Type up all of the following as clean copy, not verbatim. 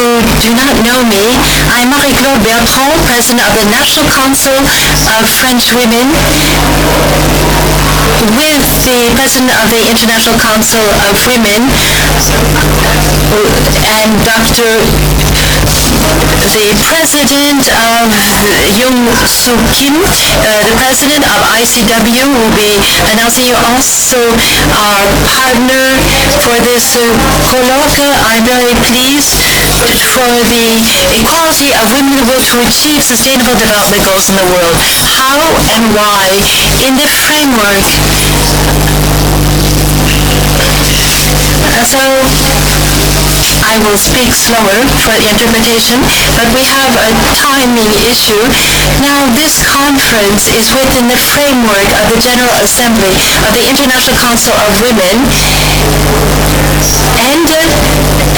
who do not know me, I'm Marie-Claude Bertrand, President of the National Council of French Women, with the President of the International Council of Women, and the President of Young Soo Kim, the President of ICW, will be announcing you also our partner for this colloque. I'm very pleased for the equality of women in the world to achieve sustainable development goals in the world. How and why? In the framework. So I will speak slower for the interpretation, but we have a timing issue. Now, this conference is within the framework of the General Assembly of the International Council of Women, and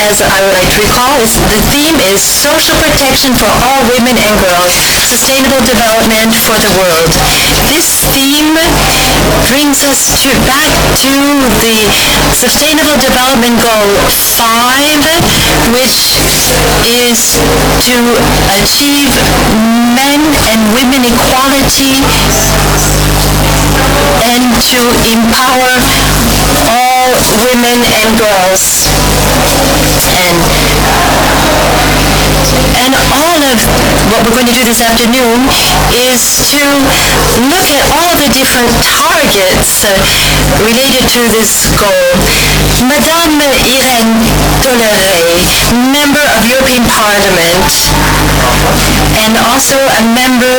as I would like to recall, the theme is social protection for all women and girls, sustainable development for the world. This theme brings us back to the Sustainable Development Goal 5, which is to achieve men and women equality and to empower all women and girls. And all of what we're going to do this afternoon is to look at all the different targets related to this goal. Madame Irène Toléré, member of European Parliament, and also a member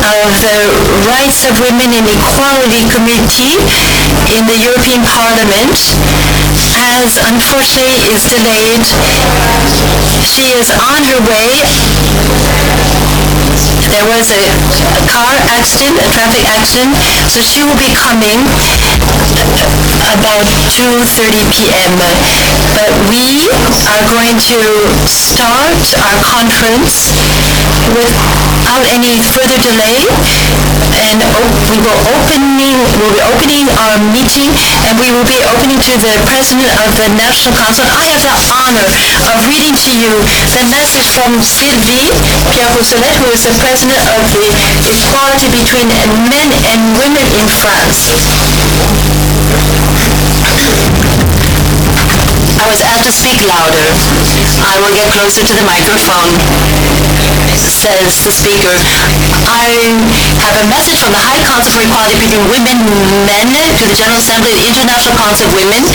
of the Rights of Women and Equality Committee in the European Parliament, as unfortunately is delayed. She is on her way. There was a car accident, a traffic accident, so she will be coming about 2:30 p.m. But we are going to start our conference without any further delay, and we'll be opening our meeting, and we will be opening to the President of the National Council. I have the honor of reading to you the message from Sylvie Pierre-Rousselet, who is the President of the Equality Between Men and Women in France. I was asked to speak louder. I will get closer to the microphone, says the speaker. I have a message from the High Council for Equality Between Women and Men to the General Assembly of the International Council of Women,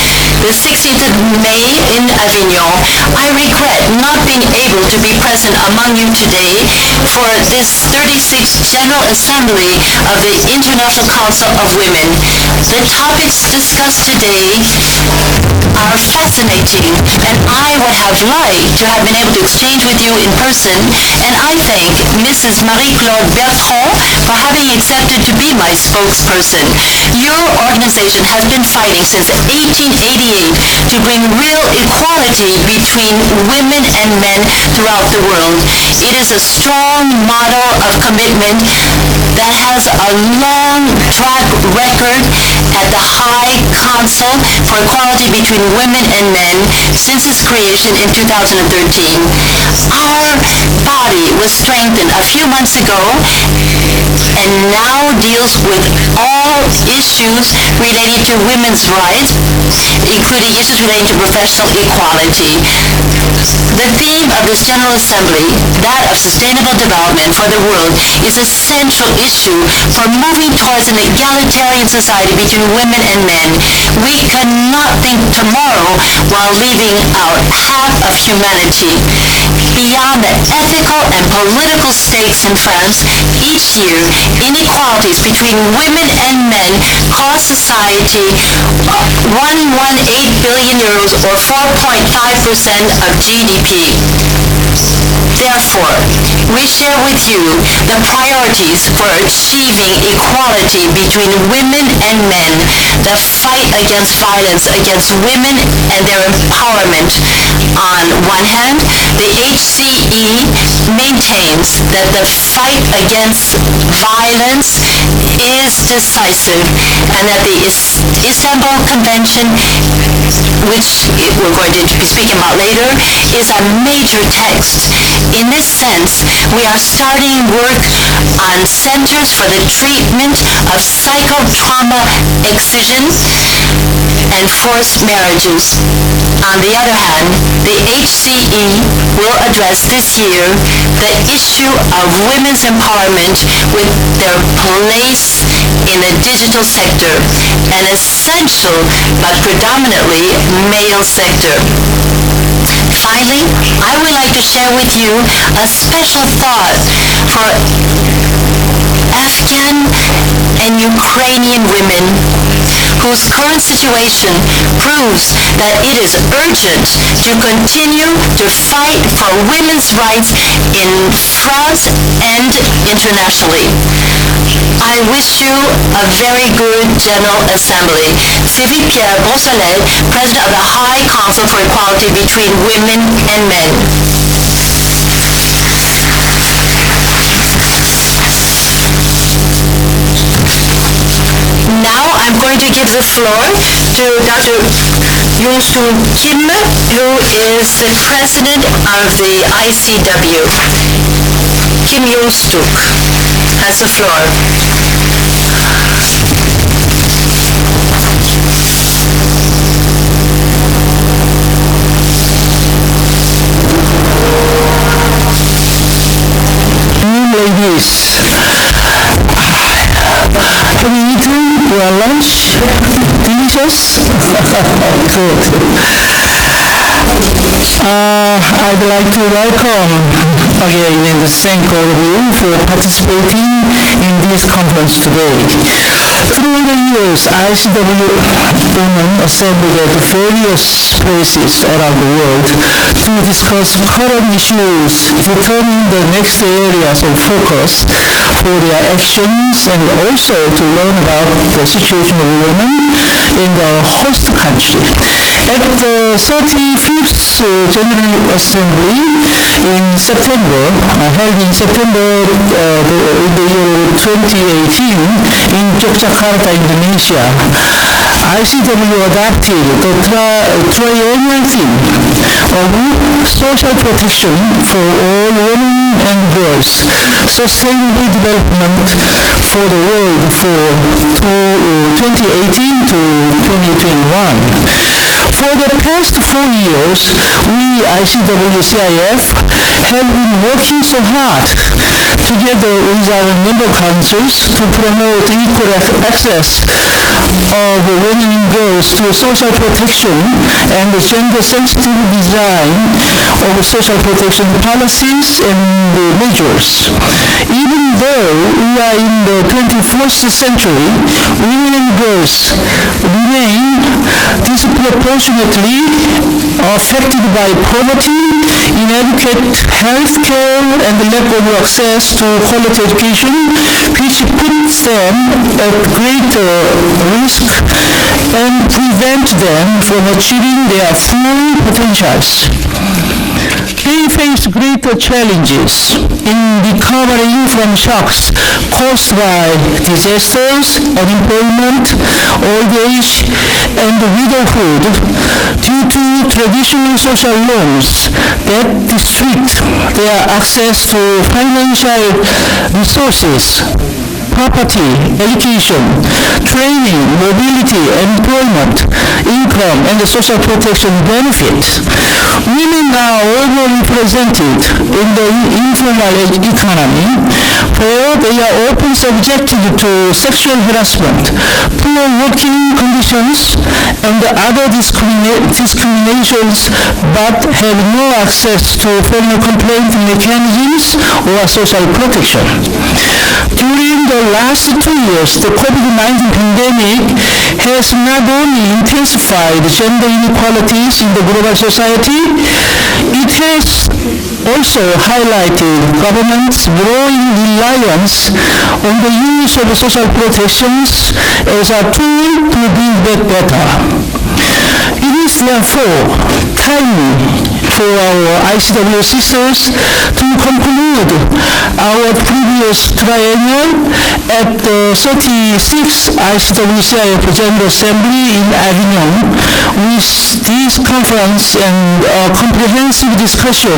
the 16th of May in Avignon. I regret not being able to be present among you today for this 36th General Assembly of the International Council of Women. The topics discussed today are fascinating, and I would have liked to have been able to exchange with you in person, and I thank Mrs. Marie-Claude Bertrand for having accepted to be my spokesperson. Your organization has been fighting since 1888 to bring real equality between women and men throughout the world. It is a strong model of commitment that has a long track record at the High Council for Equality Between Women and Men since its creation in 2013. Our body was strengthened a few months ago and now deals with all issues related to women's rights, including issues relating to professional equality. The theme of this General Assembly, that of sustainable development for the world, is a central issue for moving towards an egalitarian society between women and men. We cannot think tomorrow while leaving out half of humanity. Beyond the ethical and political stakes in France, each year, inequalities between women and men cost society 118 billion euros or 4.5% of GDP. Therefore, we share with you the priorities for achieving equality between women and men, the fight against violence against women and their empowerment. On one hand, the HCE maintains that the fight against violence is decisive, and that the Istanbul Convention, which we're going to be speaking about later, is a major text. In this sense, we are starting work on centers for the treatment of psychotrauma excisions and forced marriages. On the other hand, the HCE will address this year the issue of women's empowerment with their place in the digital sector, an essential but predominantly male sector. Finally, I would like to share with you a special thought for Afghan and Ukrainian women whose current situation proves that it is urgent to continue to fight for women's rights in France and internationally. I wish you a very good General Assembly. Sylvie Pierre Brossolet, President of the High Council for Equality between Women and Men. Now I'm going to give the floor to Dr. Yoon-Soo Kim, who is the president of the ICW. Kim Yoon-Soo has the floor. Ladies, have you eaten your lunch? Delicious? Good. I'd like to welcome again and thank all of you for participating in this conference today. Through the years, ICW women assembled at various places around the world to discuss current issues, determine the next areas of focus for their actions, and also to learn about the situation of women in the host country. At the 35th General Assembly in September, held in September in the year 2018 in Yogyakarta, Indonesia, ICW adopted the triennial theme of social protection for all women and girls, sustainable development for the world for 2018 to 2021. For the past 4 years, we, ICW-CIF, have been working so hard together with our member countries to promote equal access of women and girls to social protection and gender-sensitive design of social protection policies and measures. Even though we are in the 21st century, women and girls remain disproportionately affected by poverty, inadequate health care, and lack of access to quality education, which puts them at greater risk and prevent them from achieving their full potentials. They face greater challenges in recovering from shocks caused by disasters, unemployment, old age, and widowhood due to traditional social norms that restrict their access to financial resources, property, education, training, mobility, employment, income, and the social protection benefits. Women are overrepresented in the informal economy, where they are often subjected to sexual harassment, poor working conditions, and other discriminations, but have no access to formal complaint mechanisms or social protection. During the last 2 years, the COVID-19 pandemic has not only intensified gender inequalities in the global society, it has also highlighted governments' growing reliance on the use of social protections as a tool to build back better. It is therefore timely for our ICW sisters to conclude our previous triennial at the 36th ICW-CIF General Assembly in Avignon with this conference and comprehensive discussion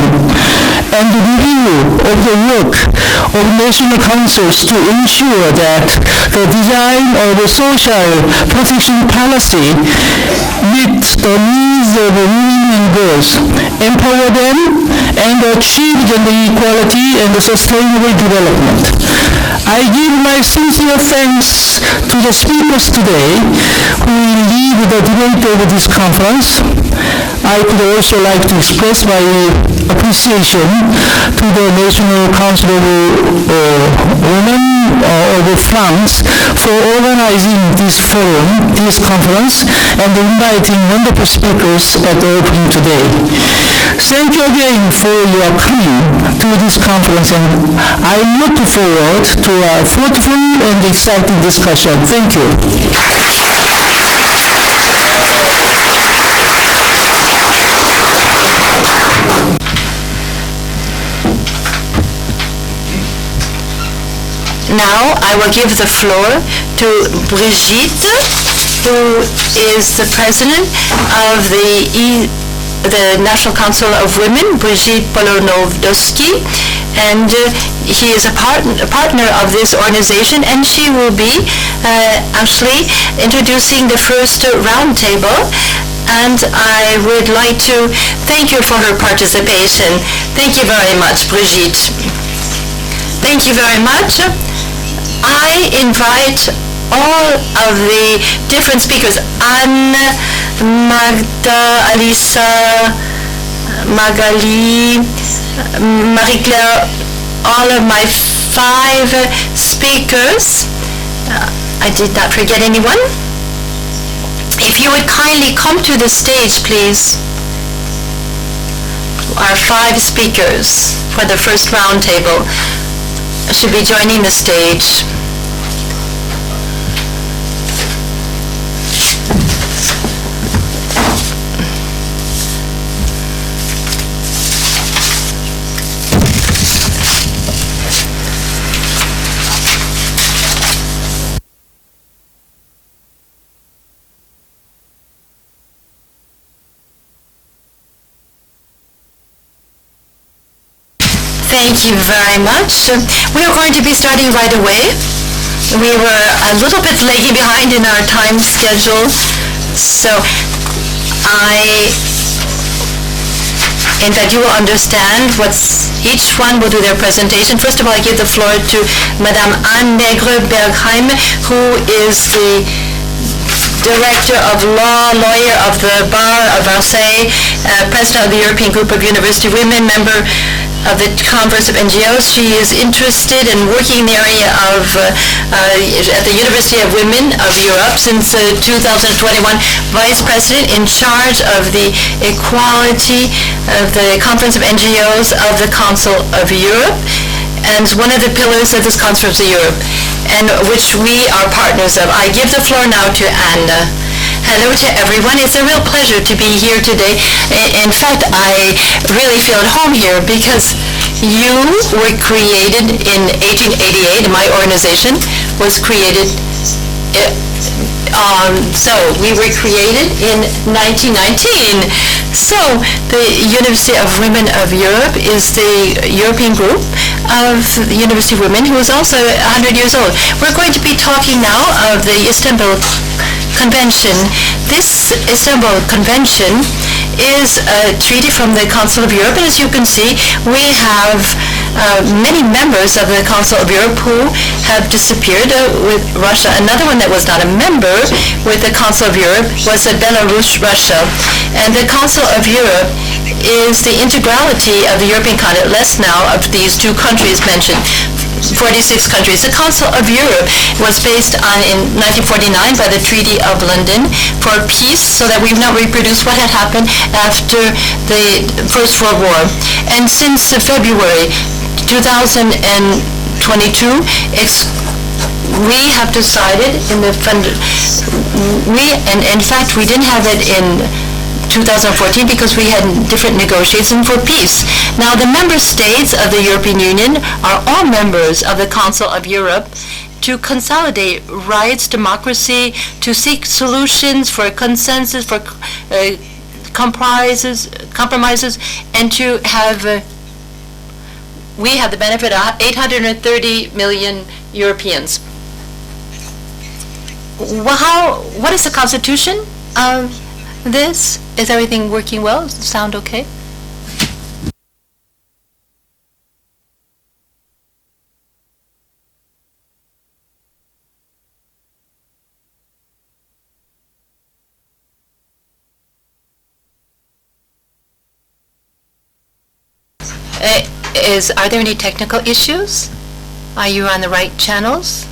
and review of the work of national councils to ensure that the design of a social protection policy meets the needs of women and girls, empower them, and achieve gender equality and sustainable development. I give my sincere thanks to the speakers today who will lead the debate of this conference. I could also like to express my appreciation to the National Council of Women of France for organizing this forum, this conference, and inviting wonderful speakers at the opening today. Thank you again for your coming to this conference, and I look forward to a fruitful and exciting discussion. Thank you. Now I will give the floor to Brigitte, who is the president of the National Council of Women, Brigitte Polonovsky, and he is a partner of this organization, and she will be actually introducing the first roundtable. And I would like to thank you for her participation. Thank you very much, Brigitte. Thank you very much. I invite all of the different speakers, Anne, Magda, Alisa, Magali, Marie-Claire, all of my 5 speakers. I did not forget anyone. If you would kindly come to the stage, please. Our 5 speakers for the first roundtable should be joining the stage. Thank you very much. We are going to be starting right away. We were a little bit lagging behind in our time schedule, so in fact, you will understand each one will do their presentation. First of all, I give the floor to Madame Anne Negre-Bergheim, who is the Director of Lawyer of the Bar of Marseille, President of the European Group of University Women, member of the Congress of NGOs. She is interested in working in the area of at the University of Women of Europe since 2021, Vice President in charge of the equality of the Conference of NGOs of the Council of Europe, and one of the pillars of this Conference of Europe, and which we are partners of. I give the floor now to Anna. Hello to everyone. It's a real pleasure to be here today. In fact, I really feel at home here because you were created in 1888. My organization was created, so we were created in 1919. So the University of Women of Europe is the European group of the University of Women, who is also 100 years old. We're going to be talking now of the Istanbul Convention. This Istanbul Convention is a treaty from the Council of Europe, and as you can see, we have many members of the Council of Europe who have disappeared with Russia. Another one that was not a member with the Council of Europe was Belarus, Russia. And the Council of Europe is the integrality of the European continent, less now of these 2 countries mentioned. 46 countries. The Council of Europe was based on in 1949 by the Treaty of London for peace, so that we've not reproduced what had happened after the First World War. And since February 2022, we have decided in fact we didn't have it in 2014 because we had different negotiations for peace. Now, the member states of the European Union are all members of the Council of Europe to consolidate rights, democracy, to seek solutions for consensus, for compromises, and to have, we have the benefit of 830 million Europeans. What is the constitution of this? Is everything working well? Does it sound okay? Are there any technical issues? Are you on the right channels?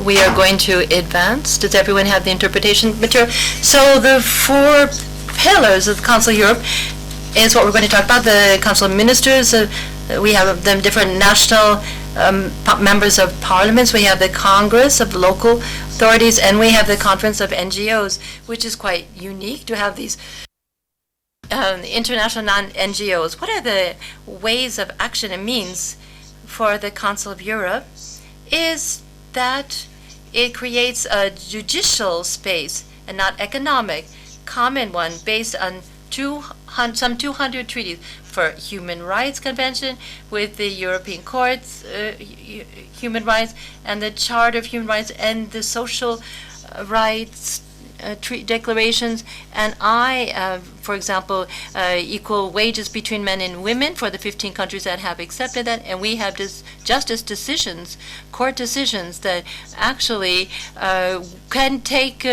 We are going to advance. Does everyone have the interpretation material? So the 4 pillars of the Council of Europe is what we're going to talk about. The Council of Ministers, we have them different national members of parliaments. We have the Congress of local authorities, and we have the Conference of NGOs, which is quite unique to have these international non-NGOs. What are the ways of action and means for the Council of Europe is that it creates a judicial space and not economic, common one based on some 200 treaties for Human Rights Convention with the European Court's Human Rights and the Charter of Human Rights and the Social Rights declarations, and for example, equal wages between men and women for the 15 countries that have accepted that, and we have justice decisions, court decisions that actually can take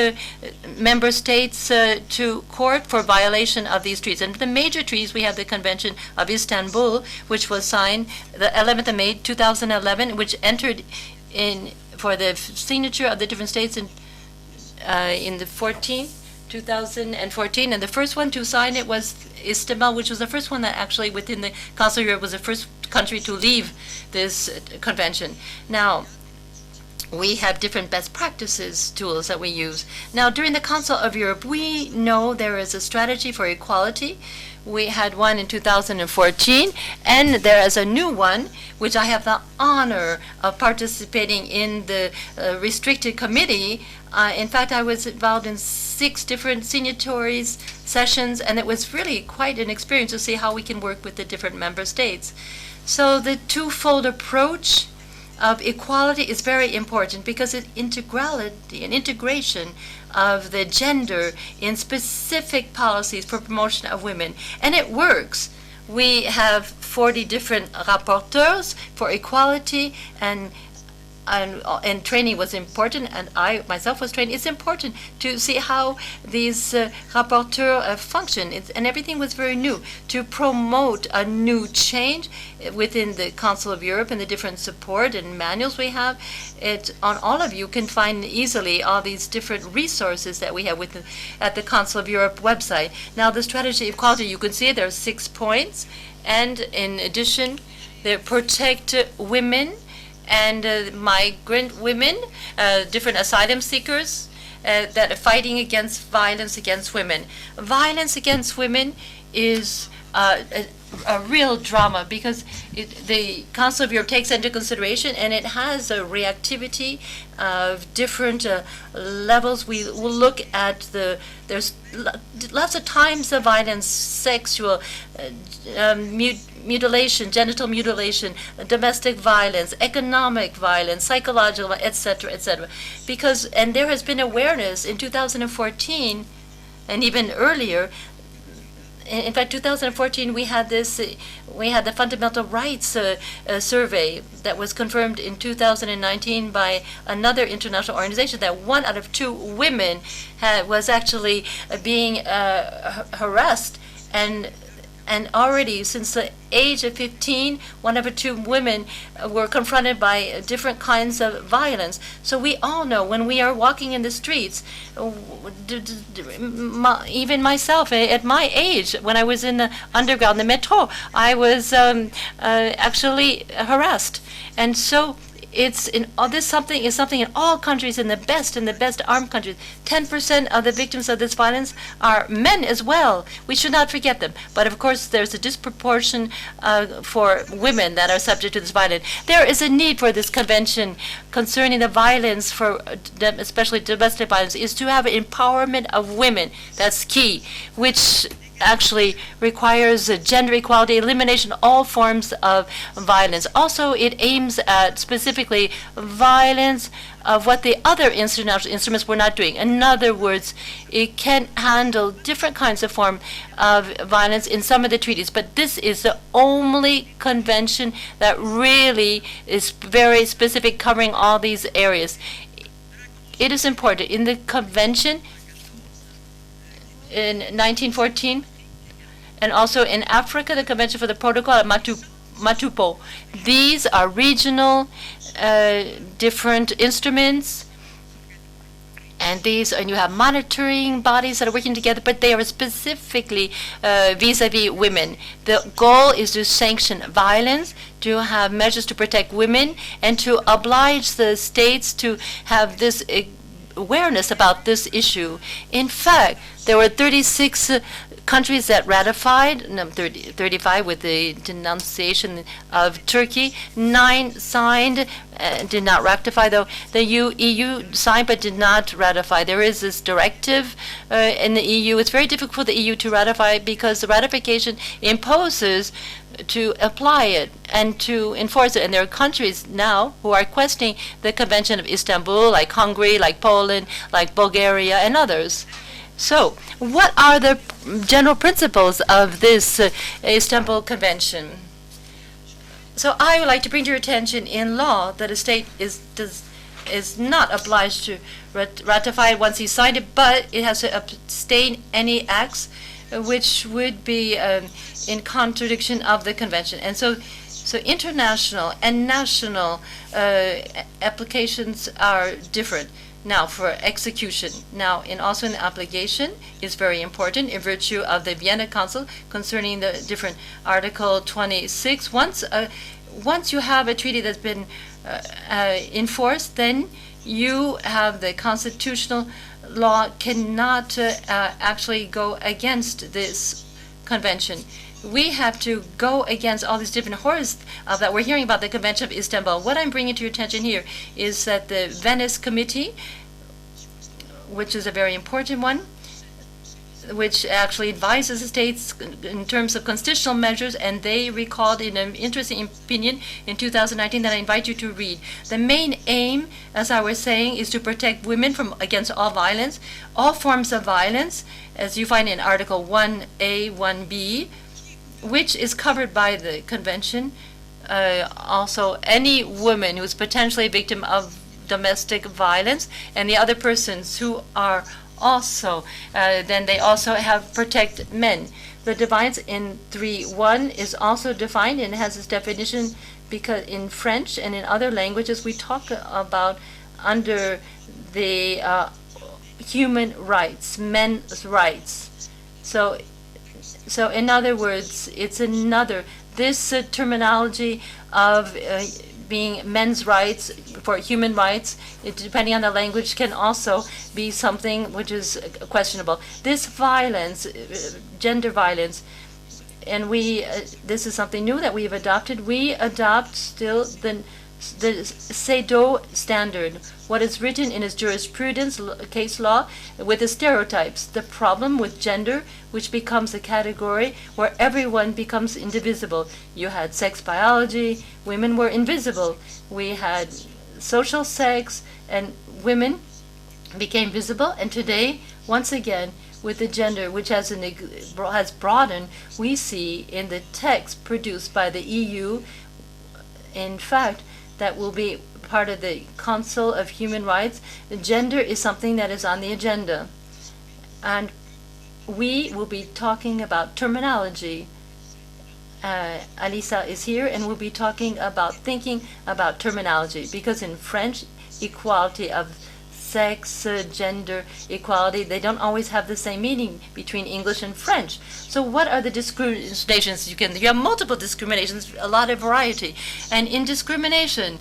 member states to court for violation of these treaties. And the major treaties, we have the Convention of Istanbul, which was signed the 11th of May 2011, which entered in for the signature of the different states in the 2014, and the first one to sign it was Istanbul, which was the first one that actually within the Council of Europe was the first country to leave this convention. Now, we have different best practices tools that we use. Now, during the Council of Europe, we know there is a strategy for equality. We had one in 2014, and there is a new one, which I have the honor of participating in the restricted committee. In fact, I was involved in 6 different signatories sessions, and it was really quite an experience to see how we can work with the different member states. So the twofold approach of equality is very important because it integrality and integration of the gender in specific policies for promotion of women. And it works. We have 40 different rapporteurs for equality, and training was important, and I myself was trained. It's important to see how these rapporteurs function, and everything was very new to promote a new change within the Council of Europe and the different support and manuals we have. On all of you can find easily all these different resources that we have at the Council of Europe website. Now, the strategy of equality, you can see there are 6 points, and in addition, they protect women and migrant women, different asylum seekers that are fighting against violence against women. Violence against women is a real drama because the Council of Europe takes into consideration, and it has a reactivity of different levels. We will look at there's lots of times of violence, sexual, mutilation, genital mutilation, domestic violence, economic violence, psychological, etc., etc. And there has been awareness in 2014 and even earlier. In fact, 2014, we had the Fundamental Rights Survey that was confirmed in 2019 by another international organization that 1 out of 2 women was actually being harassed, and already since the age of 15, 1 out of 2 women were confronted by different kinds of violence. So we all know when we are walking in the streets, even myself at my age, when I was in the underground, the metro, I was actually harassed. And so It's in this something is something in all countries, in the best armed countries. 10% of the victims of this violence are men as well. We should not forget them. But of course, there's a disproportion for women that are subject to this violence. There is a need for this convention concerning the violence, for especially domestic violence, is to have empowerment of women. That's key, which actually requires gender equality, elimination of all forms of violence. Also, it aims at specifically violence of what the other international instruments were not doing. In other words, it can handle different kinds of form of violence in some of the treaties, but this is the only convention that really is very specific, covering all these areas. It is important. In the convention, in 1914, and also in Africa, the Convention for the Protocol at Matupo. These are regional, different instruments, and you have monitoring bodies that are working together, but they are specifically vis-a-vis women. The goal is to sanction violence, to have measures to protect women, and to oblige the states to have this awareness about this issue. In fact, there were 36 countries that ratified, 35 with the denunciation of Turkey. 9 signed, did not ratify, though. The EU signed but did not ratify. There is this directive in the EU. It's very difficult for the EU to ratify because the ratification imposes to apply it and to enforce it. And there are countries now who are questioning the Convention of Istanbul, like Hungary, like Poland, like Bulgaria, and others. So, what are the general principles of this Istanbul Convention? So, I would like to bring to your attention, in law, that a state is not obliged to ratify it once he signed it, but it has to abstain any acts which would be in contradiction of the convention. And so international and national applications are different. Now, for execution, also in the application is very important in virtue of the Vienna Council concerning the different Article 26. Once you have a treaty that's been enforced, then you have the constitutional law cannot actually go against this convention. We have to go against all these different horrors that we're hearing about the Convention of Istanbul. What I'm bringing to your attention here is that the Venice Committee, which is a very important one, which actually advises the states in terms of constitutional measures, and they recalled in an interesting opinion in 2019 that I invite you to read. The main aim, as I was saying, is to protect women against all violence, all forms of violence, as you find in Article 1A, 1B, which is covered by the convention. Also, any woman who is potentially a victim of domestic violence, and the other persons who are also, then they also have protect men. The defines in 3.1 is also defined and has its definition, because in French and in other languages we talk about under the human rights, men's rights. So in other words, it's this terminology of being men's rights for human rights, depending on the language, can also be something which is questionable. This violence, gender violence, and this is something new that we have adopted. We adopt still the CEDAW standard, what is written in its jurisprudence, case law, with the stereotypes. The problem with gender, which becomes a category where everyone becomes indivisible. You had sex biology, women were invisible. We had social sex, and women became visible. And today, once again, with the gender, which has broadened, we see in the text produced by the EU, in fact, that will be part of the Council of Human Rights. Gender is something that is on the agenda. And we will be talking about terminology. Alisa is here, and we'll be thinking about terminology, because in French, equality of sex, gender equality, they don't always have the same meaning between English and French. So what are the discriminations? You have multiple discriminations, a lot of variety. And in discrimination,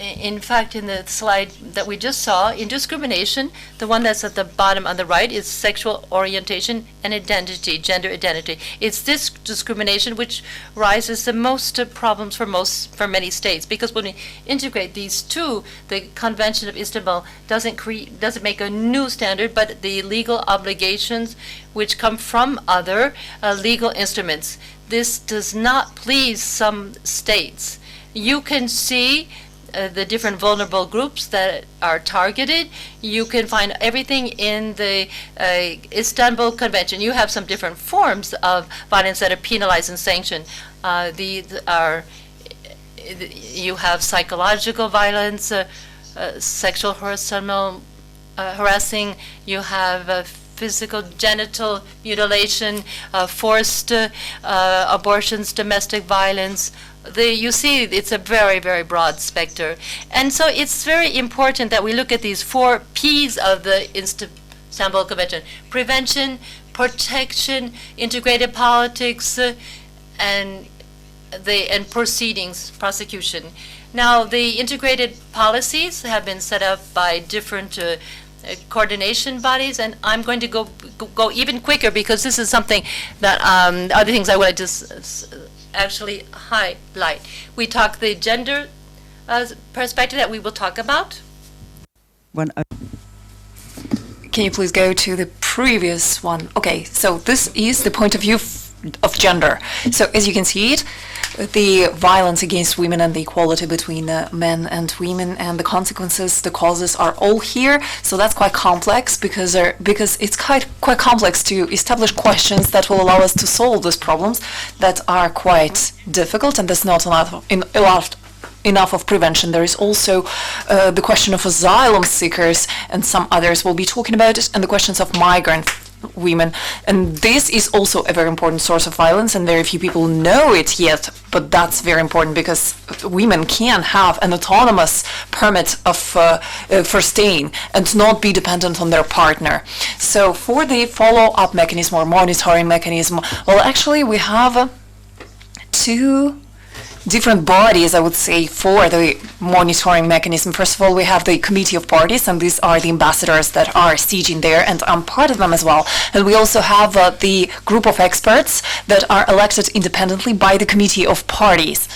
in fact, in the slide that we just saw, in discrimination, the one that's at the bottom on the right is sexual orientation and identity, gender identity. It's this discrimination which raises the most problems for many states, because when we integrate these two, the Convention of Istanbul doesn't make a new standard, but the legal obligations which come from other legal instruments. This does not please some states. You can see the different vulnerable groups that are targeted. You can find everything in the Istanbul Convention. You have some different forms of violence that are penalized and sanctioned. You have psychological violence, sexual harassing. You have physical genital mutilation, forced abortions, domestic violence. You see, it's a very, very broad spectrum. And so it's very important that we look at these 4 Ps of the Istanbul Convention: prevention, protection, integrated politics, and proceedings, prosecution. Now, the integrated policies have been set up by different coordination bodies, and I'm going to go even quicker, because this is something that other things I want to just actually highlight. We talk the gender perspective that we will talk about. Can you please go to the previous one? Okay, so this is the point of view of gender. So as you can see it, the violence against women and the equality between men and women and the consequences, the causes are all here. So that's quite complex, because it's quite complex to establish questions that will allow us to solve these problems that are quite difficult, and there's not enough of prevention. There is also the question of asylum seekers, and some others will be talking about it, and the questions of migrant women. And this is also a very important source of violence, and very few people know it yet, but that's very important, because women can have an autonomous permit of for staying and not be dependent on their partner. So for the follow-up mechanism or monitoring mechanism, well, actually we have 2 different bodies, I would say, for the monitoring mechanism. First of all, we have the Committee of Parties, and these are the ambassadors that are staging there, and I'm part of them as well. And we also have the group of experts that are elected independently by the Committee of Parties.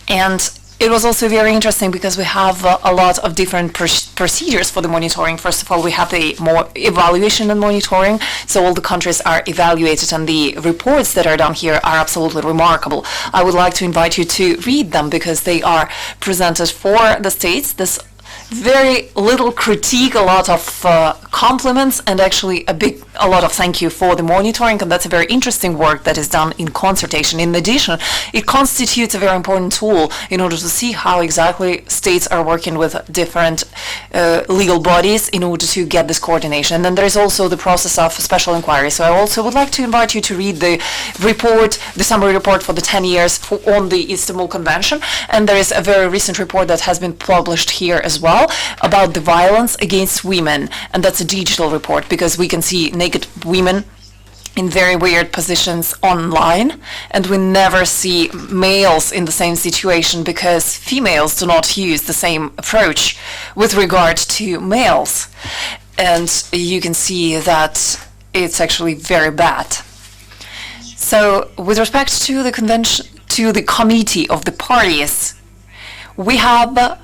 And it was also very interesting, because we have a lot of different procedures for the monitoring. First of all, we have the more evaluation and monitoring. So all the countries are evaluated, and the reports that are done here are absolutely remarkable. I would like to invite you to read them, because they are presented for the states. This very little critique, a lot of compliments, and actually a lot of thank you for the monitoring, and that's a very interesting work that is done in consultation. In addition, it constitutes a very important tool in order to see how exactly states are working with different legal bodies in order to get this coordination. And then there is also the process of special inquiry. So I also would like to invite you to read the report, the summary report for the 10 years on the Istanbul Convention, and there is a very recent report that has been published here as well about the violence against women, and that's a digital report, because we can see naked women in very weird positions online, and we never see males in the same situation, because females do not use the same approach with regard to males, and you can see that it's actually very bad. So with respect to the convention, to the Committee of the Parties, we have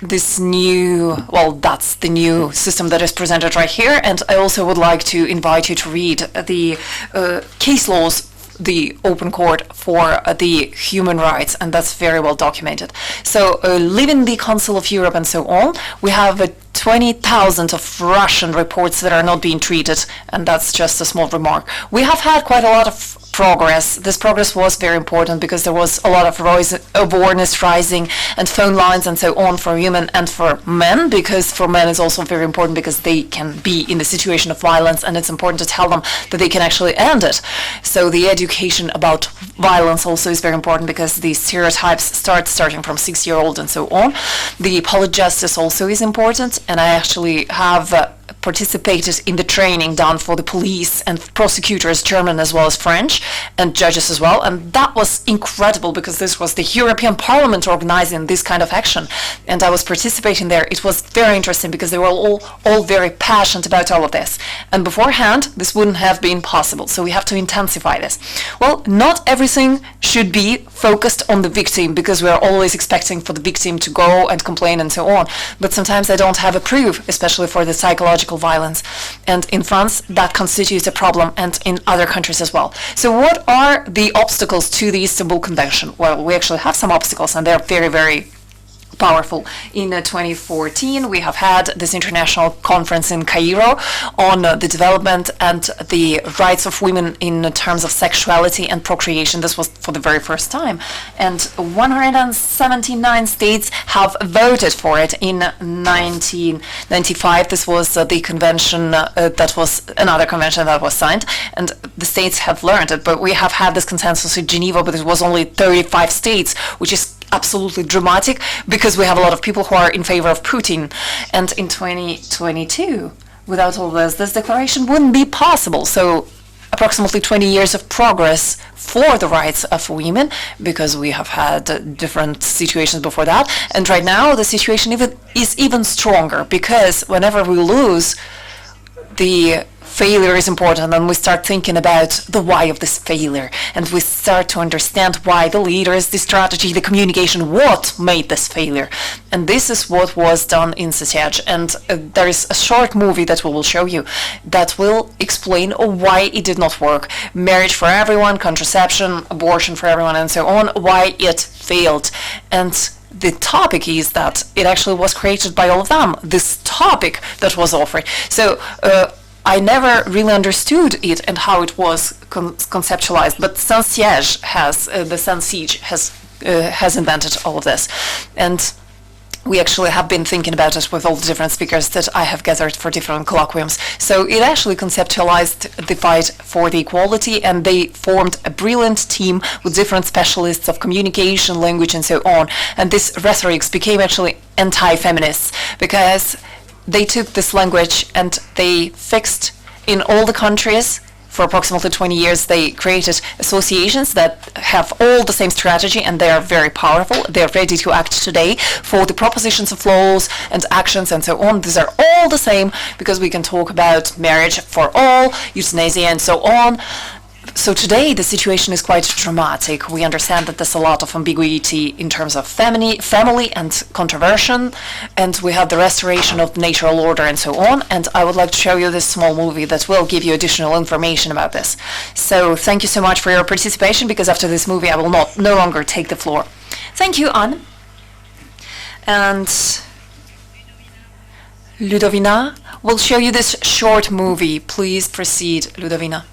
this new, well, that's the new system that is presented right here. And I also would like to invite you to read the case laws, the open court for the human rights, and that's very well documented. So leaving the Council of Europe and so on, we have 20,000 of Russian reports that are not being treated, and that's just a small remark. We have had quite a lot of progress. This progress was very important, because there was a lot of awareness rising, and phone lines and so on for women and for men, because for men it's also very important, because they can be in the situation of violence, and it's important to tell them that they can actually end it. So the education about violence also is very important, because the stereotypes starting from 6-year-old and so on. The appellate justice also is important, and I actually have participated in the training done for the police and prosecutors, German as well as French, and judges as well. And that was incredible because this was the European Parliament organizing this kind of action. And I was participating there. It was very interesting because they were all very passionate about all of this. And beforehand, this wouldn't have been possible. So we have to intensify this. Well, not everything should be focused on the victim because we are always expecting for the victim to go and complain and so on. But sometimes they don't have a proof, especially for the psychological violence. And in France, that constitutes a problem, and in other countries as well. So what are the obstacles to the Istanbul Convention? Well, we actually have some obstacles, and they're very, very powerful. In 2014, we have had this international conference in Cairo on the development and the rights of women in terms of sexuality and procreation. This was for the very first time. And 179 states have voted for it. In 1995, this was the convention that was another convention that was signed. And the states have learned it. But we have had this consensus in Geneva, but it was only 35 states, which is absolutely dramatic because we have a lot of people who are in favor of Putin. And in 2022, without all this declaration wouldn't be possible. So approximately 20 years of progress for the rights of women, because we have had different situations before that. And right now the situation is even stronger, because whenever we lose, the failure is important, and we start thinking about the why of this failure, and we start to understand why the leaders, the strategy, the communication, what made this failure. And this is what was done in CIF. And there is a short movie that we will show you that will explain why it did not work. Marriage for everyone, contraception, abortion for everyone, and so on, why it failed. And the topic is that it actually was created by all of them, this topic that was offered. So I never really understood it and how it was conceptualized, but CIF has invented all of this. And we actually have been thinking about it with all the different speakers that I have gathered for different colloquiums. So it actually conceptualized the fight for the equality, and they formed a brilliant team with different specialists of communication, language, and so on. And this rhetorics became actually anti-feminists, because they took this language and they fixed in all the countries. For approximately 20 years, they created associations that have all the same strategy, and they are very powerful. They are ready to act today for the propositions of laws and actions and so on. These are all the same, because we can talk about marriage for all, euthanasia, and so on. So today the situation is quite dramatic. We understand that there's a lot of ambiguity in terms of family and controversy, and we have the restoration of the natural order and so on. And I would like to show you this small movie that will give you additional information about this. So thank you so much for your participation, because after this movie I will no longer take the floor. Thank you, Anne. And Ludovina will show you this short movie. Please proceed, Ludovina.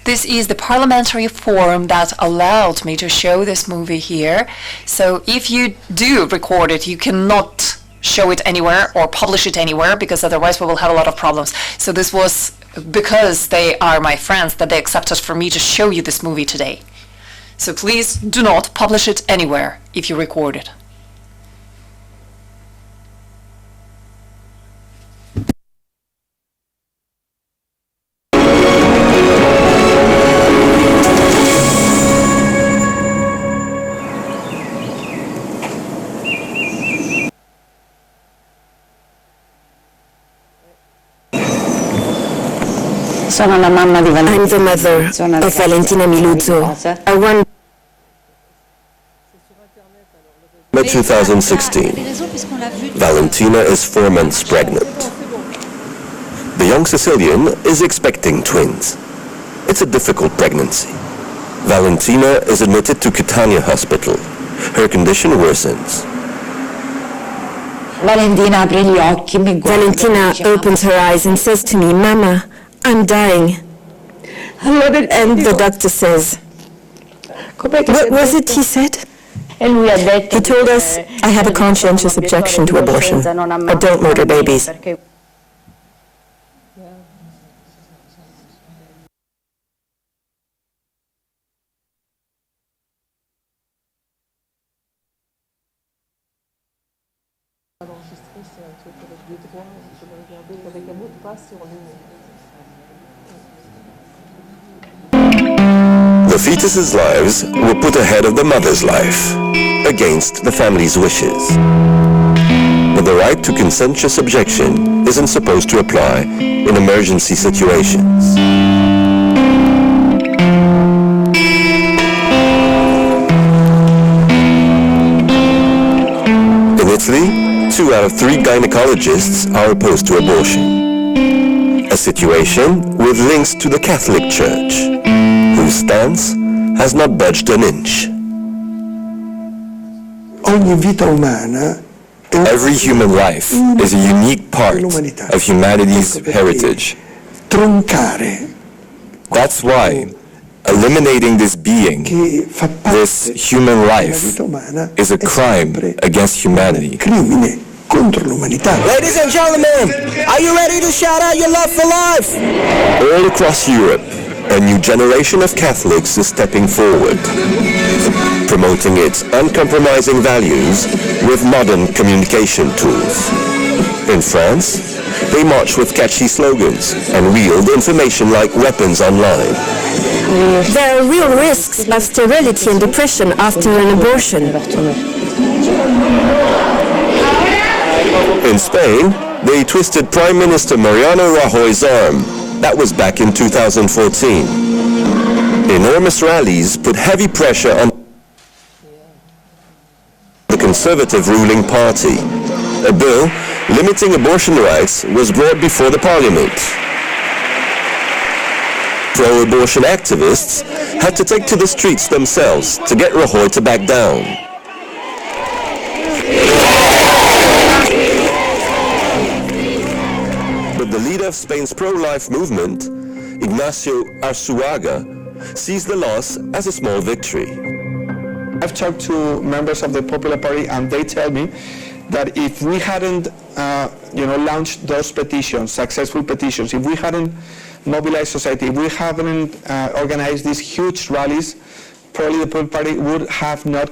This is the parliamentary forum that allowed me to show this movie here. So if you do record it, you cannot show it anywhere or publish it anywhere, because otherwise we will have a lot of problems. So this was because they are my friends that they accepted for me to show you this movie today. So please do not publish it anywhere if you record it. I'm the mother of Valentina Miluzzo. I wonder... 2016. Valentina is 4 months pregnant. The young Sicilian is expecting twins. It's a difficult pregnancy. Valentina is admitted to Catania Hospital. Her condition worsens. Valentina opens her eyes and says to me, "Mama, I'm dying." And the doctor says, what was it he said? He told us, "I have a conscientious objection to abortion. I don't murder babies." The fetus's lives were put ahead of the mother's life, against the family's wishes. But the right to conscientious objection isn't supposed to apply in emergency situations. In Italy, 2 out of 3 gynecologists are opposed to abortion. A situation with links to the Catholic Church, whose stance has not budged an inch. Every human life is a unique part of humanity's heritage. That's why eliminating this being, this human life, is a crime against humanity. Ladies and gentlemen, are you ready to shout out your love for life? All across Europe, a new generation of Catholics is stepping forward, promoting its uncompromising values with modern communication tools. In France, they march with catchy slogans and wield information like weapons online. There are real risks of sterility and depression after an abortion. In Spain, they twisted Prime Minister Mariano Rajoy's arm. That was back in 2014. Enormous rallies put heavy pressure on the conservative ruling party. A bill limiting abortion rights was brought before the parliament. Pro-abortion activists had to take to the streets themselves to get Rajoy to back down. But the leader of Spain's pro-life movement, Ignacio Arzuaga, sees the loss as a small victory. I've talked to members of the Popular Party and they tell me that if we hadn't launched those petitions, successful petitions, if we hadn't mobilized society, if we hadn't organized these huge rallies, probably the Popular Party would have not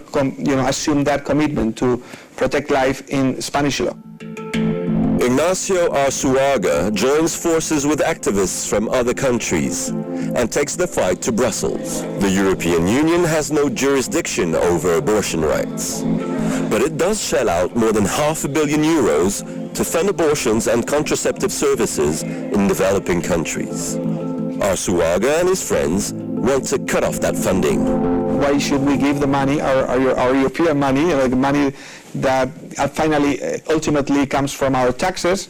assumed that commitment to protect life in Spanish law. Ignacio Arzuaga joins forces with activists from other countries and takes the fight to Brussels. The European Union has no jurisdiction over abortion rights, but it does shell out more than €500 million to fund abortions and contraceptive services in developing countries. Arzuaga and his friends want to cut off that funding. Why should we give the money, our European money, the money that finally, ultimately comes from our taxes,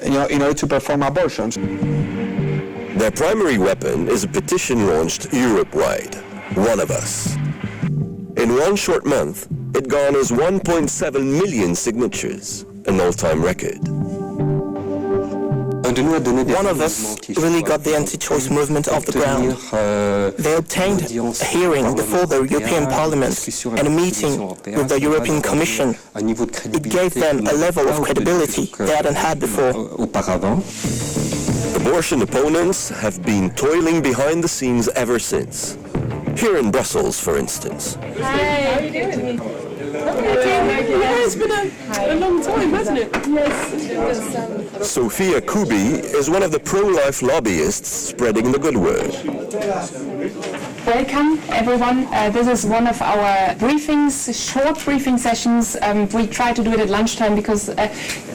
in order to perform abortions? Their primary weapon is a petition launched Europe-wide, One of Us. In one short month, it garners 1.7 million signatures, an all-time record. One of Us really got the anti-choice movement off the ground. They obtained a hearing before the European Parliament and a meeting with the European Commission. It gave them a level of credibility they hadn't had before. Abortion opponents have been toiling behind the scenes ever since. Here in Brussels, for instance. Hi. How are you doing? It's been a long time, hasn't it? Yes. Sophia Kubi is one of the pro-life lobbyists spreading the good word. Welcome, everyone. This is one of our briefings, short briefing sessions. We try to do it at lunchtime because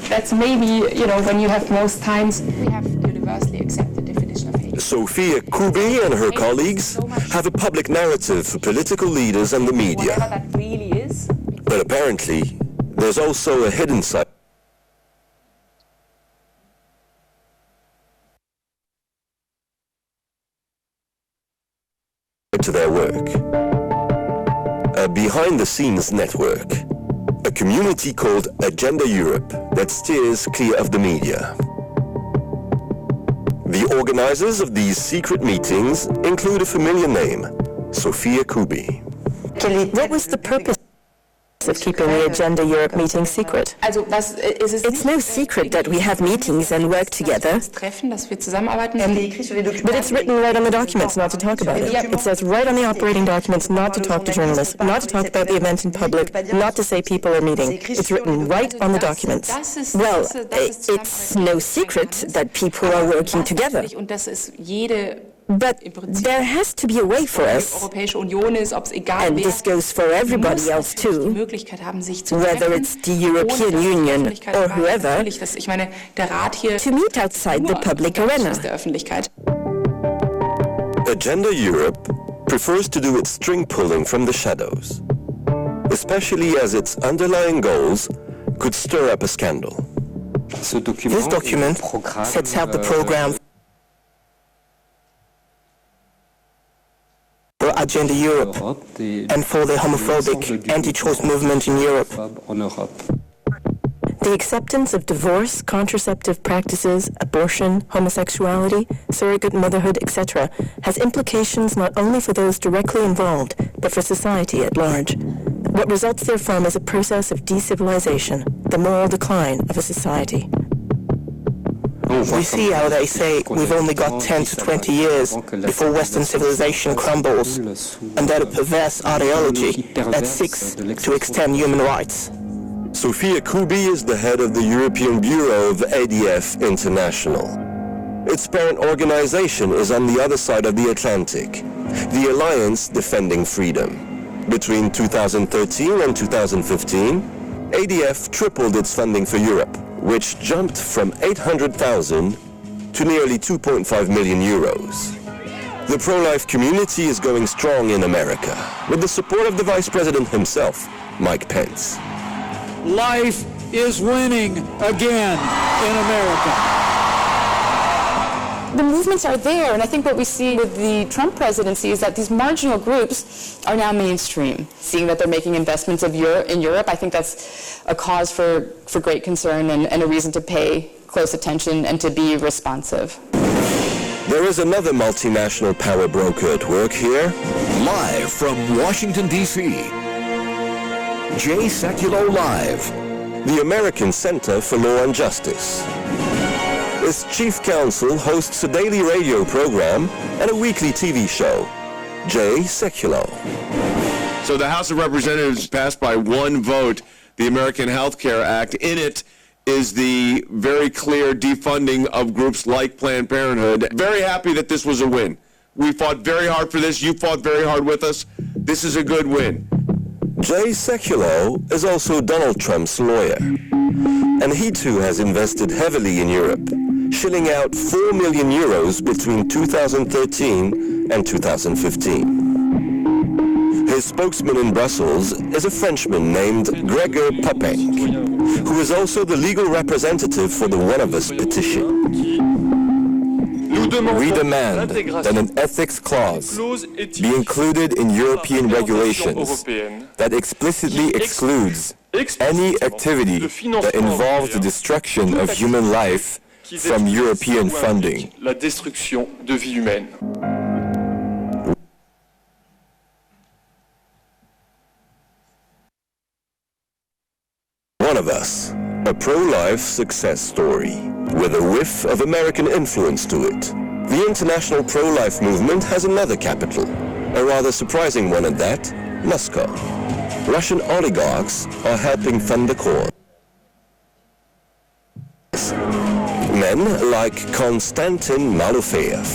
that's maybe, when you have most times. We have universally accepted definition of hate. Sophia Kubi and her colleagues have a public narrative for political leaders and the media. Whatever that really is. But apparently, there's also a hidden side to their work. A behind-the-scenes network. A community called Agenda Europe that steers clear of the media. The organizers of these secret meetings include a familiar name, Sophia Kubi. What was the purpose of keeping the Agenda Europe meeting secret. It's no secret that we have meetings and work together, but it's written right on the documents not to talk about it. It says right on the operating documents not to talk to journalists, not to talk about the event in public, not to say people are meeting. It's written right on the documents. Well, it's no secret that people are working together. But there has to be a way for us, and this goes for everybody else too, whether it's the European Union or whoever, to meet outside the public arena. Agenda Europe prefers to do its string pulling from the shadows, especially as its underlying goals could stir up a scandal. This document sets out the program for Agenda Europe and for the homophobic anti-choice movement in Europe. The acceptance of divorce, contraceptive practices, abortion, homosexuality, surrogate motherhood, etc. has implications not only for those directly involved, but for society at large. What results therefrom is a process of decivilization, the moral decline of a society. We see how they say we've only got 10 to 20 years before Western civilization crumbles, and that a perverse ideology that seeks to extend human rights. Sophia Kubi is the head of the European Bureau of ADF International. Its parent organization is on the other side of the Atlantic, the Alliance Defending Freedom. Between 2013 and 2015, ADF tripled its funding for Europe, which jumped from 800,000 to nearly 2.5 million euros. The pro-life community is going strong in America, with the support of the Vice President himself, Mike Pence. Life is winning again in America. The movements are there, and I think what we see with the Trump presidency is that these marginal groups are now mainstream. Seeing that they're making investments in Europe, I think that's a cause for great concern and a reason to pay close attention and to be responsive. There is another multinational power broker at work here. Live from Washington, D.C., J-Seculo Live, the American Center for Law and Justice. Its chief counsel hosts a daily radio program and a weekly TV show, J-Seculo. So the House of Representatives passed by one vote the American Health Care Act. In it is the very clear defunding of groups like Planned Parenthood. Very happy that this was a win. We fought very hard for this. You fought very hard with us. This is a good win. J-Seculo is also Donald Trump's lawyer, and he too has invested heavily in Europe, shilling out 4 million euros between 2013 and 2015. His spokesman in Brussels is a Frenchman named Gregor Popek, who is also the legal representative for the One of Us petition. We demand that an ethics clause be included in European regulations that explicitly excludes any activity that involves the destruction of human life from European funding. One of Us, a pro-life success story with a whiff of American influence to it. The international pro-life movement has another capital, a rather surprising one at that, Moscow. Russian oligarchs are helping fund the cause. Men like Konstantin Malofeev,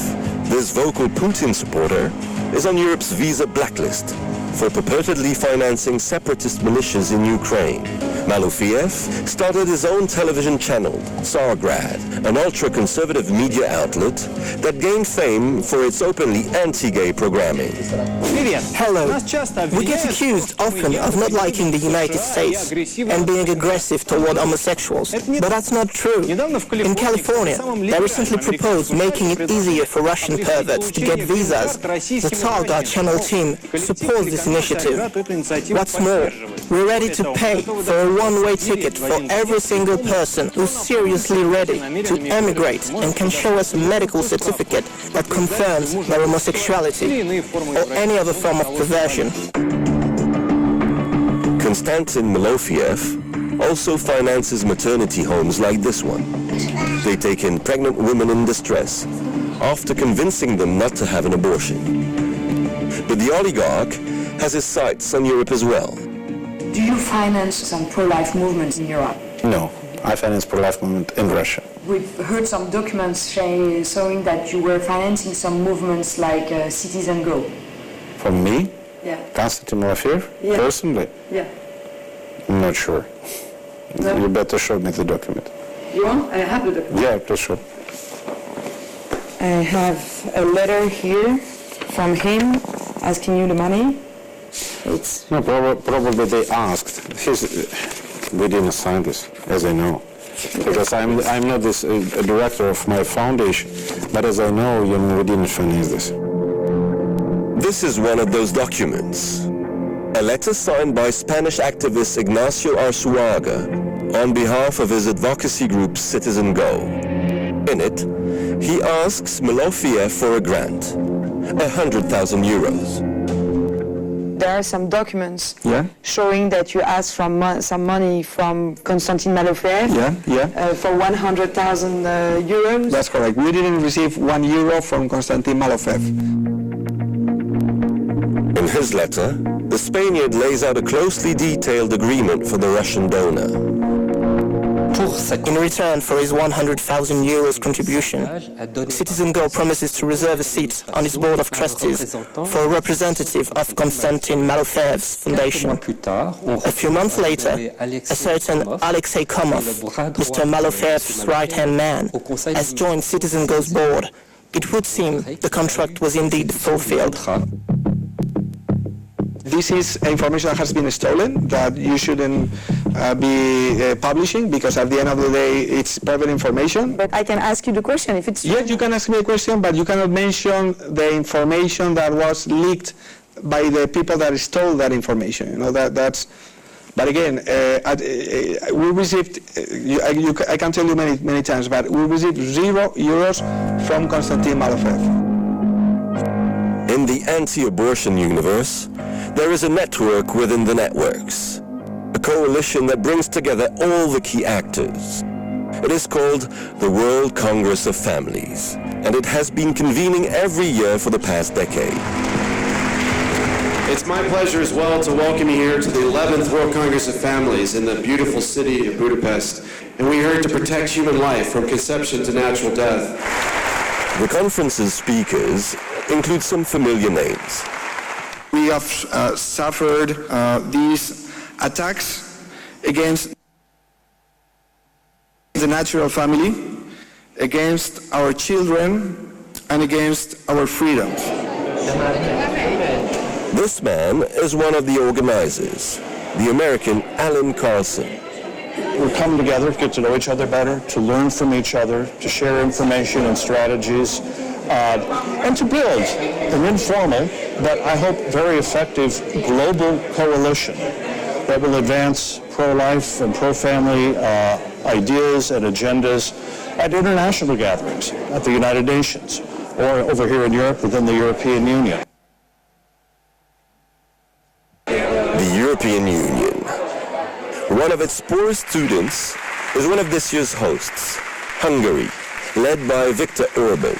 this vocal Putin supporter, is on Europe's visa blacklist for purportedly financing separatist militias in Ukraine. Malofeev started his own television channel, Tsargrad, an ultra-conservative media outlet that gained fame for its openly anti-gay programming. Hello. We get accused often of not liking the United States and being aggressive toward homosexuals, but that's not true. In California, they recently proposed making it easier for Russian perverts to get visas. The Tsargrad channel team supports this initiative. What's more, we're ready to pay for a one-way ticket for every single person who's seriously ready to emigrate and can show us a medical certificate that confirms their homosexuality or any other form of perversion. Konstantin Malofiev also finances maternity homes like this one. They take in pregnant women in distress after convincing them not to have an abortion. But the oligarch has his sights on Europe as well. Do you finance some pro-life movements in Europe? No, I finance pro-life movement in Russia. We've heard some documents showing that you were financing some movements like Citizen Go. From me? Yeah. Konstantin Malofiev? Yeah. Personally? Yeah. I'm not sure. No. You better show me the document. You want? I have the document. Yeah, please show. I have a letter here from him asking you the money. It's No, probably they asked. We didn't sign this, as I know. Because I'm not this a director of my foundation, but as I know, we didn't finance this. This is one of those documents. A letter signed by Spanish activist Ignacio Arzuaga on behalf of his advocacy group Citizen Go. In it, he asks Malofiev for a grant, 100,000 euros. there are some documents Yeah. showing that you asked some money from Konstantin Malofiev for 100,000 euros. That's correct. We didn't receive €1 from Konstantin Malofiev. In his letter, the Spaniard lays out a closely detailed agreement for the Russian donor. In return for his 100,000 euros contribution, Citizen Go promises to reserve a seat on its board of trustees for a representative of Konstantin Malofiev's foundation. A few months later, a certain Alexei Komov, Mr. Malofiev's right-hand man, has joined Citizen Go's board. It would seem the contract was indeed fulfilled. This is information that has been stolen that you shouldn't be publishing, because at the end of the day it's private information. But I can ask you the question if it's... Yes, you can ask me a question, but you cannot mention the information that was leaked by the people that stole that information. You know, that's... But again, we received, I can tell you many times, but we received €0 from Konstantin Malofiev. In the anti-abortion universe, there is a network within the networks, a coalition that brings together all the key actors. It is called the World Congress of Families, and it has been convening every year for the past decade. It's my pleasure as well to welcome you here to the 11th World Congress of Families in the beautiful city of Budapest, and we're here to protect human life from conception to natural death. The conference's speakers include some familiar names. We have suffered these attacks against the natural family, against our children, and against our freedoms. This man is one of the organizers, the American Alan Carlson. We come together to get to know each other better, to learn from each other, to share information and strategies, and to build an informal, but I hope very effective global coalition that will advance pro-life and pro-family ideas and agendas at international gatherings, at the United Nations, or over here in Europe within the European Union. The European Union. One of its poorest students is one of this year's hosts, Hungary, led by Viktor Orban.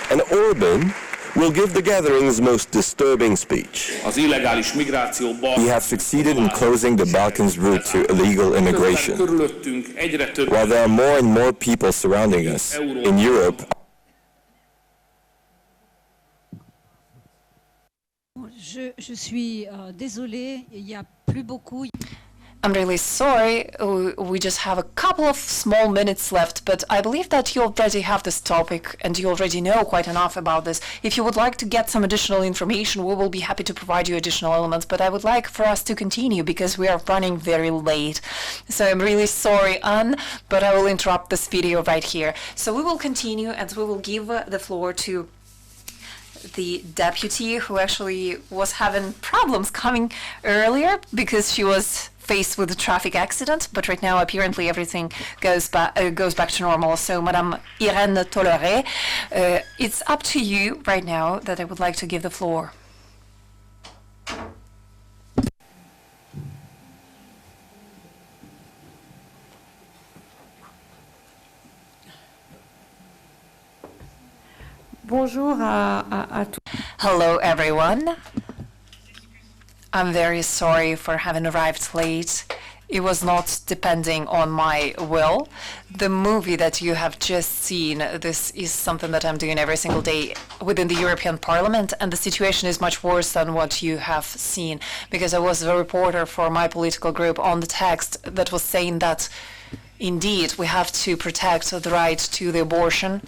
And Orban will give the gathering's most disturbing speech. We have succeeded in closing the Balkans route to illegal immigration. While there are more and more people surrounding us in Europe, Je suis désolée, il y a plus beaucoup. I'm really sorry, we just have a couple of small minutes left, but I believe that you already have this topic and you already know quite enough about this. If you would like to get some additional information, we will be happy to provide you additional elements, but I would like for us to continue because we are running very late. So I'm really sorry, Anne, but I will interrupt this video right here. So we will continue and we will give the floor to the deputy, who actually was having problems coming earlier because she was faced with a traffic accident, but right now apparently everything goes back to normal. So Madame Irène Tolleré, it's up to you right now that I would like to give the floor. Bonjour à tous. Hello, everyone. I'm very sorry for having arrived late. It was not depending on my will. The movie that you have just seen, this is something that I'm doing every single day within the European Parliament, and the situation is much worse than what you have seen, because I was a reporter for my political group on the text that was saying that indeed we have to protect the right to the abortion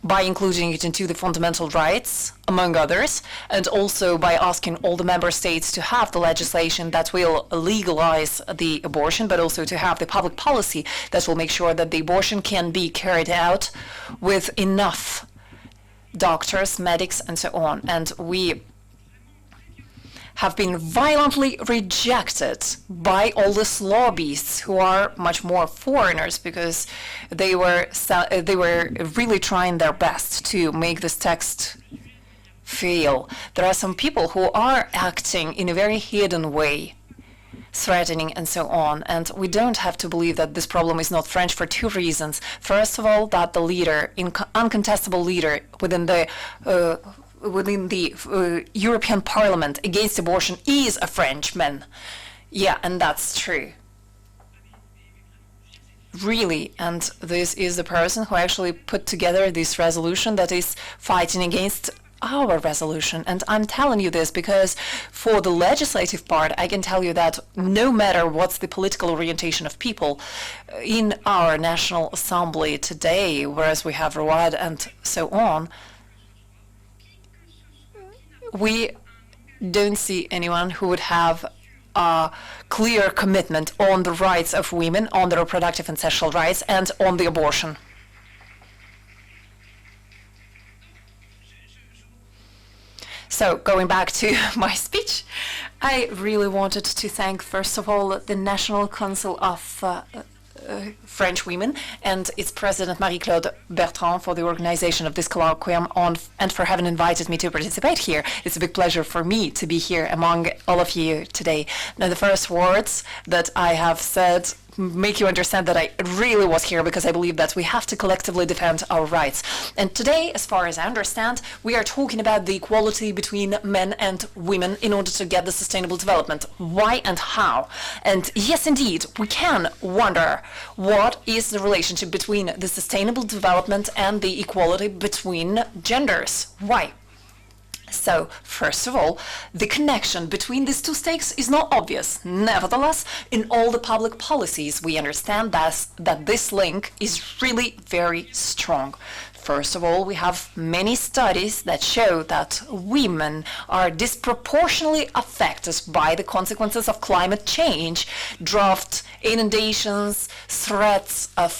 by including it into the fundamental rights, among others, and also by asking all the member states to have the legislation that will legalize the abortion, but also to have the public policy that will make sure that the abortion can be carried out with enough doctors, medics, and so on. And we have been violently rejected by all these lobbyists who are much more foreigners, because they were really trying their best to make this text fail. There are some people who are acting in a very hidden way, threatening and so on, and we don't have to believe that this problem is not French for two reasons. First of all, that the leader, uncontestable leader within the European Parliament against abortion is a Frenchman. Yeah, and that's true. Really, and this is the person who actually put together this resolution that is fighting against our resolution. And I'm telling you this because for the legislative part, I can tell you that no matter what's the political orientation of people in our National Assembly today, whereas we have Rwad and so on, we don't see anyone who would have a clear commitment on the rights of women, on their reproductive and sexual rights, and on the abortion. So, going back to my speech, I really wanted to thank, first of all, the National Council of French Women and its president Marie-Claude Bertrand for the organization of this colloquium and for having invited me to participate here. It's a big pleasure for me to be here among all of you today. Now, the first words that I have said make you understand that I really was here because I believe that we have to collectively defend our rights. And today, as far as I understand, we are talking about the equality between men and women in order to get the sustainable development. Why and how? And yes, indeed, we can wonder what is the relationship between the sustainable development and the equality between genders. Why? So, first of all, the connection between these two stakes is not obvious. Nevertheless, in all the public policies, we understand that this link is really very strong. First of all, we have many studies that show that women are disproportionately affected by the consequences of climate change, drought, inundations, threats of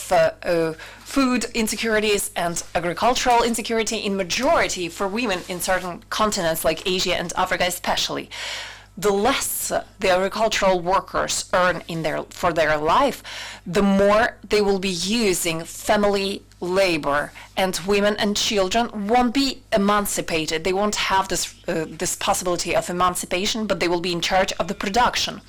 food insecurities and agricultural insecurity in majority for women in certain continents like Asia and Africa especially. The less the agricultural workers earn for their life, the more they will be using family labor, and women and children won't be emancipated. They won't have this possibility of emancipation, but they will be in charge of the production.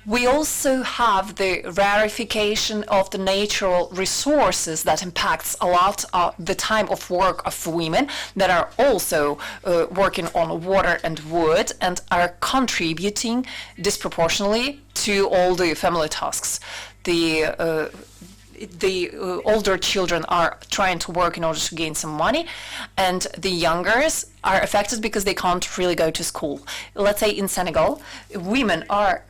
We also have the rarefication of the natural resources that impacts a lot the time of work of women that are also working on water and wood and are contributing disproportionately to all the family tasks. The older children are trying to work in order to gain some money, and the youngers are affected because they can't really go to school. Let's say in Senegal, women are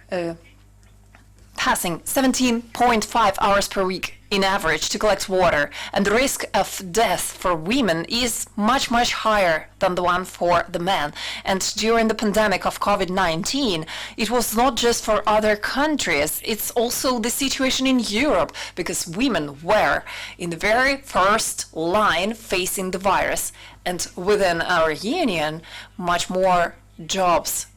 passing 17.5 hours per week in average to collect water, and the risk of death for women is much, much higher than the one for the men. And during the pandemic of COVID-19, it was not just for other countries, it's also the situation in Europe, because women were in the very first line facing the virus, and within our union, much more jobs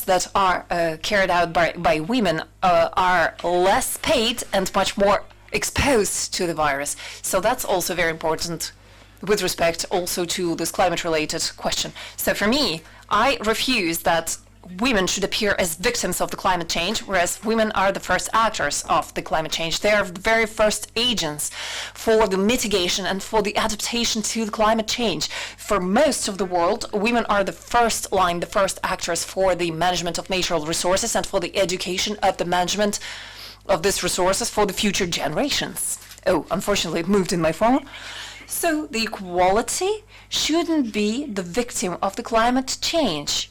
that are carried out by women are less paid and much more exposed to the virus. So that's also very important with respect also to this climate-related question. So for me, I refuse that women should appear as victims of the climate change, whereas women are the first actors of the climate change. They are the very first agents for the mitigation and for the adaptation to the climate change. For most of the world, women are the first line, the first actors for the management of natural resources and for the education of the management of these resources for the future generations. Oh, unfortunately, it moved in my phone. So the equality shouldn't be the victim of the climate change.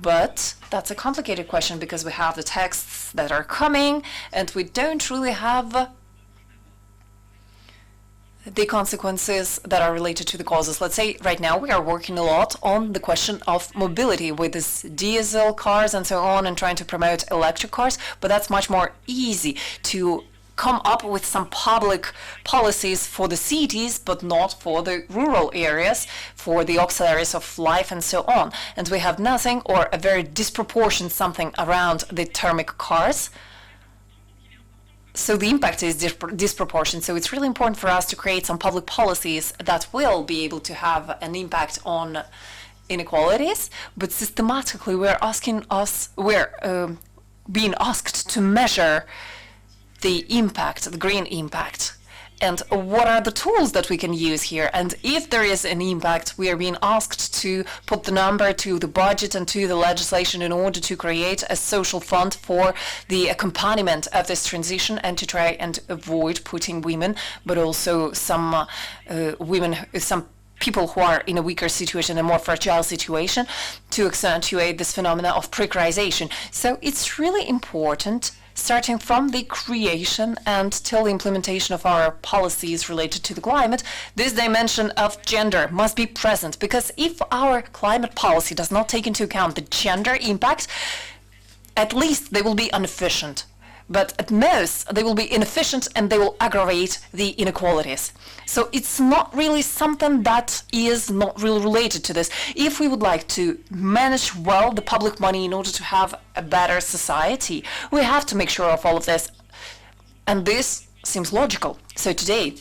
But that's a complicated question because we have the texts that are coming and we don't really have the consequences that are related to the causes. Let's say right now we are working a lot on the question of mobility with this diesel cars and so on and trying to promote electric cars, but that's much more easy to come up with some public policies for the cities, but not for the rural areas, for the auxiliaries of life and so on. And we have nothing or a very disproportionate something around the thermic cars. So the impact is disproportionate. So it's really important for us to create some public policies that will be able to have an impact on inequalities, but systematically we're being asked to measure the impact, the green impact, and what are the tools that we can use here. And if there is an impact, we are being asked to put the number to the budget and to the legislation in order to create a social fund for the accompaniment of this transition and to try and avoid putting women, but also some some people who are in a weaker situation, a more fragile situation, to accentuate this phenomena of precarization. So it's really important, starting from the creation and till the implementation of our policies related to the climate, this dimension of gender must be present, because if our climate policy does not take into account the gender impact, at least they will be inefficient. But at most, they will be inefficient and they will aggravate the inequalities. So it's not really something that is not really related to this. If we would like to manage well the public money in order to have a better society, we have to make sure of all of this. And this seems logical. So today,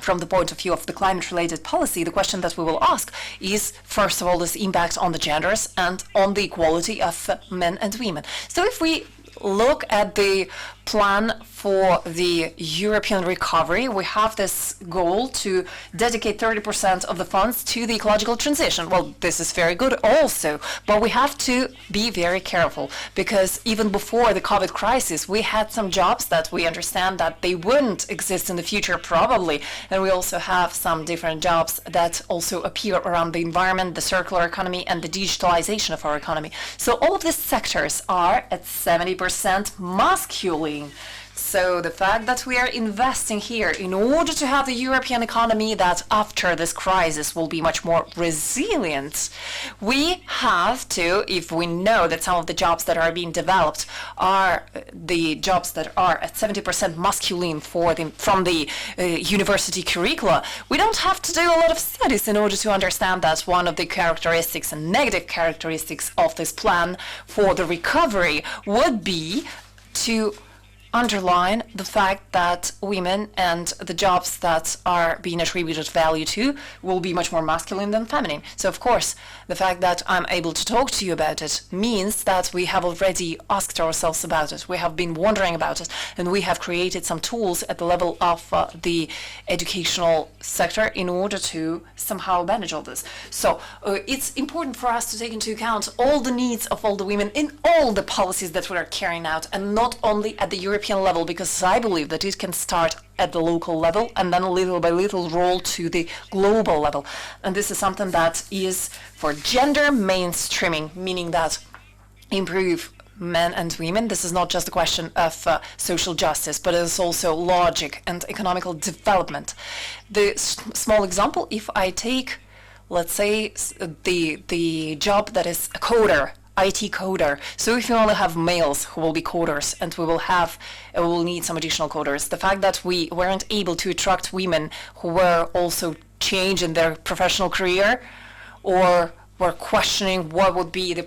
from the point of view of the climate-related policy, the question that we will ask is, first of all, this impact on the genders and on the equality of men and women. So if we look at the plan for the European recovery, we have this goal to dedicate 30% of the funds to the ecological transition. Well, this is very good also, but we have to be very careful, because even before the COVID crisis, we had some jobs that we understand that they wouldn't exist in the future probably, and we also have some different jobs that also appear around the environment, the circular economy, and the digitalization of our economy. So all of these sectors are at 70% masculine. So the fact that we are investing here in order to have the European economy that after this crisis will be much more resilient, we have to, if we know that some of the jobs that are being developed are the jobs that are at 70% masculine from the university curricula, we don't have to do a lot of studies in order to understand that one of the characteristics and negative characteristics of this plan for the recovery would be to underline the fact that women and the jobs that are being attributed value to will be much more masculine than feminine. So of course, the fact that I'm able to talk to you about it means that we have already asked ourselves about it. We have been wondering about it, and we have created some tools at the level of the educational sector in order to somehow manage all this. So it's important for us to take into account all the needs of all the women in all the policies that we are carrying out, and not only at the European level, because I believe that it can start at the local level and then little by little roll to the global level. And this is something that is for gender mainstreaming, meaning that improve men and women. This is not just a question of social justice, but it is also logic and economical development. The small example, if I take, let's say, the job that is a coder, IT coder. So if you only have males who will be coders, and we will need some additional coders, the fact that we weren't able to attract women who were also changing their professional career, or were questioning what would be the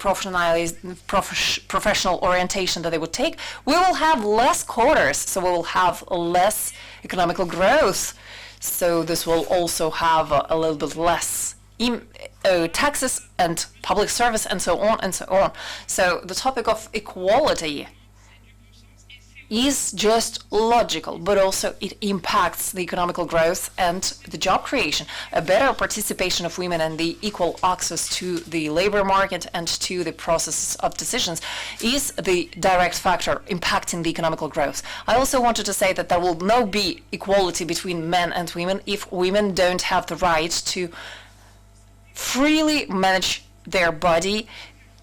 professional orientation that they would take, we will have less coders, so we will have less economical growth. So this will also have a little bit less taxes and public service and so on and so on. So the topic of equality is just logical, but also it impacts the economical growth and the job creation. A better participation of women and the equal access to the labor market and to the process of decisions is the direct factor impacting the economical growth. I also wanted to say that there will not be equality between men and women if women don't have the right to freely manage their body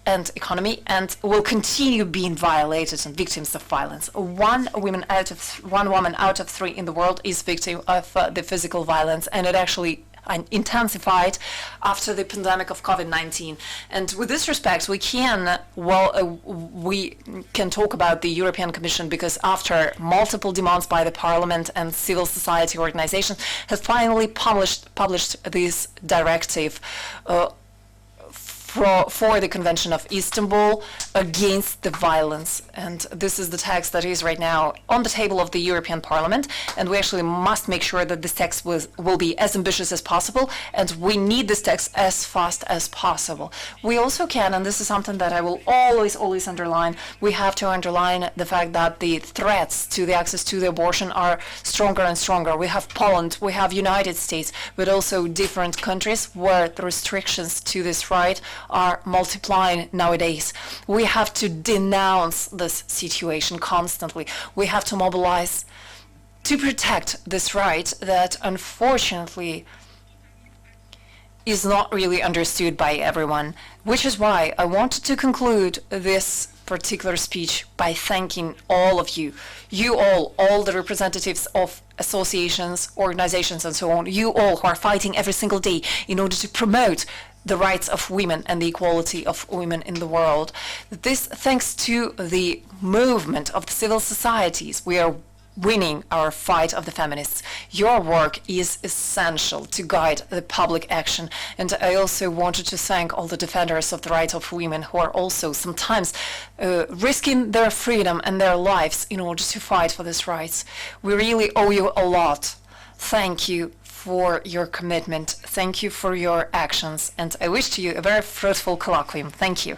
and economy, and will continue being violated and victims of violence. One woman out of three in the world is victim of the physical violence, and it actually intensified after the pandemic of COVID-19. And with this respect, we can talk about the European Commission, because after multiple demands by the Parliament and civil society organizations, has finally published this directive for the Convention of Istanbul against the violence. And this is the text that is right now on the table of the European Parliament, and we actually must make sure that this text will be as ambitious as possible, and we need this text as fast as possible. We also can, and this is something that I will always underline, we have to underline the fact that the threats to the access to the abortion are stronger and stronger. We have Poland, we have United States, but also different countries where the restrictions to this right are multiplying nowadays. We have to denounce this situation constantly. We have to mobilize to protect this right that unfortunately is not really understood by everyone, which is why I wanted to conclude this particular speech by thanking all of you all the representatives of associations, organizations, and so on, you all who are fighting every single day in order to promote the rights of women and the equality of women in the world. This, thanks to the movement of the civil societies, we are winning our fight of the feminists. Your work is essential to guide the public action, and I also wanted to thank all the defenders of the rights of women who are also sometimes risking their freedom and their lives in order to fight for these rights. We really owe you a lot. Thank you for your commitment. Thank you for your actions, and I wish to you a very fruitful colloquium. Thank you.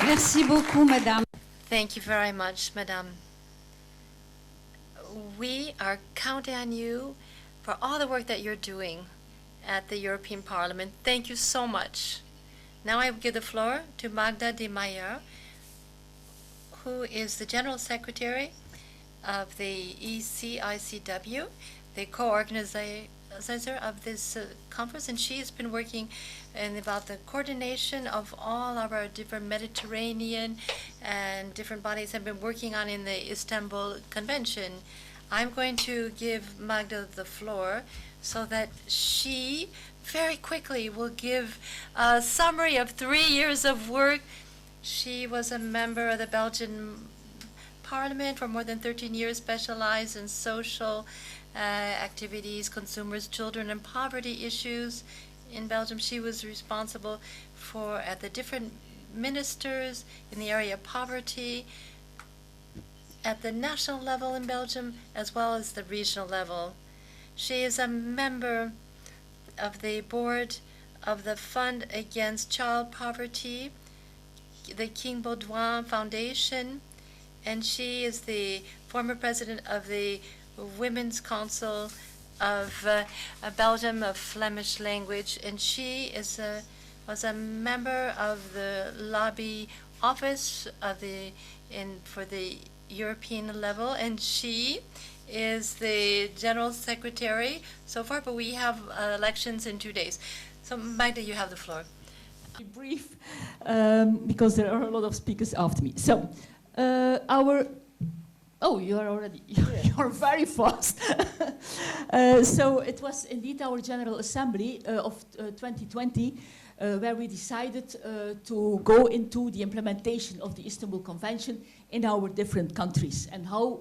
Merci beaucoup, Madame. Thank you very much, Madame. We are counting on you for all the work that you're doing at the European Parliament. Thank you so much. Now I will give the floor to Magda de Meyer, who is the General Secretary of the ICW, the co-organizer of this conference, and she has been working about the coordination of all of our different Mediterranean and different bodies have been working on in the Istanbul Convention. I'm going to give Magda the floor so that she very quickly will give a summary of 3 years of work. She was a member of the Belgian Parliament for more than 13 years, specialized in social activities, consumers, children, and poverty issues. In Belgium, she was responsible for the different ministers in the area of poverty at the national level in Belgium, as well as the regional level. She is a member of the board of the Fund Against Child Poverty, the King Baudouin Foundation, and she is the former president of the Women's Council of Belgium of Flemish language, and she was a member of the lobby office of for the European level, and she is the General Secretary so far, but we have elections in 2 days. So Magda, you have the floor. Brief, because there are a lot of speakers after me. So oh, you are already, you're very fast. So it was indeed our General Assembly of 2020 where we decided to go into the implementation of the Istanbul Convention in our different countries. And how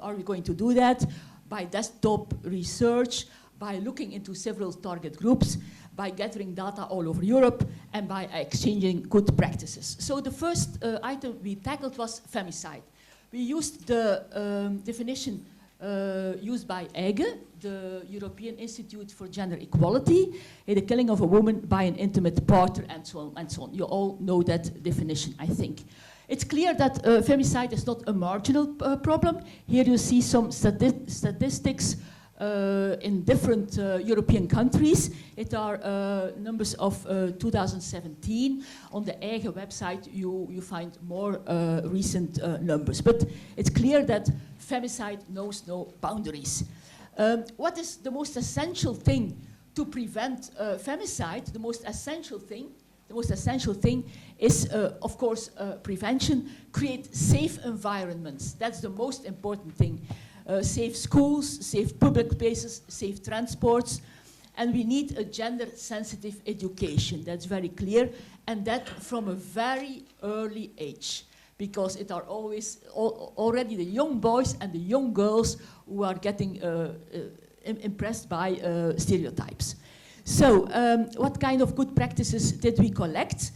are we going to do that? By desktop research, by looking into several target groups, by gathering data all over Europe, and by exchanging good practices. So the first item we tackled was femicide. We used the definition used by EGE, the European Institute for Gender Equality, the killing of a woman by an intimate partner, and so on and so on. You all know that definition, I think. It's clear that femicide is not a marginal problem. Here you see some statistics in different European countries. It are numbers of 2017. On the EGE website, you find more recent numbers. But it's clear that femicide knows no boundaries. What is the most essential thing to prevent femicide? The most essential thing is, of course, prevention. Create safe environments. That's the most important thing. Safe schools, safe public places, safe transports, and we need a gender-sensitive education. That's very clear, and that from a very early age, because it are always already the young boys and the young girls who are getting impressed by stereotypes. So, what kind of good practices did we collect?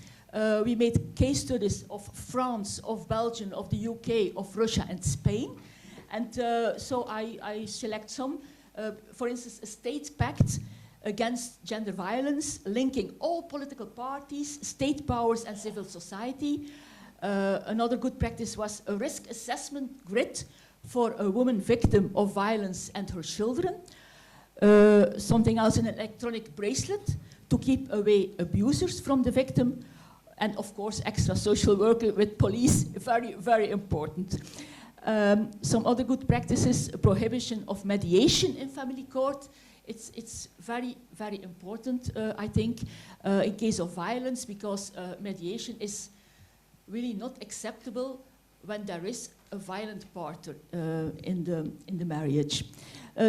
We made case studies of France, of Belgium, of the UK, of Russia, and Spain. And so I select some. For instance, a state pact against gender violence, linking all political parties, state powers, and civil society. Another good practice was a risk assessment grid for a woman victim of violence and her children. Something else, an electronic bracelet to keep away abusers from the victim. And of course, extra social work with police, very, very important. Some other good practices, prohibition of mediation in family court. It's very, very important, I think, in case of violence, because mediation is really not acceptable when there is a violent partner in the marriage.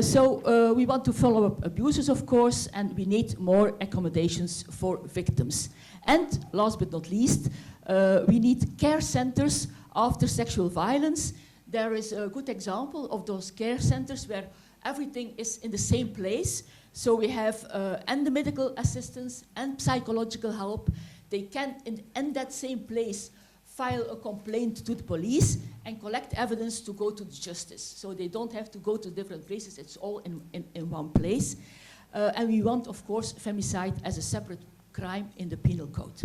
So we want to follow up abusers, of course, and we need more accommodations for victims. And last but not least, we need care centers after sexual violence. There is a good example of those care centers where everything is in the same place. So we have and the medical assistance and psychological help. They can, in that same place, file a complaint to the police and collect evidence to go to the justice. So they don't have to go to different places. It's all in one place. And we want, of course, femicide as a separate crime in the penal code.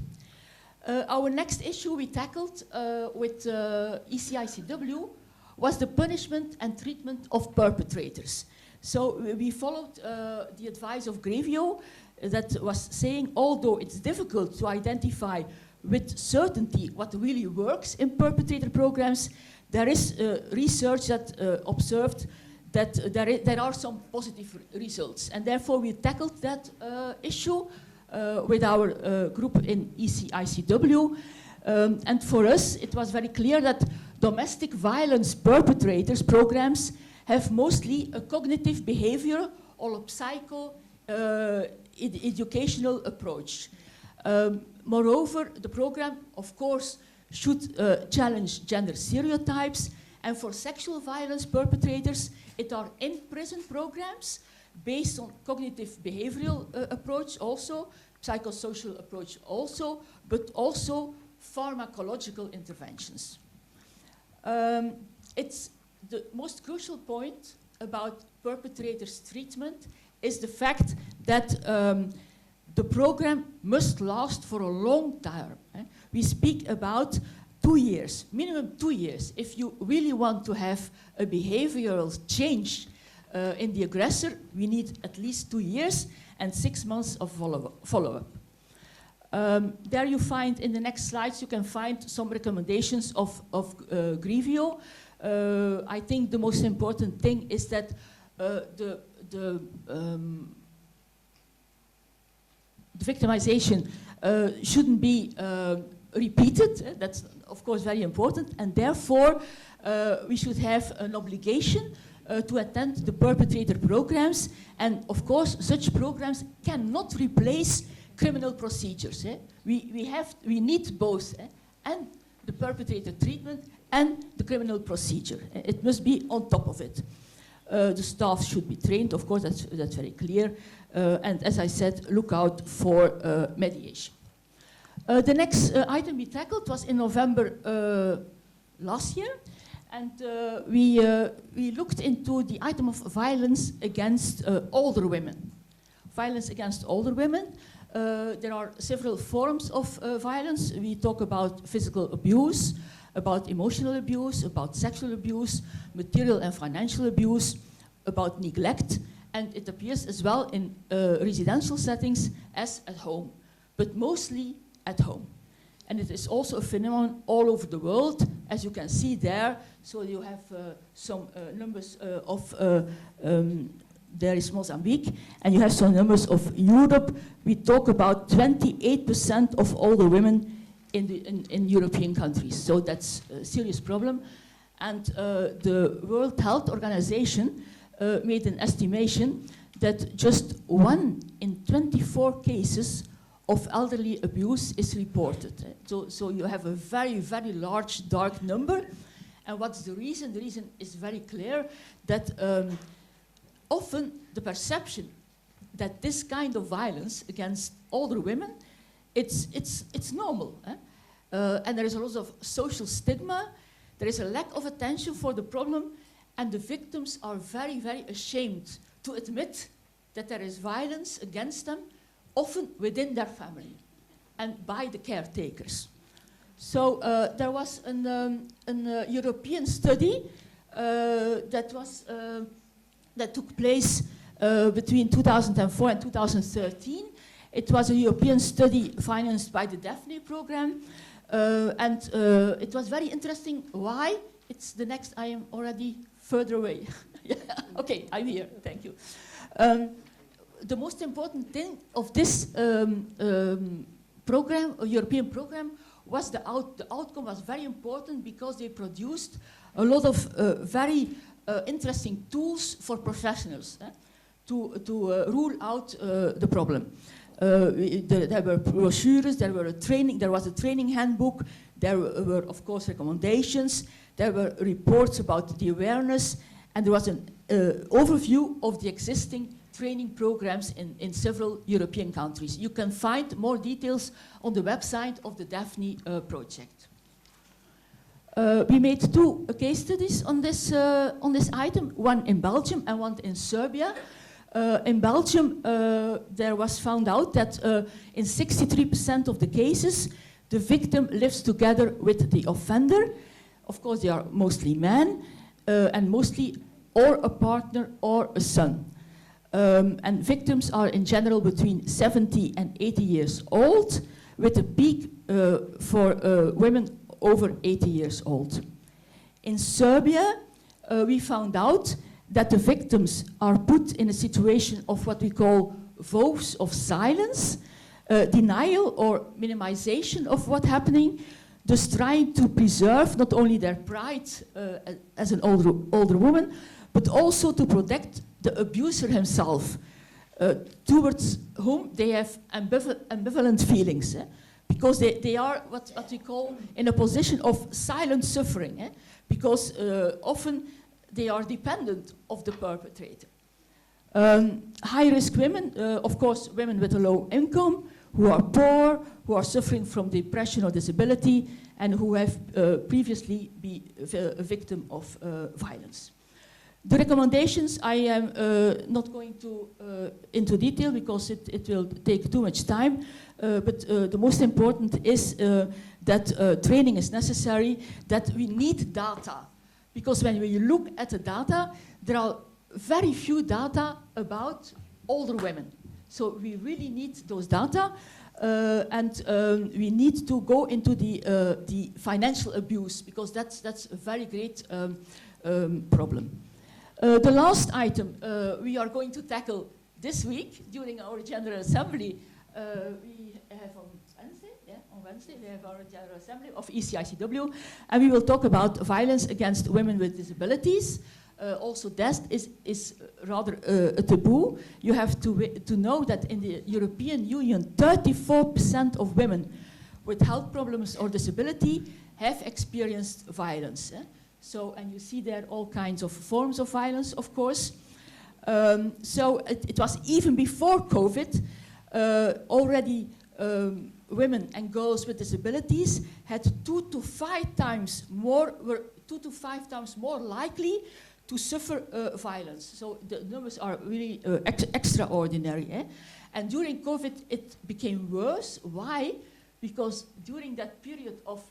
Our next issue we tackled with ICW was the punishment and treatment of perpetrators. So we followed the advice of Grevio that was saying, although it's difficult to identify with certainty what really works in perpetrator programs, there is research that observed that there are some positive results. And therefore we tackled that issue with our group in ICW. And for us, it was very clear that domestic violence perpetrators programs have mostly a cognitive behavior or a psycho-educational approach. Moreover, the program, of course, should challenge gender stereotypes. And for sexual violence perpetrators, it are in-prison programs based on cognitive behavioral approach also, psychosocial approach also, but also pharmacological interventions. It's the most crucial point about perpetrators' treatment is the fact that the program must last for a long time. We speak about 2 years, minimum 2 years. If you really want to have a behavioral change in the aggressor, we need at least 2 years and 6 months of follow-up. There you find, in the next slides, you can find some recommendations of Grevio. I think the most important thing is that the victimization shouldn't be repeated. That's, of course, very important. And therefore, we should have an obligation to attend the perpetrator programs. And, of course, such programs cannot replace criminal procedures. We need both, and the perpetrator treatment and the criminal procedure. It must be on top of it. The staff should be trained, of course, that's very clear. And as I said, look out for mediation. The next item we tackled was in November last year. And we looked into the item of violence against older women. Violence against older women. There are several forms of violence. We talk about physical abuse, about emotional abuse, about sexual abuse, material and financial abuse, about neglect, and it appears as well in residential settings as at home, but mostly at home. And it is also a phenomenon all over the world, as you can see there. So you have some numbers of, there is Mozambique, and you have some numbers of Europe. We talk about 28% of older women in European countries. So that's a serious problem. And the World Health Organization made an estimation that just 1 in 24 cases of elderly abuse is reported. So you have a very, very large dark number. And what's the reason? The reason is very clear that often the perception that this kind of violence against older women, it's normal. And there is a lot of social stigma. There is a lack of attention for the problem, and the victims are very, very ashamed to admit that there is violence against them, often within their family and by the caretakers. So there was an European study that took place between 2004 and 2013. It was a European study financed by the Daphne program, and it was very interesting. Why? It's the next, I am already further away. Yeah. Okay, I'm here, thank you. The most important thing of this program, a European program, was the outcome was very important because they produced a lot of very interesting tools for professionals to rule out the problem. There were brochures, there was a training handbook, there were of course recommendations, there were reports about the awareness, and there was an overview of the existing training programs in several European countries. You can find more details on the website of the Daphne project. We made 2 case studies on this item, one in Belgium and one in Serbia. In Belgium, there was found out that in 63% of the cases, the victim lives together with the offender. Of course, they are mostly men, and mostly or a partner or a son. And victims are in general between 70 and 80 years old, with a peak for women over 80 years old. In Serbia, we found out that the victims are put in a situation of what we call vows of silence, denial or minimization of what's happening, just trying to preserve not only their pride as an older woman, but also to protect the abuser himself, towards whom they have ambivalent feelings, because they are what we call in a position of silent suffering, because often they are dependent of the perpetrator. High-risk women, of course, women with a low income, who are poor, who are suffering from depression or disability, and who have previously been a victim of violence. The recommendations, I am not going to into detail because it will take too much time, but the most important is that training is necessary, that we need data. Because when we look at the data, there are very few data about older women. So we really need those data, and we need to go into the financial abuse, because that's a very great problem. The last item we are going to tackle this week during our General Assembly. We have on Wednesday we have our General Assembly of ICW, and we will talk about violence against women with disabilities. Also, that is rather a taboo. You have to know that in the European Union, 34% of women with health problems or disability have experienced violence. So, and you see there all kinds of forms of violence, of course. So it was even before COVID, already women and girls with disabilities had 2 to 5 times more, were 2 to 5 times more likely to suffer violence. So the numbers are really extraordinary. And during COVID, it became worse. Why? Because during that period of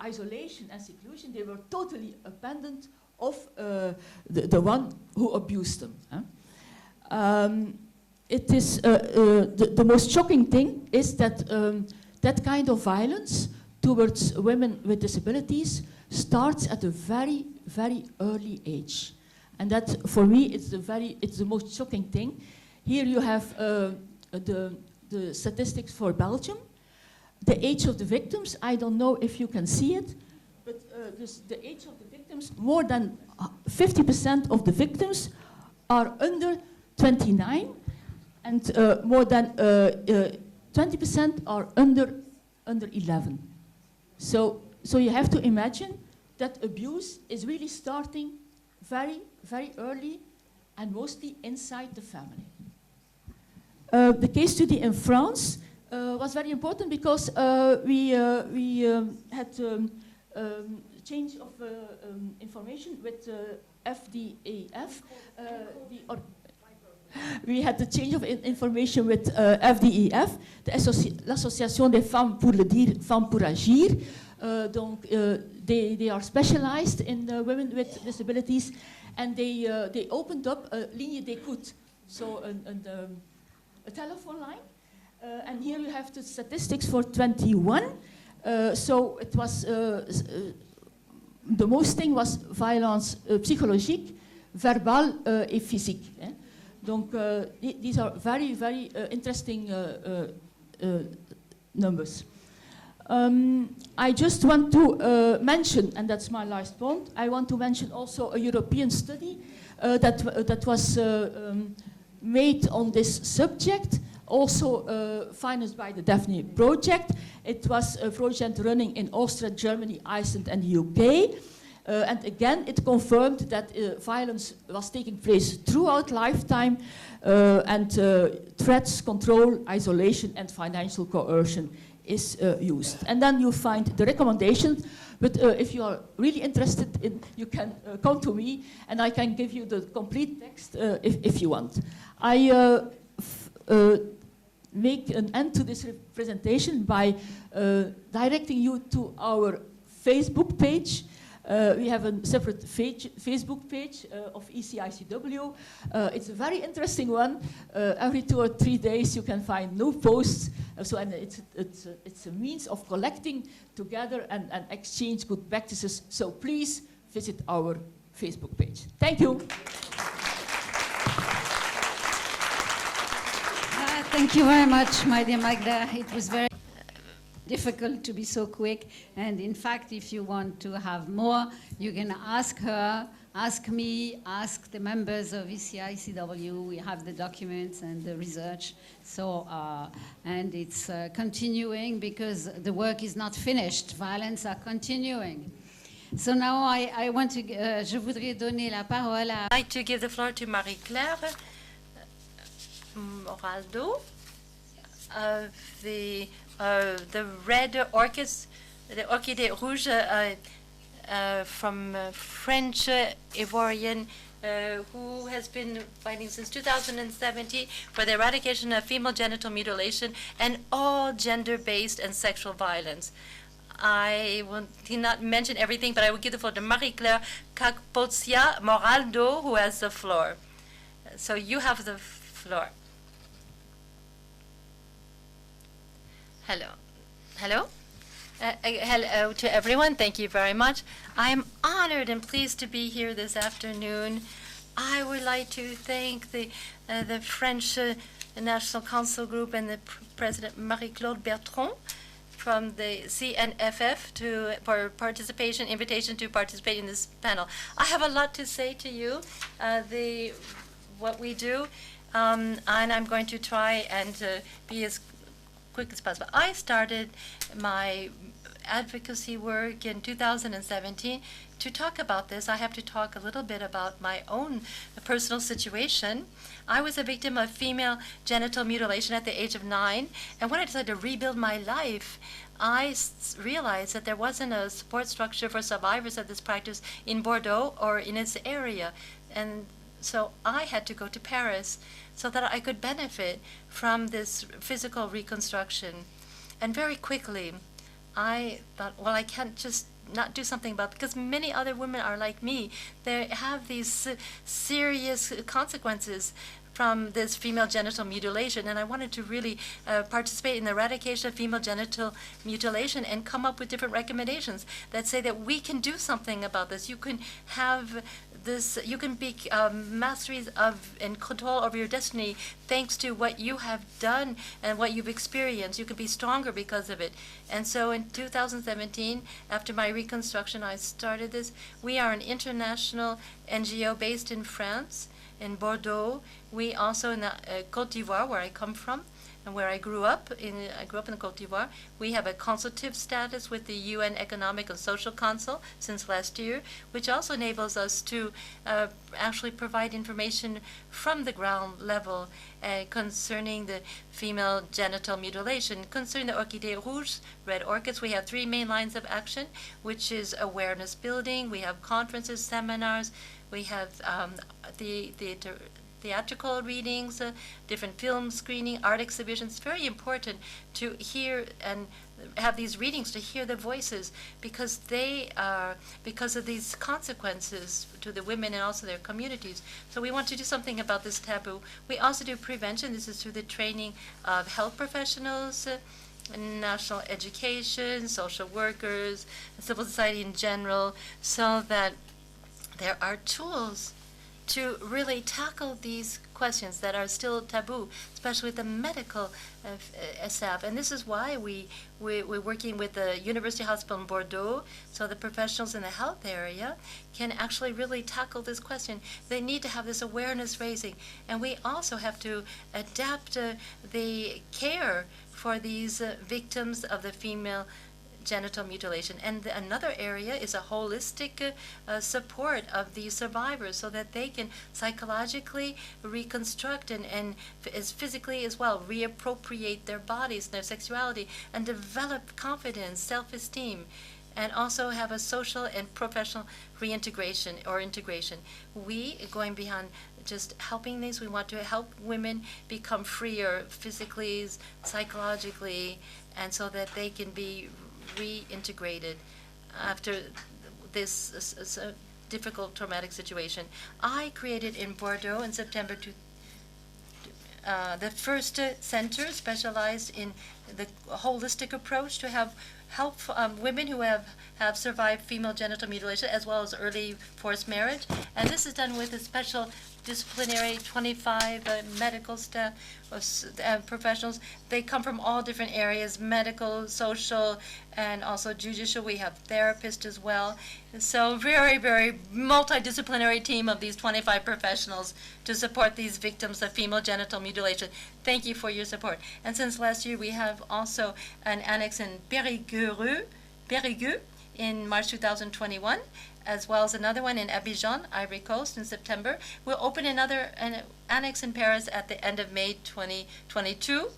isolation and seclusion, they were totally abandoned of the one who abused them. It is the most shocking thing is that that kind of violence towards women with disabilities starts at a very, very early age, and that for me it's the most shocking thing. Here you have the statistics for Belgium, the age of the victims. I don't know if you can see it, but the age of the victims, more than 50% of the victims are under 29, and more than 20% are under 11. So you have to imagine that abuse is really starting very, very early and mostly inside the family. The case study in France was very important because we had change of information with FDEF. We had the change of information with FDEF, l'Association des femmes pour le dire, femmes pour agir. Donc, they are specialized in women with disabilities, and they opened up a ligne d'écoute, so a telephone line. And here you have the statistics for 21. So it was the most thing was violence psychologique, verbal et physique. Donc these are very, very interesting numbers. I just want to mention, and that's my last point, I want to mention also a European study that was made on this subject, also financed by the Daphne project. It was a project running in Austria, Germany, Iceland, and the UK. And again, it confirmed that violence was taking place throughout lifetime, and threats, control, isolation, and financial coercion is used. And then you find the recommendations, but if you are really interested in, you can come to me, and I can give you the complete text if you want. I make an end to this presentation by directing you to our Facebook page. We have a separate Facebook page of ECICW. It's a very interesting one. Every 2 or 3 days you can find new posts. And it's a means of collecting together and exchange good practices. So please visit our Facebook page. Thank you. Thank you very much, my dear Magda. It was very difficult to be so quick, and in fact, if you want to have more, you can ask her, ask me, ask the members of ECI-CW. We have the documents and the research, so and it's continuing because the work is not finished. Violence are continuing. So now I want to, je voudrais donner la parole à. I'd like to give the floor to Marie-Claire Moraldo of the Red Orchids, the Orchidée Rouge from French Ivorian, who has been fighting since 2017 for the eradication of female genital mutilation and all gender-based and sexual violence. I will not mention everything, but I will give the floor to Marie-Claire Capozia Moraldo, who has the floor. So you have the floor. Hello. Hello. Hello to everyone. Thank you very much. I'm honored and pleased to be here this afternoon. I would like to thank the French National Council Group and the President Marie-Claude Bertrand from the CNFF for invitation to participate in this panel. I have a lot to say to you, what we do, and I'm going to try and be as quick as possible. I started my advocacy work in 2017. To talk about this, I have to talk a little bit about my own personal situation. I was a victim of female genital mutilation at the age of 9, and when I decided to rebuild my life, I realized that there wasn't a support structure for survivors of this practice in Bordeaux or in its area. And so I had to go to Paris so that I could benefit from this physical reconstruction. And very quickly, I thought, well, I can't just not do something about it, because many other women are like me. They have these serious consequences from this female genital mutilation, and I wanted to really participate in the eradication of female genital mutilation and come up with different recommendations that say that we can do something about this. You can have this, you can be masteries of and control over your destiny thanks to what you have done and what you've experienced. You can be stronger because of it. And so in 2017, after my reconstruction, I started this. We are an international NGO based in France, in Bordeaux. We also in the Côte d'Ivoire, where I come from, and where I grew up in the Côte d'Ivoire. We have a consultative status with the UN Economic and Social Council since last year, which also enables us to actually provide information from the ground level concerning the female genital mutilation. Concerning the Orchidées Rouges, red orchids, we have 3 main lines of action, which is awareness building. We have conferences, seminars. We have the theatrical readings, different film screening, art exhibitions. It's very important to hear and have these readings, to hear the voices, because they are, because of these consequences to the women and also their communities. So we want to do something about this taboo. We also do prevention. This is through the training of health professionals, national education, social workers, civil society in general, so that there are tools to really tackle these questions that are still taboo, especially with the medical staff. And this is why we're working with the University Hospital in Bordeaux, so the professionals in the health area can actually really tackle this question. They need to have this awareness raising. And we also have to adapt the care for these victims of the female genital mutilation. And another area is a holistic support of these survivors so that they can psychologically reconstruct and as physically as well reappropriate their bodies and their sexuality and develop confidence, self-esteem, and also have a social and professional reintegration or integration. We, going beyond just helping these, we want to help women become freer physically, psychologically, and so that they can be reintegrated after this difficult traumatic situation. I created in Bordeaux in September the first center specialized in the holistic approach to help women who have survived female genital mutilation as well as early forced marriage. And this is done with a special disciplinary 25 medical staff professionals. They come from all different areas, medical, social, and also judicial. We have therapists as well. So very, very multidisciplinary team of these 25 professionals to support these victims of female genital mutilation. Thank you for your support. And since last year, we have also an annex in Périgueux in March 2021, as well as another one in Avignon, Ivory Coast, in September. We'll open an annex in Paris at the end of May 2022.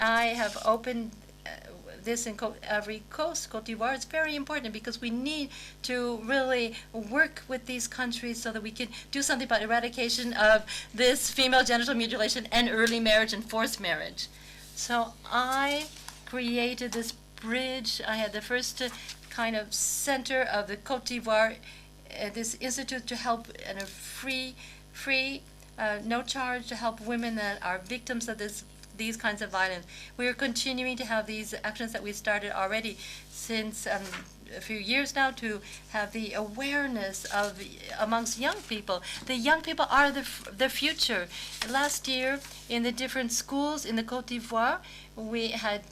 I have opened this in Ivory Coast, Côte d'Ivoire. It's very important because we need to really work with these countries so that we can do something about eradication of this female genital mutilation and early marriage and forced marriage. So I created this bridge. I had the first kind of center of the Côte d'Ivoire, this institute to help and a free, no charge to help women that are victims of these kinds of violence. We are continuing to have these actions that we started already since a few years now to have the awareness of amongst young people. The young people are the future. Last year in the different schools in the Côte d'Ivoire, we had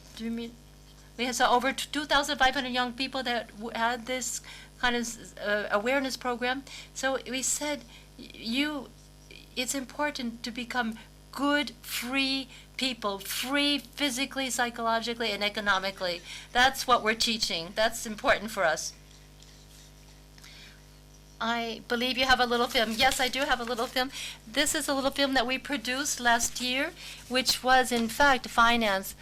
over 2,500 young people that had this kind of awareness program. So we said, it's important to become good, free people free physically, psychologically, and economically. That's what we're teaching. That's important for us. I believe you have a little film. Yes, I do have a little film. This is a little film that we produced last year, which was in fact financed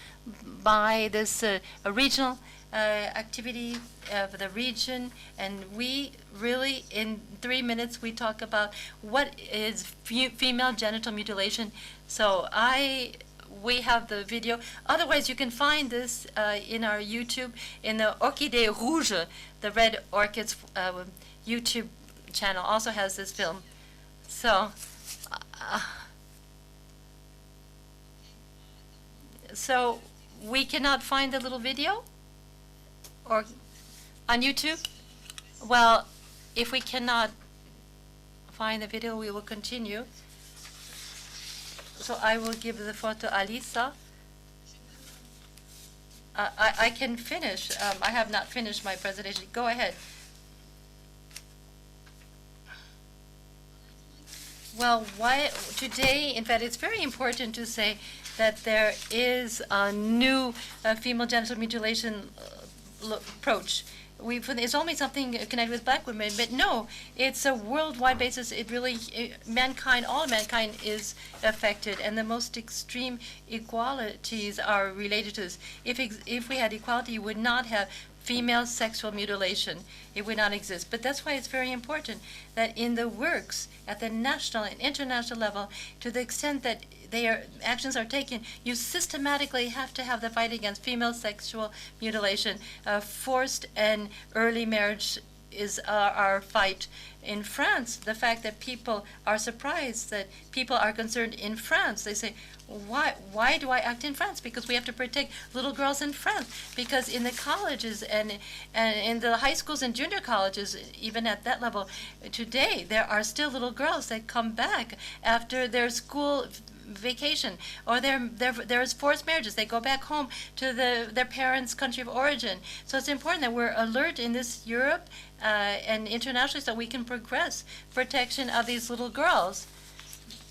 by this regional activity of the region, and we really, in 3 minutes, we talk about what is female genital mutilation. So we have the video. Otherwise, you can find this in our YouTube, in the Orchidée Rouge, the Red Orchids YouTube channel also has this film. So, so we cannot find the little video or on YouTube. Well, if we cannot find the video, we will continue. So I will give the floor to Alisa. I can finish. I have not finished my presentation. Go ahead. Well, today, in fact, it's very important to say that there is a new female genital mutilation approach. It's only something connected with black women, but no, it's a worldwide basis. It really, mankind, all mankind is affected, and the most extreme inequalities are related to this. If we had equality, you would not have female sexual mutilation. It would not exist. But that's why it's very important that in the works at the national and international level, to the extent that actions are taken, you systematically have to have the fight against female sexual mutilation. Forced and early marriage is our fight. In France, the fact that people are surprised, that people are concerned in France, they say, why do I act in France? Because we have to protect little girls in France. Because in the colleges and in the high schools and junior colleges, even at that level, today there are still little girls that come back after their school vacation, or there's forced marriages. They go back home to their parents' country of origin. So it's important that we're alert in this Europe and internationally, so we can progress protection of these little girls.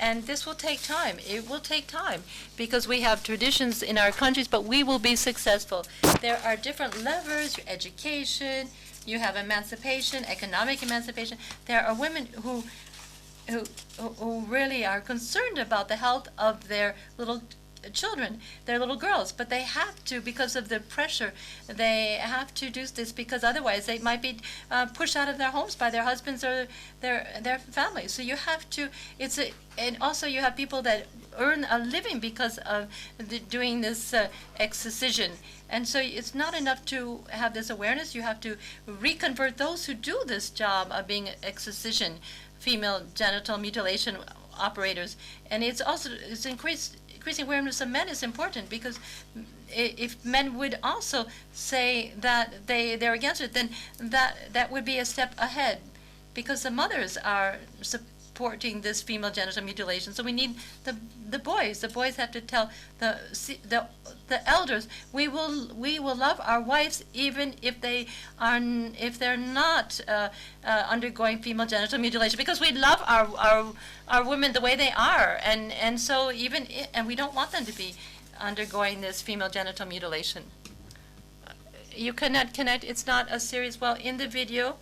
And this will take time. It will take time because we have traditions in our countries, but we will be successful. There are different levers: your education, you have emancipation, economic emancipation. There are women who really are concerned about the health of their little children, their little girls, but they have to, because of the pressure, they have to do this, because otherwise they might be pushed out of their homes by their husbands or their families. So you have to, and also you have people that earn a living because of doing this excision. And so it's not enough to have this awareness. You have to reconvert those who do this job of being excision, female genital mutilation operators. And it's increasing awareness of men is important, because if men would also say that they're against it, then that would be a step ahead, because the mothers are supporting this female genital mutilation. So we need the boys. The boys have to tell the elders, we will love our wives even if they're not undergoing female genital mutilation, because we love our women the way they are, and so and we don't want them to be undergoing this female genital mutilation. You cannot connect. It's not a serious. Well, in the video,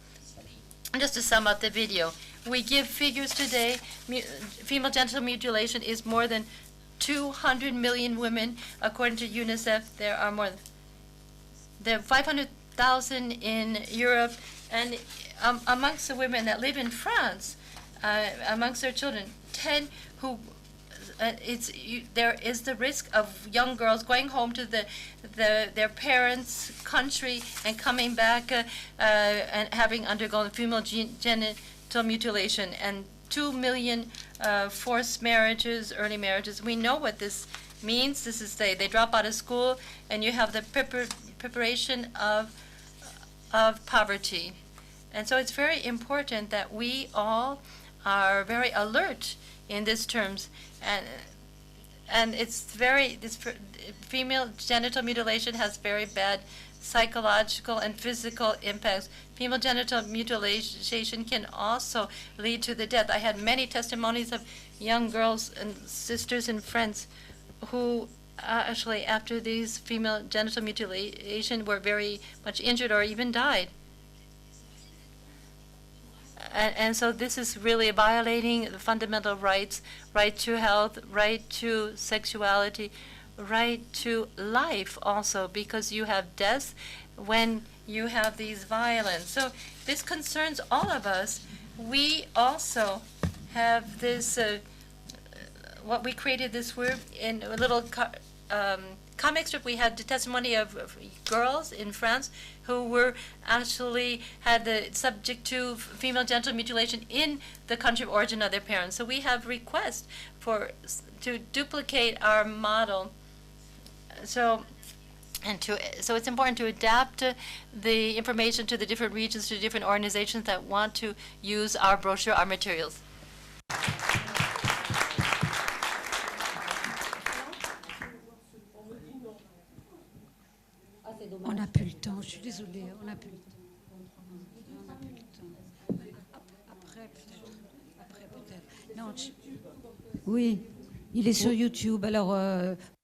just to sum up the video, we give figures today. Female genital mutilation is more than 200 million women, according to UNICEF. There are 500,000 in Europe, and amongst the women that live in France, amongst their children, 10 who there is the risk of young girls going home to their parents' country and coming back and having undergone female genital mutilation, and 2 million forced marriages, early marriages. We know what this means. This is they drop out of school, and you have the preparation of poverty. And so it's very important that we all are very alert in these terms, and this female genital mutilation has very bad psychological and physical impacts. Female genital mutilation can also lead to the death. I had many testimonies of young girls and sisters and friends who actually after these female genital mutilation were very much injured or even died. And so this is really violating the fundamental rights, right to health, right to sexuality, right to life also, because you have deaths when you have these violence. So this concerns all of us. We also have this, what we created this word in a little comic strip. We had the testimony of girls in France who were actually had the subject to female genital mutilation in the country of origin of their parents. So we have requests to duplicate our model. So it's important to adapt the information to the different regions, to different organizations that want to use our brochure, our materials. On n'a plus le temps, je suis désolée, on n'a plus le temps. On n'a plus le temps. Après peut-être. Non, oui, il est sur YouTube, alors...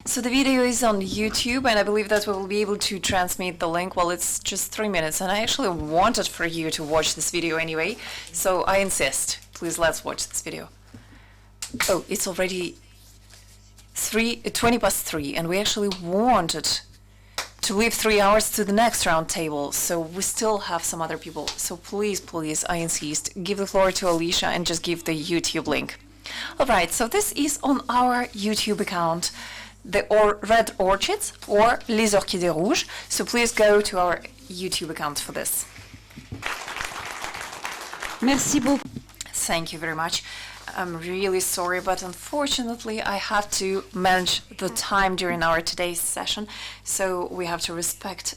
So the video is on YouTube, and I believe that we will be able to transmit the link. Well, it's just 3 minutes, and I actually wanted for you to watch this video anyway, so I insist. Please, let's watch this video. Oh, it's already 20 past 3, and we actually wanted to leave 3 hours to the next round table, so we still have some other people. So please, please, I insist, give the floor to Alicia and just give the YouTube link. All right, so this is on our YouTube account, the Red Orchids or Les Orchidées Rouges. So please go to our YouTube account for this. Merci beaucoup. Thank you very much. I'm really sorry, but unfortunately I have to manage the time during our today's session, so we have to respect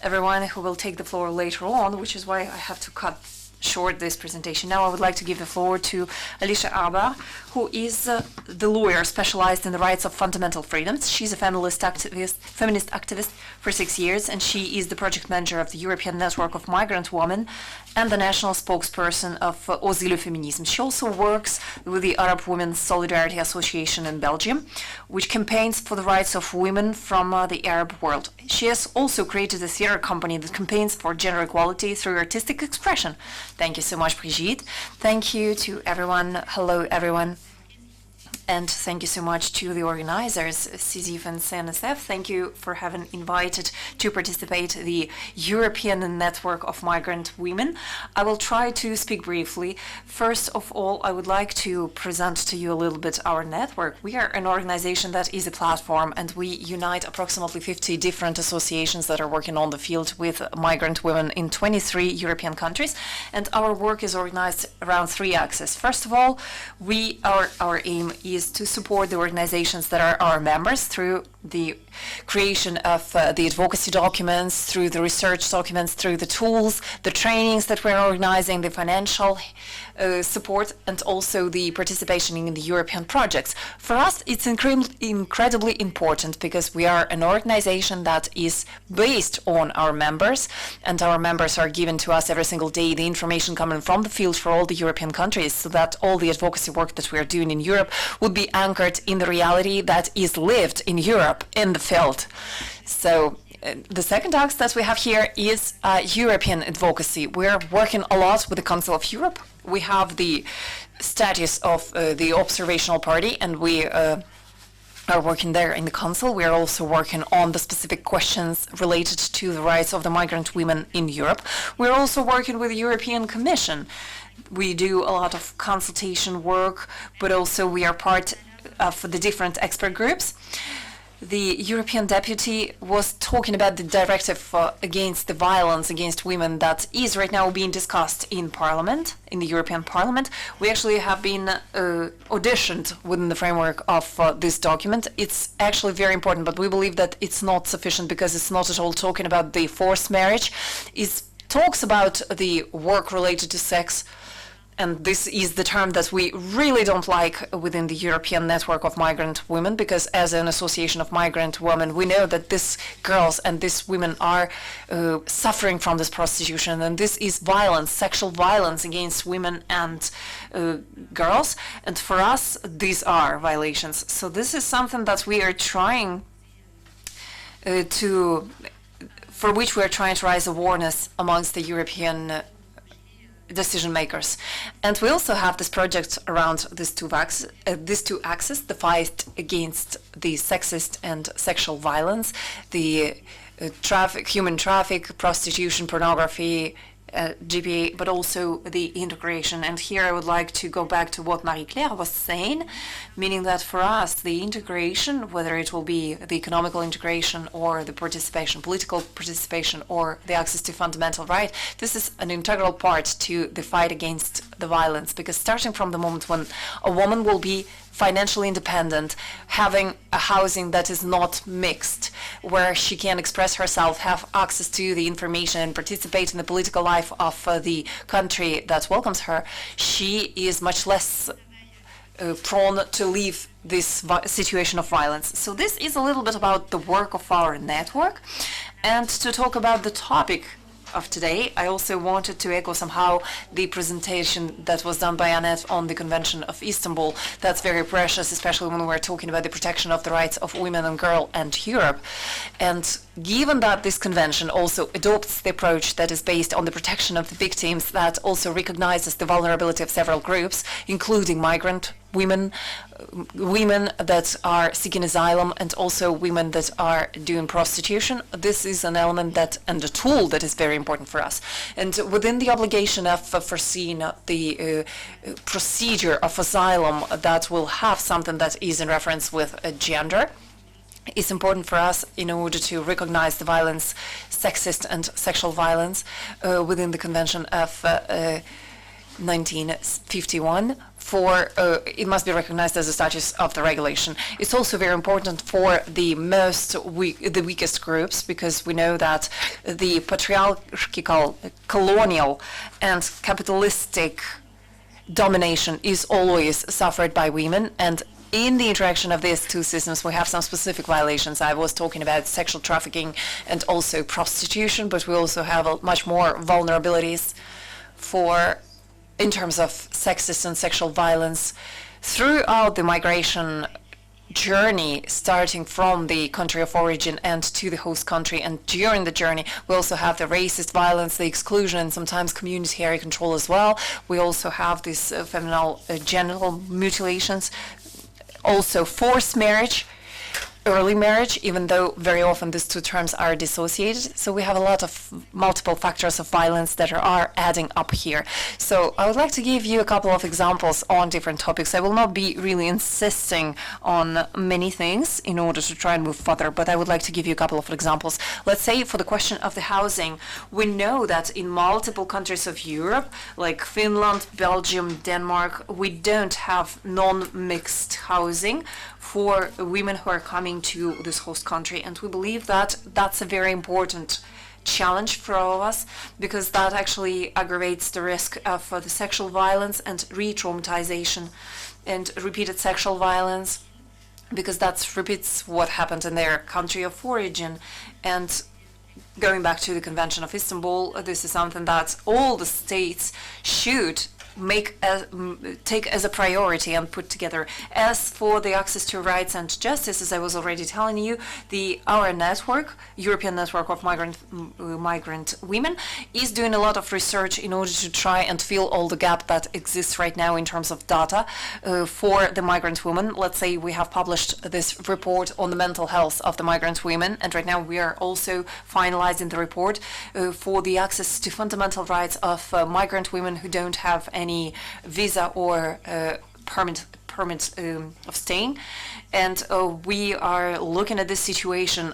everyone who will take the floor later on, which is why I have to cut short this presentation. Now I would like to give the floor to Alicia Arba, who is the lawyer specialized in the rights of fundamental freedoms. She's a feminist activist for 6 years, and she is the project manager of the European Network of Migrant Women and the national spokesperson of Oser le Féminisme. She also works with the Arab Women's Solidarity Association in Belgium, which campaigns for the rights of women from the Arab world. She has also created a theater company that campaigns for gender equality through artistic expression. Thank you so much, Brigitte. Thank you to everyone. Hello, everyone. And thank you so much to the organizers, CIF and CNFF. Thank you for having invited to participate the European Network of Migrant Women. I will try to speak briefly. First of all, I would like to present to you a little bit our network. We are an organization that is a platform, and we unite approximately 50 different associations that are working on the field with migrant women in 23 European countries. And our work is organized around 3 axes. First of all, our aim is to support the organizations that are our members through the creation of the advocacy documents, through the research documents, through the tools, the trainings that we're organizing, the financial support, and also the participation in the European projects. For us, it's incredibly important because we are an organization that is based on our members, and our members are given to us every single day the information coming from the field for all the European countries, so that all the advocacy work that we are doing in Europe would be anchored in the reality that is lived in Europe, in the field. So the second axe that we have here is European advocacy. We're working a lot with the Council of Europe. We have the status of the observational party, and we are working there in the council. We are also working on the specific questions related to the rights of the migrant women in Europe. We're also working with the European Commission. We do a lot of consultation work, but also we are part of the different expert groups. The European deputy was talking about the directive against the violence against women that is right now being discussed in Parliament, in the European Parliament. We actually have been auditioned within the framework of this document. It's actually very important, but we believe that it's not sufficient because it's not at all talking about the forced marriage. It talks about the work related to sex. And this is the term that we really don't like within the European Network of Migrant Women, because as an association of migrant women, we know that these girls and these women are suffering from this prostitution, and this is violence, sexual violence against women and girls. And for us, these are violations. So this is something that we are trying for which we are trying to raise awareness amongst the European decision makers. And we also have this project around these two axes, the fight against the sexist and sexual violence, the human traffic, prostitution, pornography, GPA, but also the integration. And here I would like to go back to what Marie-Claire was saying, meaning that for us, the integration, whether it will be the economical integration or the participation, political participation, or the access to fundamental right, this is an integral part to the fight against the violence, because starting from the moment when a woman will be financially independent, having a housing that is not mixed, where she can express herself, have access to the information, and participate in the political life of the country that welcomes her, she is much less prone to leave this situation of violence. So this is a little bit about the work of our network. And to talk about the topic of today, I also wanted to echo somehow the presentation that was done by Annette on the Convention of Istanbul. That's very precious, especially when we're talking about the protection of the rights of women and girls and Europe. And given that this convention also adopts the approach that is based on the protection of the victims, that also recognizes the vulnerability of several groups, including migrant women, women that are seeking asylum, and also women that are doing prostitution. This is an element that, and a tool that is very important for us. And within the obligation of foreseeing the procedure of asylum that will have something that is in reference with gender, it's important for us in order to recognize the violence, sexist and sexual violence within the Convention of 1951. It must be recognized as a status of the regulation. It's also very important for the weakest groups, because we know that the patriarchal, colonial, and capitalistic domination is always suffered by women, and in the interaction of these two systems, we have some specific violations. I was talking about sexual trafficking and also prostitution, but we also have much more vulnerabilities in terms of sexist and sexual violence throughout the migration journey, starting from the country of origin and to the host country. And during the journey, we also have the racist violence, the exclusion, and sometimes communitary control as well. We also have these feminine genital mutilations, also forced marriage, early marriage, even though very often these two terms are dissociated. So we have a lot of multiple factors of violence that are adding up here. So I would like to give you a couple of examples on different topics. I will not be really insisting on many things in order to try and move further, but I would like to give you a couple of examples. Let's say for the question of the housing, we know that in multiple countries of Europe, like Finland, Belgium, Denmark, we don't have non-mixed housing for women who are coming to this host country. And we believe that that's a very important challenge for all of us, because that actually aggravates the risk of the sexual violence and re-traumatization and repeated sexual violence, because that repeats what happened in their country of origin. And going back to the Convention of Istanbul, this is something that all the states should take as a priority and put together. As for the access to rights and justice, as I was already telling you, our network, European Network of Migrant Women, is doing a lot of research in order to try and fill all the gap that exists right now in terms of data for the migrant women. Let's say we have published this report on the mental health of the migrant women, and right now we are also finalizing the report for the access to fundamental rights of migrant women who don't have any visa or permit of staying. And we are looking at this situation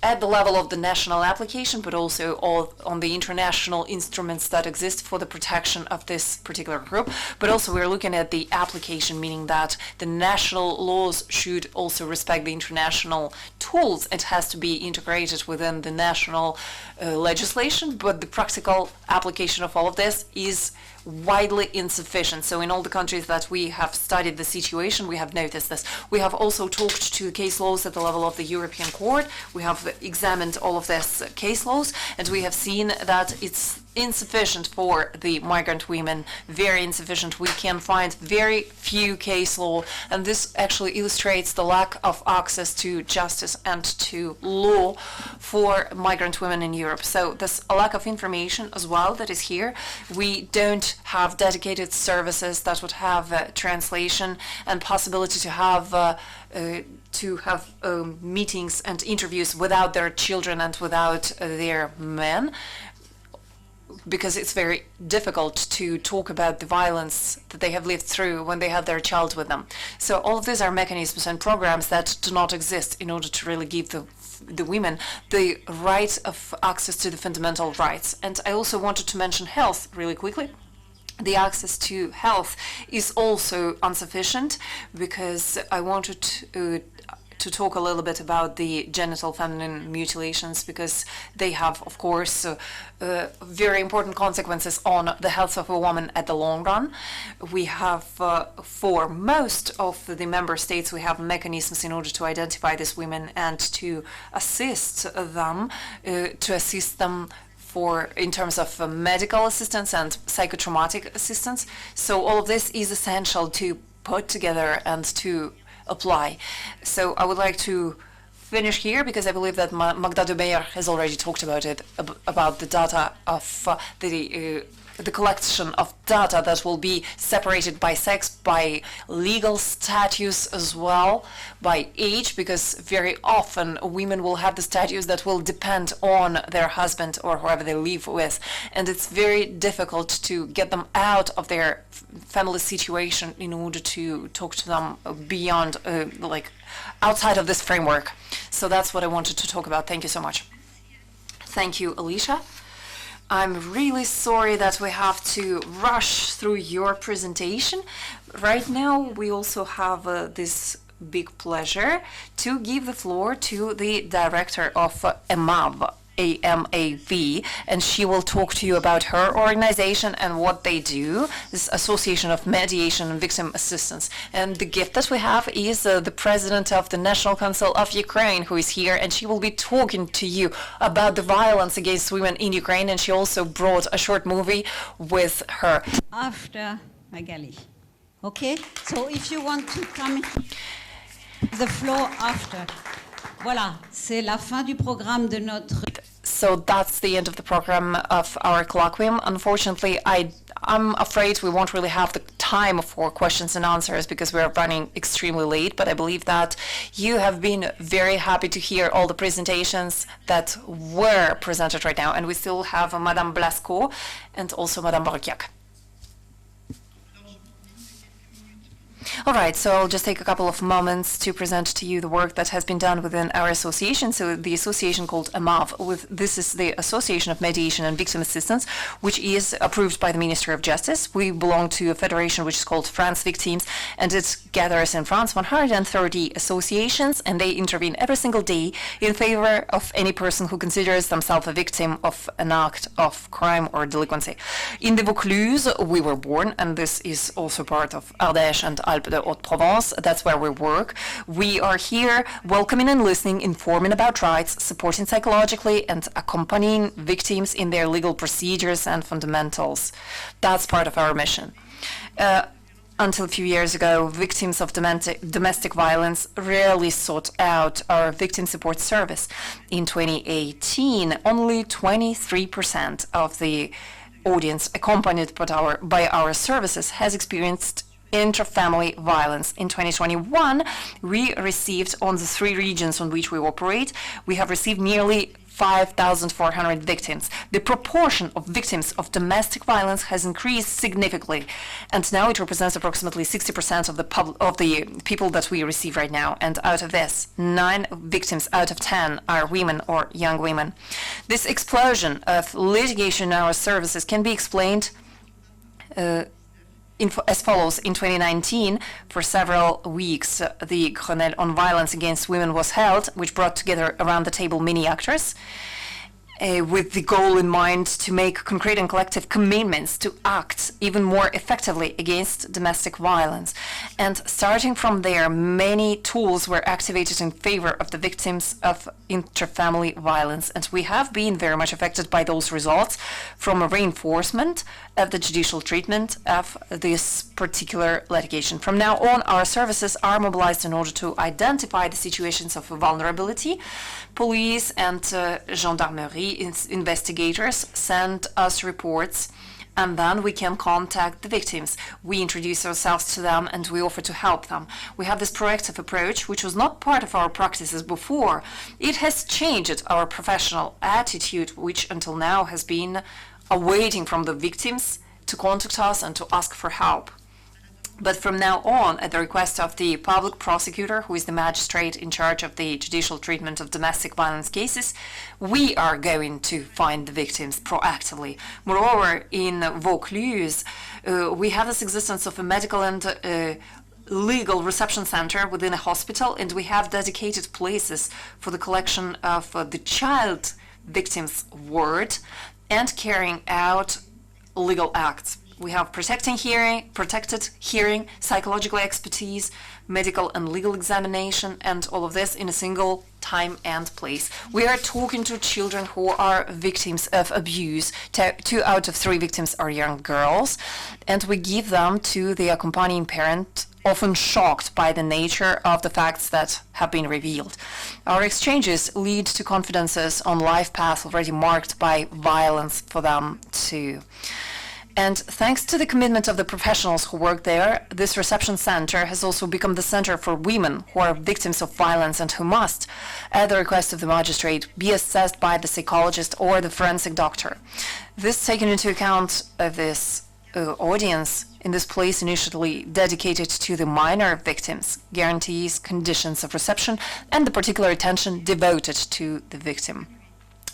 at the level of the national application, but also on the international instruments that exist for the protection of this particular group. But also we're looking at the application, meaning that the national laws should also respect the international tools. It has to be integrated within the national legislation, but the practical application of all of this is widely insufficient. So in all the countries that we have studied the situation, we have noticed this. We have also talked to case laws at the level of the European Court. We have examined all of this case laws, and we have seen that it's insufficient for the migrant women, very insufficient. We can find very few case law, and this actually illustrates the lack of access to justice and to law for migrant women in Europe. So there's a lack of information as well that is here. We don't have dedicated services that would have translation and possibility to have meetings and interviews without their children and without their men, because it's very difficult to talk about the violence that they have lived through when they have their child with them. So all of these are mechanisms and programs that do not exist in order to really give the women the right of access to the fundamental rights. And I also wanted to mention health really quickly. The access to health is also insufficient, because I wanted to talk a little bit about the genital feminine mutilations, because they have, of course, very important consequences on the health of a woman at the long run. We have, for most of the member states, we have mechanisms in order to identify these women and to assist them, in terms of medical assistance and psychotraumatic assistance. So all of this is essential to put together and to apply. So I would like to finish here, because I believe that Magda de Beyer has already talked about it, about the data of the collection of data that will be separated by sex, by legal status as well, by age, because very often women will have the status that will depend on their husband or whoever they live with, and it's very difficult to get them out of their family situation in order to talk to them beyond, outside of this framework. So that's what I wanted to talk about. Thank you so much. Thank you, Alicia. I'm really sorry that we have to rush through your presentation. Right now, we also have this big pleasure to give the floor to the director of AMAV, AMAV, and she will talk to you about her organization and what they do, this Association of Mediation and Victim Assistance. And the gift that we have is the president of the National Council of Ukraine, who is here, and she will be talking to you about the violence against women in Ukraine, and she also brought a short movie with her. After Magali. Okay? So if you want to come the floor after. Voilà, c'est la fin du programme de notre... So that's the end of the program of our colloquium. Unfortunately, I'm afraid we won't really have the time for questions and answers, because we're running extremely late, but I believe that you have been very happy to hear all the presentations that were presented right now, and we still have Madame Blasco and also Madame Borkiak. All right, so I'll just take a couple of moments to present to you the work that has been done within our association. So the association called AMAV, this is the Association of Mediation and Victim Assistance, which is approved by the Ministry of Justice. We belong to a federation which is called France Victims, and it gathers in France 130 associations, and they intervene every single day in favor of any person who considers themselves a victim of an act of crime or delinquency. In the Vaucluse, we were born, and this is also part of Ardèche and Alpes de Haute-Provence. That's where we work. We are here welcoming and listening, informing about rights, supporting psychologically, and accompanying victims in their legal procedures and fundamentals. That's part of our mission. Until a few years ago, victims of domestic violence rarely sought out our victim support service. In 2018, only 23% of the audience accompanied by our services has experienced intra-family violence. In 2021, we received, on the 3 regions on which we operate, we have received nearly 5,400 victims. The proportion of victims of domestic violence has increased significantly, and now it represents approximately 60% of the people that we receive right now. And out of this, 9 victims out of 10 are women or young women. This explosion of litigation in our services can be explained as follows. In 2019, for several weeks, the Grenelle on violence against women was held, which brought together around the table many actors, with the goal in mind to make concrete and collective commitments to act even more effectively against domestic violence. And starting from there, many tools were activated in favor of the victims of intrafamily violence. And we have been very much affected by those results from a reinforcement of the judicial treatment of this particular litigation. From now on, our services are mobilized in order to identify the situations of vulnerability. Police and gendarmerie investigators send us reports, and then we can contact the victims. We introduce ourselves to them and we offer to help them. We have this proactive approach, which was not part of our practices before. It has changed our professional attitude, which until now has been awaiting from the victims to contact us and to ask for help. But from now on, at the request of the public prosecutor, who is the magistrate in charge of the judicial treatment of domestic violence cases, we are going to find the victims proactively. Moreover, in Vaucluse, we have this existence of a medical and legal reception center within a hospital, and we have dedicated places for the collection of the child victims' ward and carrying out legal acts. We have protected hearing, psychological expertise, medical and legal examination, and all of this in a single time and place. We are talking to children who are victims of abuse. 2 out of 3 victims are young girls, and we give them to the accompanying parent, often shocked by the nature of the facts that have been revealed. Our exchanges lead to confidences on life paths already marked by violence for them too. And thanks to the commitment of the professionals who work there, this reception center has also become the center for women who are victims of violence and who must, at the request of the magistrate, be assessed by the psychologist or the forensic doctor. This taken into account of this audience in this place initially dedicated to the minor victims, guarantees conditions of reception, and the particular attention devoted to the victim.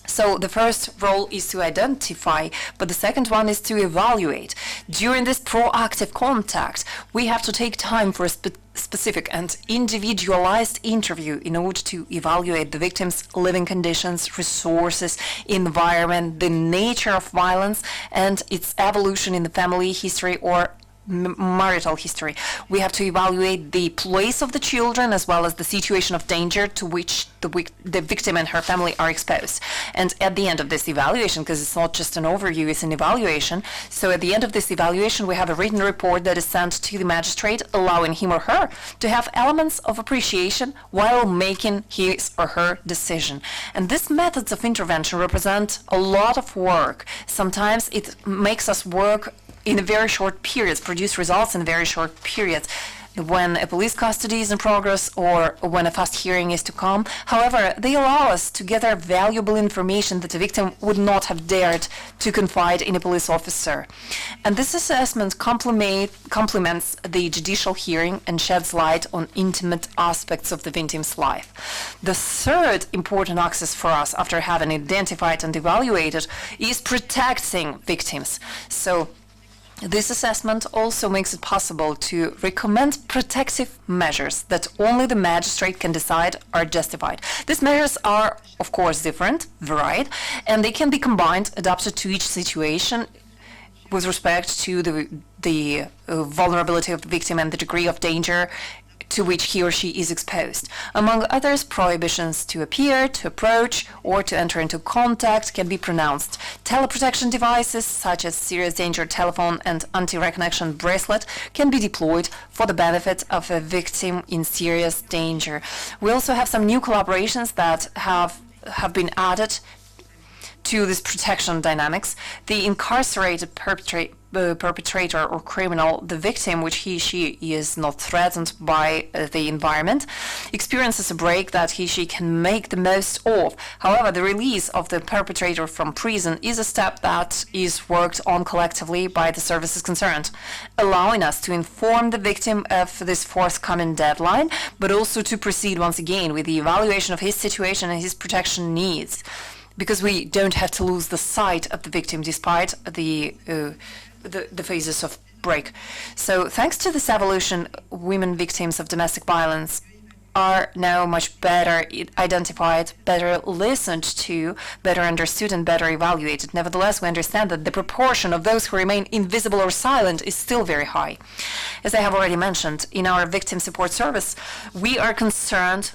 So the first role is to identify, but the second one is to evaluate. During this proactive contact, we have to take time for a specific and individualized interview in order to evaluate the victim's living conditions, resources, environment, the nature of violence, and its evolution in the family history or marital history. We have to evaluate the place of the children as well as the situation of danger to which the victim and her family are exposed. And at the end of this evaluation, because it's not just an overview, it's an evaluation, so at the end of this evaluation we have a written report that is sent to the magistrate, allowing him or her to have elements of appreciation while making his or her decision. And these methods of intervention represent a lot of work. Sometimes it makes us work in a very short periods, produce results in very short periods, when a police custody is in progress or when a fast hearing is to come. However, they allow us to gather valuable information that the victim would not have dared to confide in a police officer. And this assessment complements the judicial hearing and sheds light on intimate aspects of the victim's life. The third important axis for us, after having identified and evaluated, is protecting victims. So this assessment also makes it possible to recommend protective measures that only the magistrate can decide are justified. These measures are, of course, different, varied, and they can be combined, adapted to each situation with respect to the vulnerability of the victim and the degree of danger to which he or she is exposed. Among others, prohibitions to appear, to approach, or to enter into contact can be pronounced. Teleprotection devices, such as serious danger telephone and anti-reconnection bracelet, can be deployed for the benefit of a victim in serious danger. We also have some new collaborations that have been added to this protection dynamics. The incarcerated perpetrator or criminal, the victim, which she is not threatened by the environment, experiences a break that she can make the most of. However, the release of the perpetrator from prison is a step that is worked on collectively by the services concerned, allowing us to inform the victim of this forthcoming deadline, but also to proceed once again with the evaluation of his situation and his protection needs, because we don't have to lose the sight of the victim despite the phases of break. So thanks to this evolution, women victims of domestic violence are now much better identified, better listened to, better understood, and better evaluated. Nevertheless, we understand that the proportion of those who remain invisible or silent is still very high. As I have already mentioned, in our victim support service, we are concerned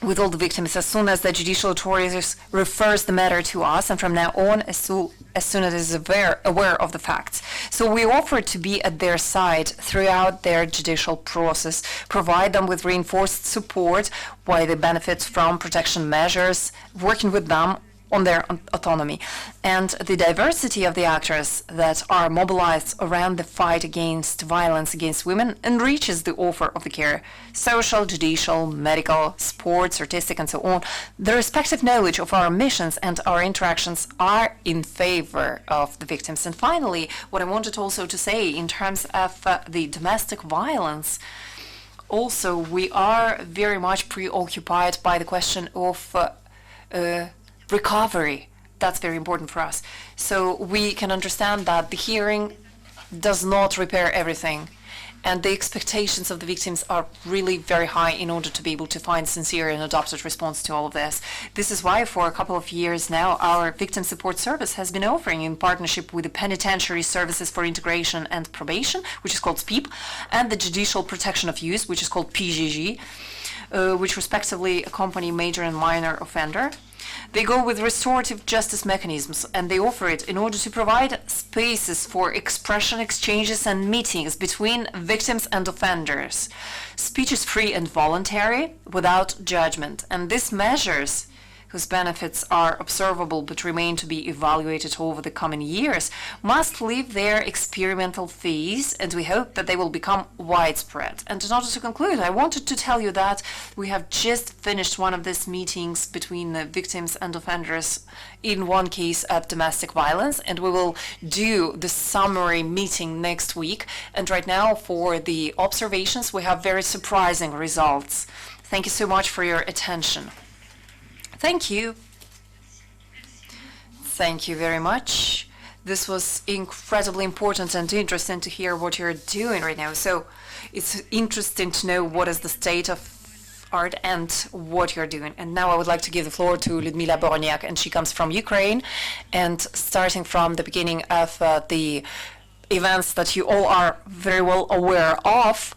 with all the victims as soon as the judicial authorities refers the matter to us, and from now on as soon as it is aware of the facts. So we offer to be at their side throughout their judicial process, provide them with reinforced support while they benefit from protection measures, working with them on their autonomy. And the diversity of the actors that are mobilized around the fight against violence against women enriches the offer of the care. Social, judicial, medical, sports, artistic, and so on. The respective knowledge of our missions and our interactions are in favor of the victims. And finally, what I wanted also to say in terms of the domestic violence, also we are very much preoccupied by the question of recovery. That's very important for us. So we can understand that the hearing does not repair everything, and the expectations of the victims are really very high in order to be able to find sincere and adapted response to all of this. This is why for a couple of years now our victim support service has been offering, in partnership with the Penitentiary Services for Integration and Probation, which is called SPIP, and the Judicial Protection of Youth, which is called PJJ, which respectively accompany major and minor offender. They go with restorative justice mechanisms, and they offer it in order to provide spaces for expression, exchanges, and meetings between victims and offenders. Speech is free and voluntary, without judgment, and these measures, whose benefits are observable but remain to be evaluated over the coming years, must leave their experimental phase, and we hope that they will become widespread. And in order to conclude, I wanted to tell you that we have just finished one of these meetings between the victims and offenders, in one case of domestic violence, and we will do the summary meeting next week. And right now, for the observations, we have very surprising results. Thank you so much for your attention. Thank you. Thank you very much. This was incredibly important and interesting to hear what you're doing right now. So it's interesting to know what is the state of art and what you're doing. And now I would like to give the floor to Ludmila Boroniak, and she comes from Ukraine. And starting from the beginning of the events that you all are very well aware of,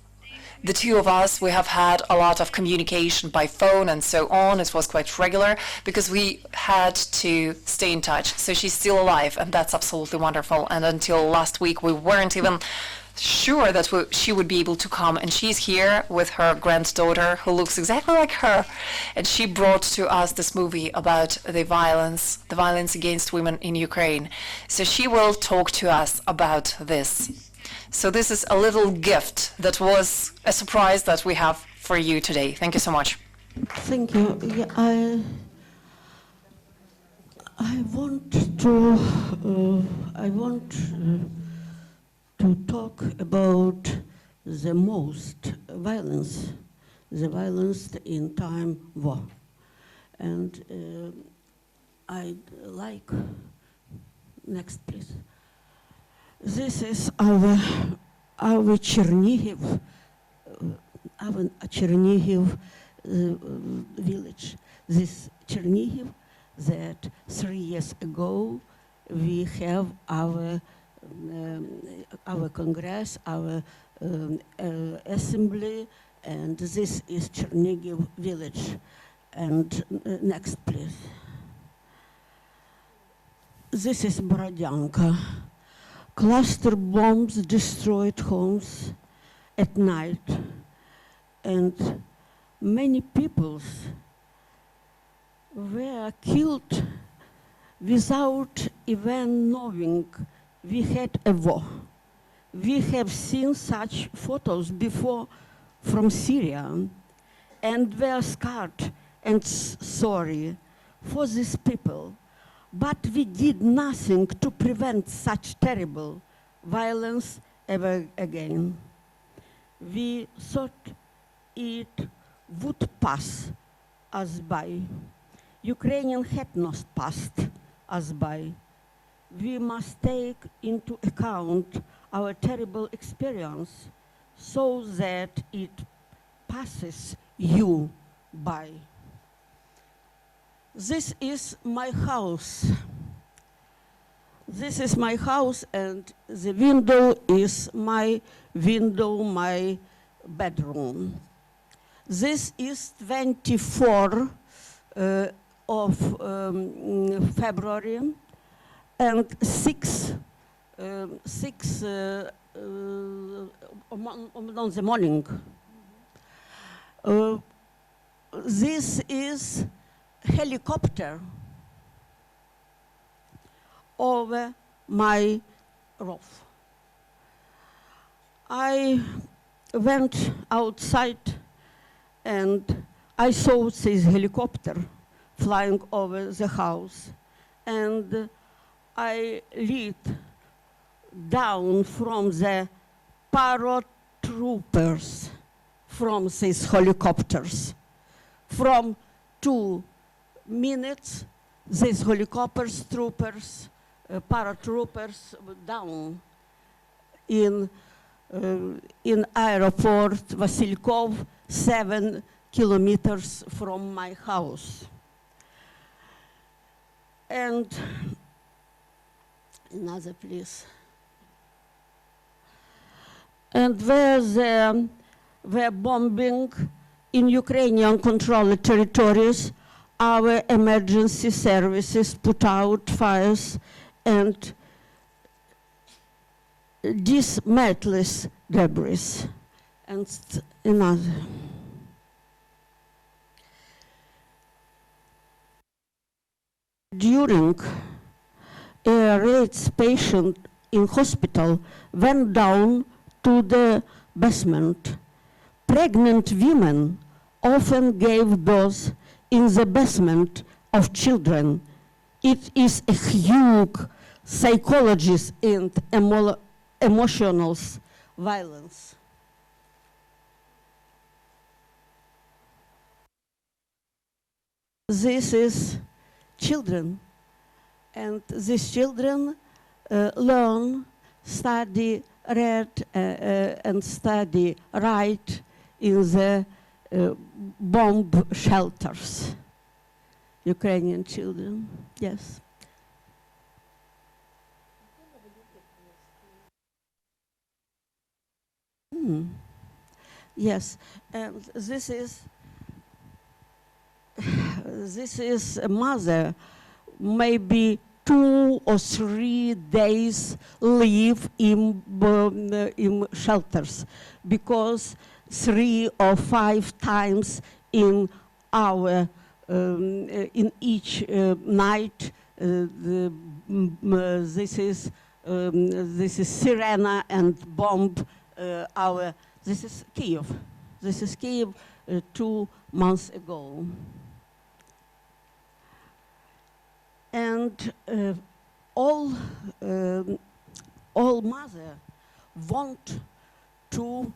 the two of us, we have had a lot of communication by phone and so on. It was quite regular because we had to stay in touch. So she's still alive, and that's absolutely wonderful. And until last week, we weren't even sure that she would be able to come. And she's here with her granddaughter, who looks exactly like her. And she brought to us this movie about the violence against women in Ukraine. So she will talk to us about this. So this is a little gift that was a surprise that we have for you today. Thank you so much. Thank you. Yeah, I want to talk about the most violence, the violence in time war, and I'd like next, please. This is our Chernihiv, village. This Chernihiv, that 3 years ago we have our congress, our assembly, and this is Chernihiv village. And next, please. This is Borodyanka. Cluster bombs destroyed homes at night, and many people were killed without even knowing we had a war. We have seen such photos before from Syria, and were scared and sorry for these people. But we did nothing to prevent such terrible violence ever again. We thought it would pass us by. Ukrainian had not passed us by. We must take into account our terrible experience so that it passes you by. This is my house. This is my house, and the window is my window, my bedroom. This is 24 of February, and 6 on the morning. This is helicopter over my roof. I went outside and I saw this helicopter flying over the house, and I lead down from the paratroopers from these helicopters. From 2 minutes, these helicopters, troopers, paratroopers down in airport Vasilkov, 7 kilometers from my house. And another place. And where they were bombing in Ukrainian controlled territories, our emergency services put out fires and dismantled debris. And another. During a AIDS patient in hospital went down to the basement. Pregnant women often gave birth in the basement of children. It is a huge psychologist and emotional violence. This is children, and these children learn, study, read, and study, write in the bomb shelters. Ukrainian children, yes. Yes, and this is a mother, maybe 2 or 3 days live in shelters, because 3 or 5 times in each night this is sirena and bomb this is Kiev. This is Kiev 2 months ago. And all mother want to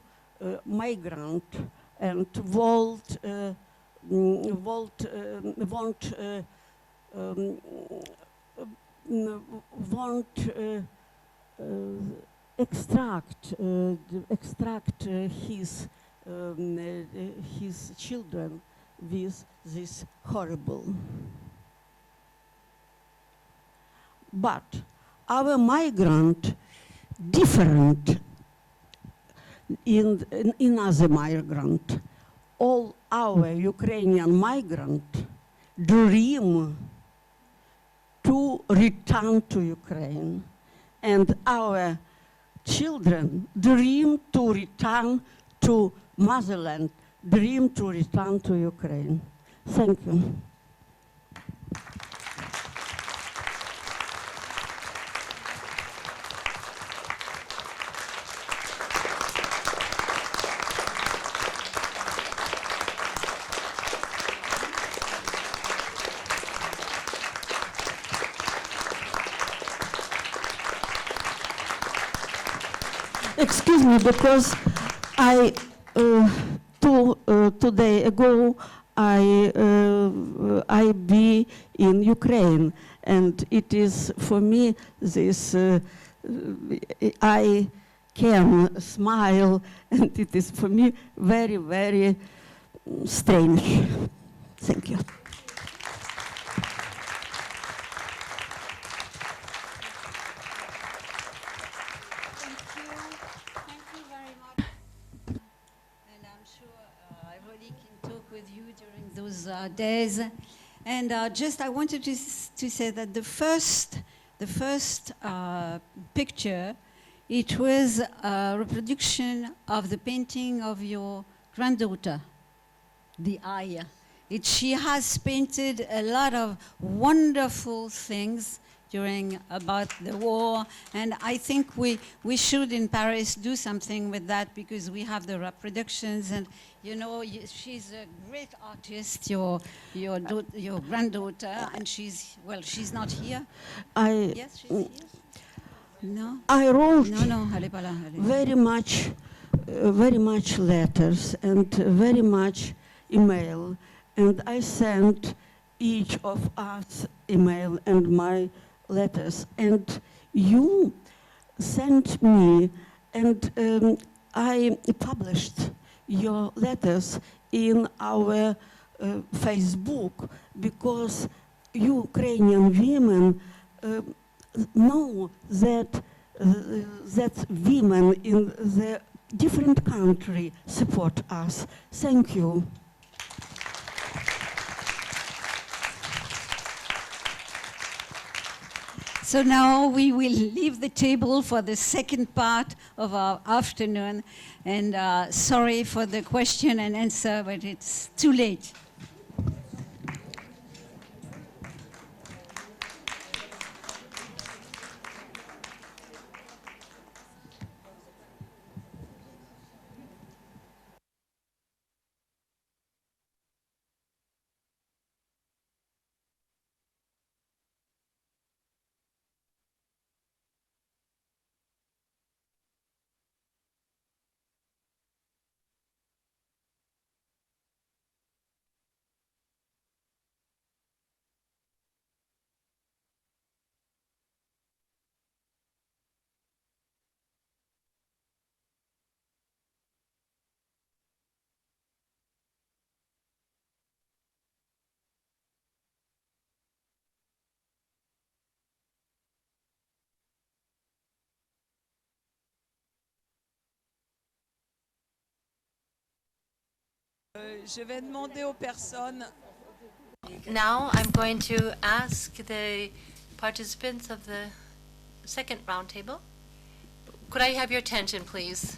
migrant and want extract his children with this horrible. But our migrant different in other migrant. All our Ukrainian migrant dream to return to Ukraine, and our children dream to return to motherland, dream to return to Ukraine. Thank you. Excuse me, because I 2 days ago I be in Ukraine, and it is for me this I can smile, and it is for me very, very strange. Thank you. And I'm sure, ironic those days. And just I wanted to say that the first picture, it was a reproduction of the painting of your granddaughter, the eye. She has painted a lot of wonderful things about the war, and I think we should in Paris do something with that, because we have the reproductions, and you know, she's a great artist, your granddaughter, and she's not here. Yes, she's here. No. I wrote no, elle est pas là. very much letters and very much email, and I sent each of us email and my letters, and you sent me, and I published your letters in our Facebook, because Ukrainian women know that women in the different country support us. Thank you. So now we will leave the table for the second part of our afternoon, and sorry for the question and answer, but it's too late. Je vais demander aux personnes. Now I'm going to ask the participants of the second roundtable. Could I have your attention, please?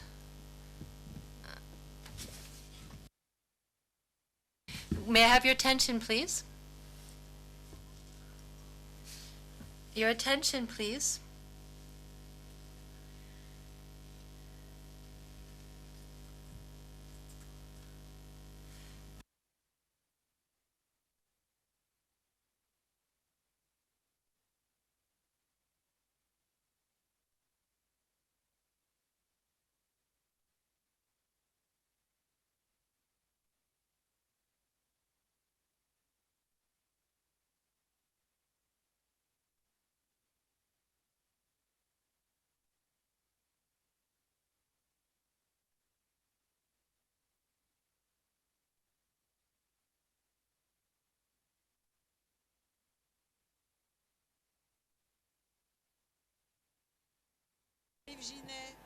May I have your attention, please? Your attention, please.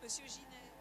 Monsieur Ginet.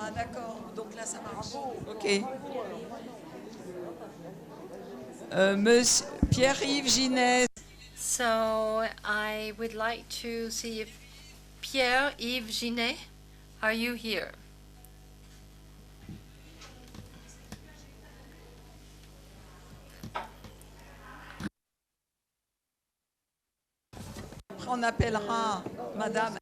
Ah d'accord, donc là ça marche. Ok. Monsieur Pierre-Yves Ginet. So I would like to see if Pierre-Yves Ginet, are you here? On appellera Madame.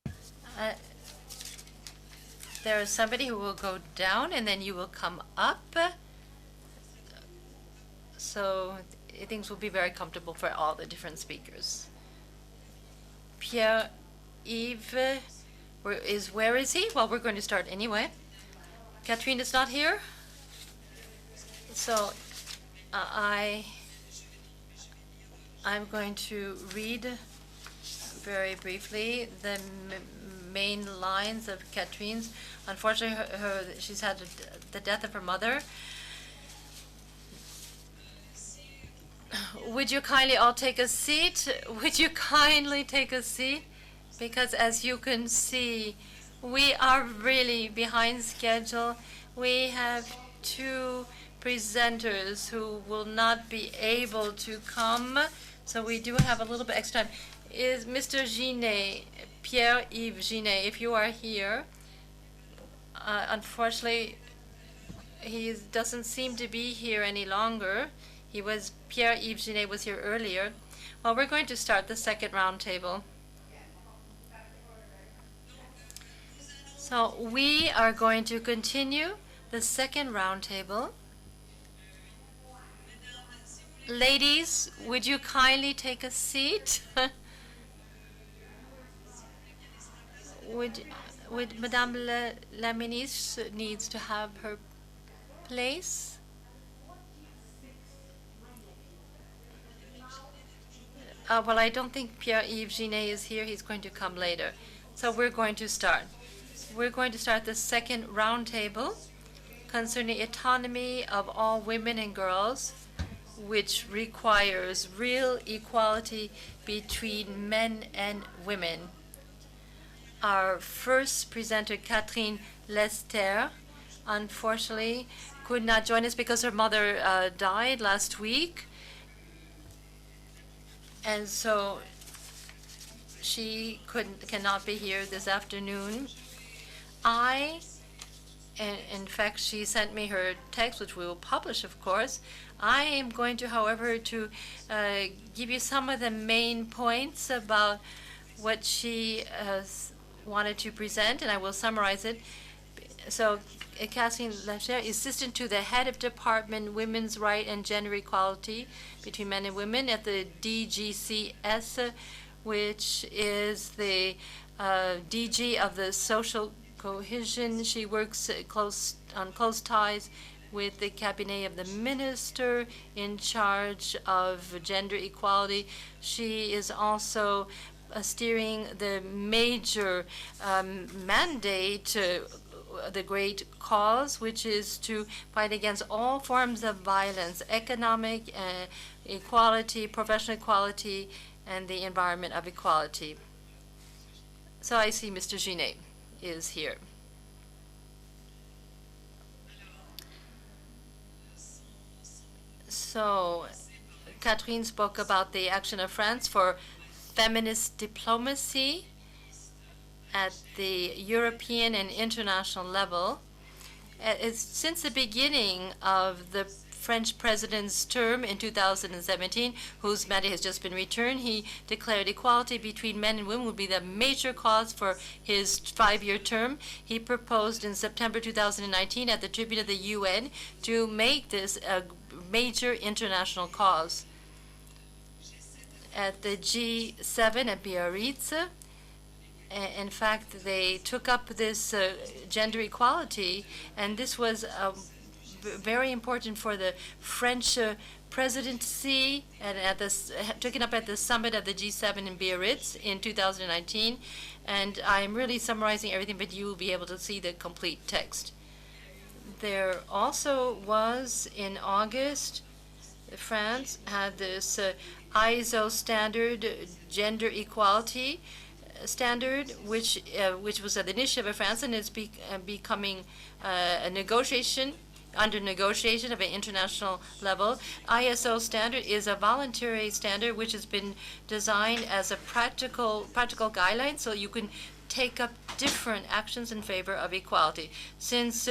There is somebody who will go down and then you will come up. So things will be very comfortable for all the different speakers. Pierre-Yves, where is he? Well, we're going to start anyway. Catherine is not here. So I'm going to read very briefly the main lines of Catherine's. Unfortunately, she's had the death of her mother. Would you kindly all take a seat? Would you kindly take a seat? Because as you can see, we are really behind schedule. We have two presenters who will not be able to come, so we do have a little bit extra time. Is Mr. Ginet, Pierre-Yves Ginet, if you are here, unfortunately, he doesn't seem to be here any longer. Pierre-Yves Ginet was here earlier. Well, we're going to start the second round table. So we are going to continue the second round table. Ladies, would you kindly take a seat? Would Madame la Ministre needs to have her place? Well, I don't think Pierre-Yves Ginet is here. He's going to come later. So we're going to start. We're going to start the second roundtable concerning autonomy of all women and girls, which requires real equality between men and women. Our first presenter, Catherine Lester, unfortunately could not join us because her mother died last week. And so she cannot be here this afternoon. In fact, she sent me her text, which we will publish, of course. I am going to, however, to give you some of the main points about what she wanted to present, and I will summarize it. So, Catherine Lacher, assistant to the head of department Women's Right and Gender Equality between Men and Women at the DGCS, which is the DG of the social cohesion. She works on close ties with the cabinet of the minister in charge of gender equality. She is also steering the major mandate, the great cause, which is to fight against all forms of violence, economic equality, professional equality, and the environment of equality. So I see Mr. Ginet is here. So Catherine spoke about the action of France for feminist diplomacy at the European and international level. Since the beginning of the French president's term in 2017, whose mandate has just been returned, he declared equality between men and women would be the major cause for his 5-year term. He proposed in September 2019 at the tribune of the UN to make this a major international cause. At the G7 at Biarritz, in fact, they took up this gender equality, and this was very important for the French presidency, and took it up at the summit of the G7 in Biarritz in 2019. And I'm really summarizing everything, but you will be able to see the complete text. There also was, in August, France had this ISO standard, gender equality standard, which was an initiative of France, and it's becoming a negotiation under negotiation of an international level. ISO standard is a voluntary standard which has been designed as a practical guideline so you can take up different actions in favor of equality. Since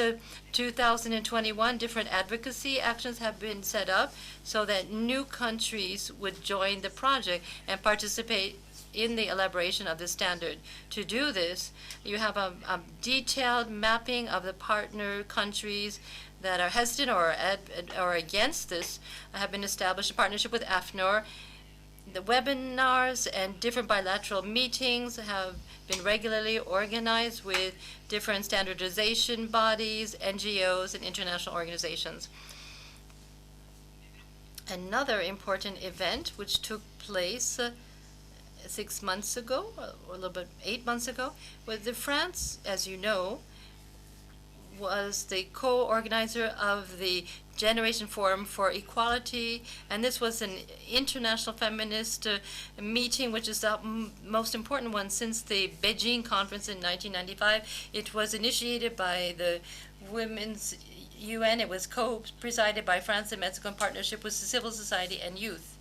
2021, different advocacy actions have been set up so that new countries would join the project and participate in the elaboration of the standard. To do this, you have a detailed mapping of the partner countries that are hesitant or against this have been established in partnership with AFNOR. The webinars and different bilateral meetings have been regularly organized with different standardization bodies, NGOs, and international organizations. Another important event which took place 6 months ago, or a little bit 8 months ago, was France, as you know, was the co-organizer of the Generation Forum for Equality, and this was an international feminist meeting, which is the most important one since the Beijing conference in 1995. It was initiated by the Women's UN. It was co-presided by France and Mexico in partnership with civil society and youth.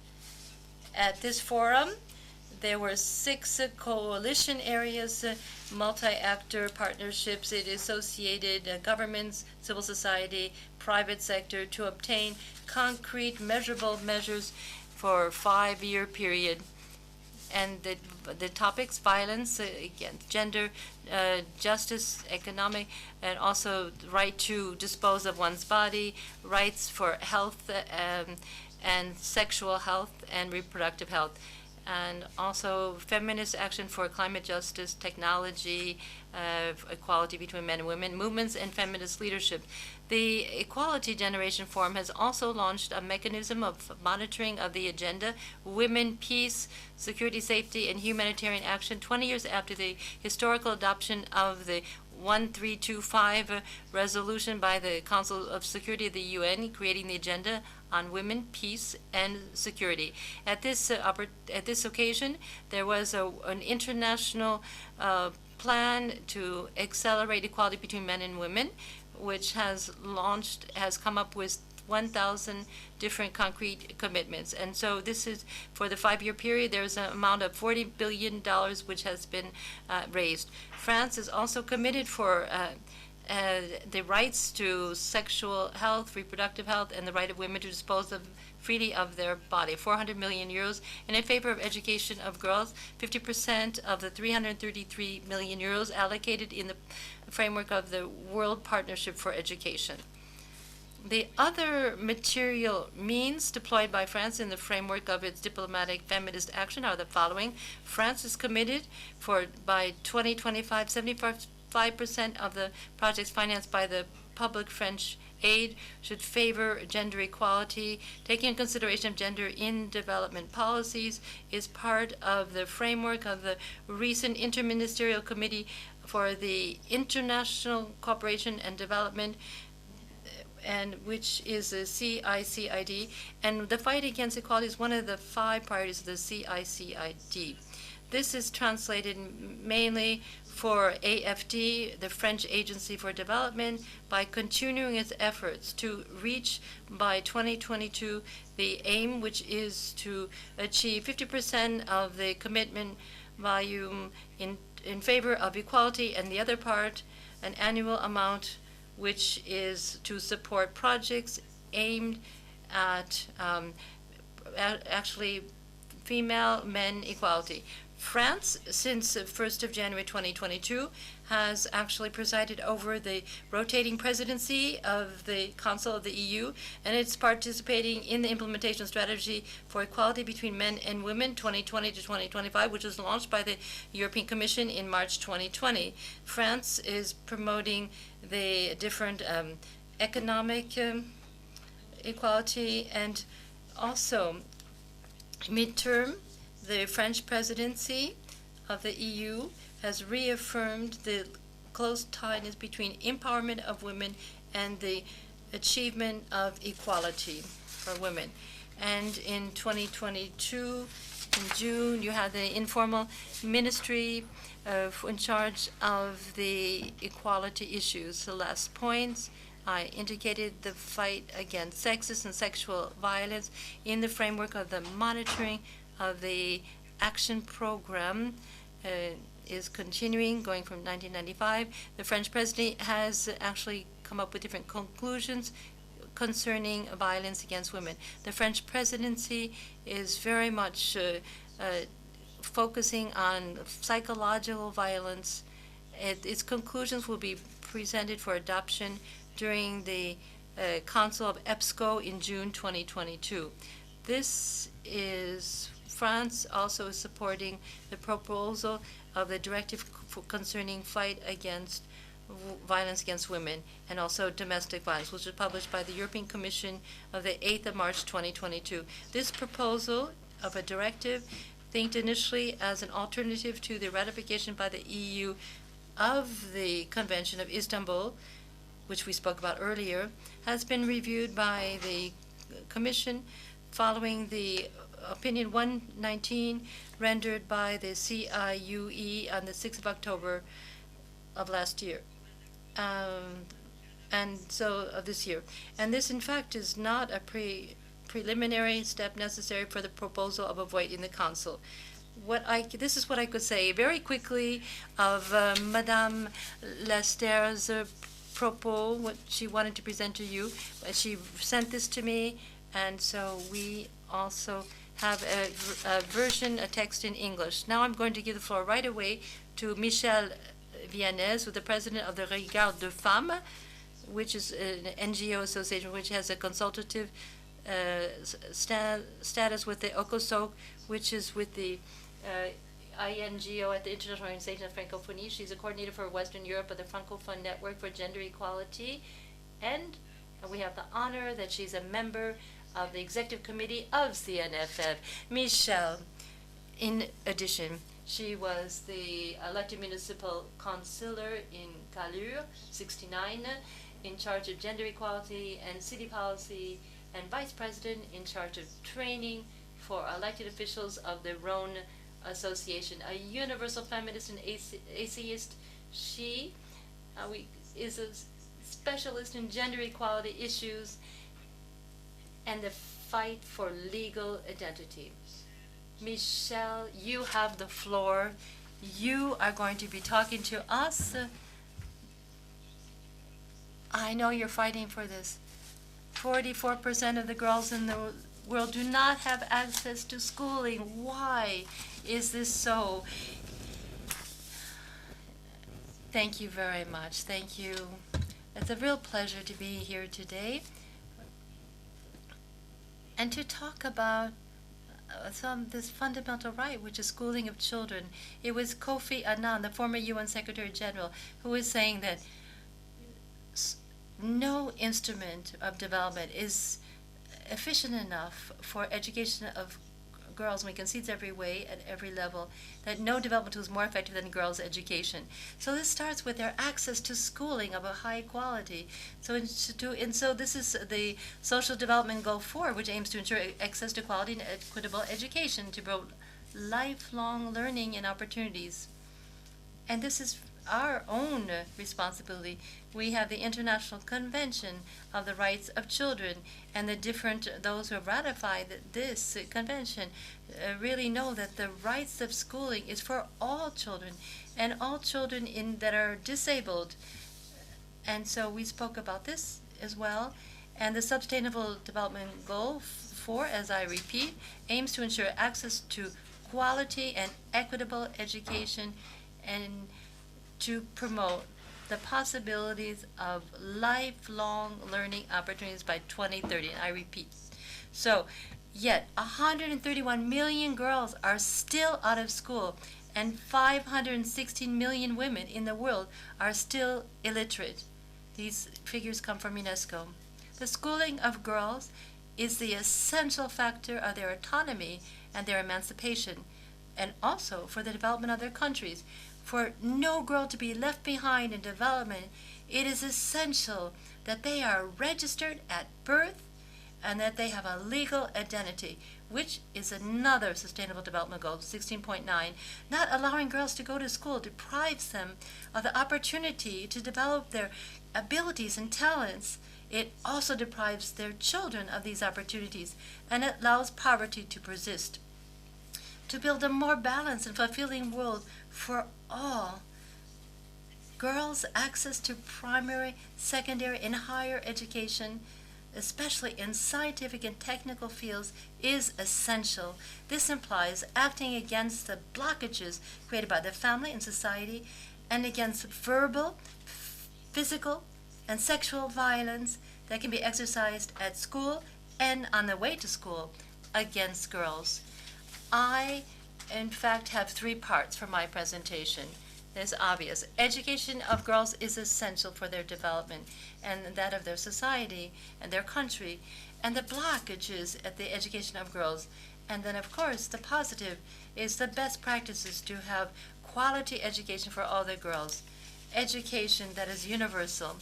At this forum, there were 6 coalition areas, multi-actor partnerships, it associated governments, civil society, private sector to obtain concrete, measurable measures for a 5-year period. And the topics: violence against gender, justice, economic, and also right to dispose of one's body, rights for health and sexual health and reproductive health, and also feminist action for climate justice, technology, equality between men and women, movements, and feminist leadership. The Equality Generation Forum has also launched a mechanism of monitoring of the agenda, women, peace, security, safety, and humanitarian action 20 years after the historical adoption of the 1325 resolution by the Council of Security of the UN, creating the agenda on women, peace, and security. At this occasion, there was an international plan to accelerate equality between men and women, which has come up with 1,000 different concrete commitments. And so this is for the 5-year period. There's an amount of $40 billion which has been raised. France is also committed for the rights to sexual health, reproductive health, and the right of women to dispose freely of their body, 400 million euros, and in favor of education of girls, 50% of the 333 million euros allocated in the framework of the World Partnership for Education. The other material means deployed by France in the framework of its diplomatic feminist action are the following. France is committed by 2025, 75% of the projects financed by the public French aid should favor gender equality. Taking into consideration of gender in development policies is part of the framework of the recent Interministerial Committee for the International Cooperation and Development, and which is the CICID. And the fight against equality is one of the 5 priorities of the CICID. This is translated mainly for AFD, the French Agency for Development, by continuing its efforts to reach by 2022 the aim, which is to achieve 50% of the commitment volume in favor of equality, and the other part, an annual amount, which is to support projects aimed at actually female-men equality. France, since 1st of January 2022, has actually presided over the rotating presidency of the Council of the EU, and it's participating in the implementation strategy for equality between men and women 2020 to 2025, which was launched by the European Commission in March 2020. France is promoting the different economic equality, and also midterm, the French presidency of the EU has reaffirmed the close tightness between empowerment of women and the achievement of equality for women. And in 2022, in June, you had the informal ministry in charge of the equality issues. The last points I indicated the fight against sexist and sexual violence in the framework of the monitoring of the action program is continuing, going from 1995. The French presidency has actually come up with different conclusions concerning violence against women. The French presidency is very much focusing on psychological violence. Its conclusions will be presented for adoption during the Council of EBSCO in June 2022. This is France also is supporting the proposal of the directive concerning fight against violence against women and also domestic violence, which was published by the European Commission of the 8th of March 2022. This proposal of a directive, think initially as an alternative to the ratification by the EU of the Convention of Istanbul, which we spoke about earlier, has been reviewed by the Commission following the Opinion 119 rendered by the CIUE on the 6th of October of last year. Of this year. And this, in fact, is not a preliminary step necessary for the proposal of a vote in the Council. This is what I could say very quickly of Madame Lester's propos, what she wanted to present to you. She sent this to me, and so we also have a version, a text in English. Now I'm going to give the floor right away to Michel Vianez, who's the president of the Regard de Femmes, which is an NGO association which has a consultative status with the OCOSOC, which is with the INGO at the International Organization of Francophonie. She's a coordinator for Western Europe of the Francophone Network for Gender Equality. And we have the honor that she's a member of the Executive Committee of CNFF. Michelle, in addition, she was the elected municipal councillor in Calure, 69, in charge of gender equality and city policy, and vice president in charge of training for elected officials of the Rhone Association. A universal feminist and atheist, she is a specialist in gender equality issues and the fight for legal identity. Michelle, you have the floor. You are going to be talking to us. I know you're fighting for this. 44% of the girls in the world do not have access to schooling. Why is this so? Thank you very much. Thank you. It's a real pleasure to be here today and to talk about this fundamental right, which is schooling of children. It was Kofi Annan, the former UN Secretary General, who was saying that no instrument of development is efficient enough for education of girls. We can see it's every way, at every level, that no development tool is more effective than girls' education. So this starts with their access to schooling of a high quality. So this is the Social Development Goal 4, which aims to ensure access to quality and equitable education to promote lifelong learning and opportunities. And this is our own responsibility. We have the International Convention of the Rights of Children, and those who have ratified this convention really know that the rights of schooling is for all children, and all children that are disabled. And so we spoke about this as well. And the Sustainable Development Goal 4, as I repeat, aims to ensure access to quality and equitable education and to promote the possibilities of lifelong learning opportunities by 2030. And I repeat. So, yet 131 million girls are still out of school, and 516 million women in the world are still illiterate. These figures come from UNESCO. The schooling of girls is the essential factor of their autonomy and their emancipation, and also for the development of their countries. For no girl to be left behind in development, it is essential that they are registered at birth and that they have a legal identity, which is another Sustainable Development Goal, 16.9. Not allowing girls to go to school deprives them of the opportunity to develop their abilities and talents. It also deprives their children of these opportunities, and it allows poverty to persist. To build a more balanced and fulfilling world for all, girls' access to primary, secondary, and higher education, especially in scientific and technical fields, is essential. This implies acting against the blockages created by the family and society, and against verbal, physical, and sexual violence that can be exercised at school and on the way to school against girls. I, in fact, have 3 parts for my presentation. It's obvious. Education of girls is essential for their development and that of their society and their country, and the blockages at the education of girls. And then, of course, the positive is the best practices to have quality education for all the girls. Education that is universal.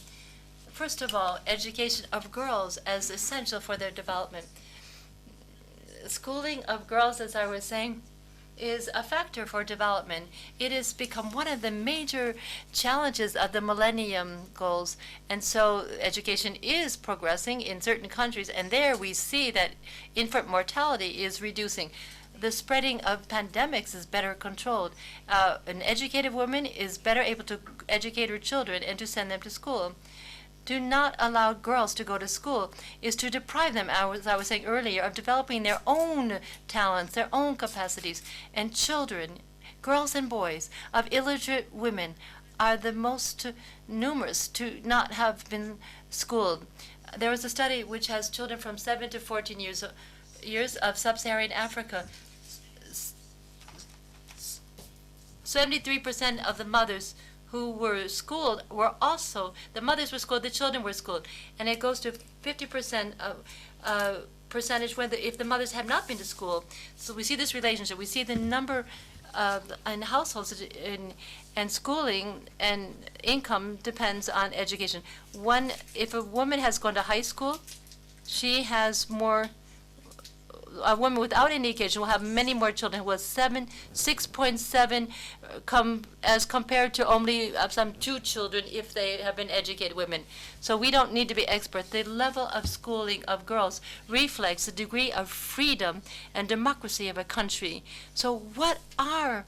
First of all, education of girls as essential for their development. Schooling of girls, as I was saying, is a factor for development. It has become one of the major challenges of the Millennium Goals. And so education is progressing in certain countries, and there we see that infant mortality is reducing. The spreading of pandemics is better controlled. An educated woman is better able to educate her children and to send them to school. Do not allow girls to go to school is to deprive them, as I was saying earlier, of developing their own talents, their own capacities. And children, girls and boys of illiterate women are the most numerous to not have been schooled. There was a study which has children from 7 to 14 years of sub-Saharan Africa. 73% of the mothers who were schooled were also, the mothers were schooled, the children were schooled. And it goes to 50% of percentage if the mothers have not been to school. So we see this relationship. We see the number in households and schooling and income depends on education. If a woman has gone to high school, she has more. A woman without any education will have many more children, who has 6.7 as compared to only some 2 children if they have been educated women. So we don't need to be experts. The level of schooling of girls reflects the degree of freedom and democracy of a country. So what are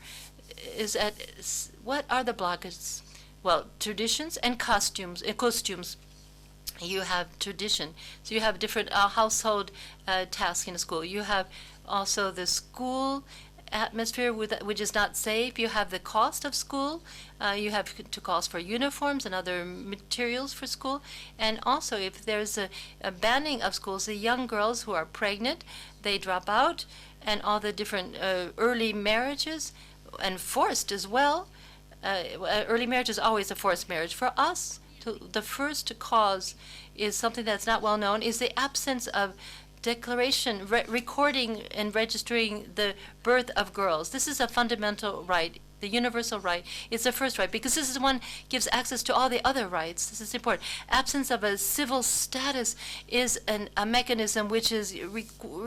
the blockages? Well, traditions and costumes. You have tradition. So you have different household tasks in a school. You have also the school atmosphere which is not safe. You have the cost of school. You have to cost for uniforms and other materials for school. And also, if there's a banning of schools, the young girls who are pregnant, they drop out, and all the different early marriages, and forced as well. Early marriage is always a forced marriage. For us, the first cause is something that's not well known, is the absence of declaration, recording and registering the birth of girls. This is a fundamental right. The universal right is the first right, because this is one gives access to all the other rights. This is important. Absence of a civil status is a mechanism which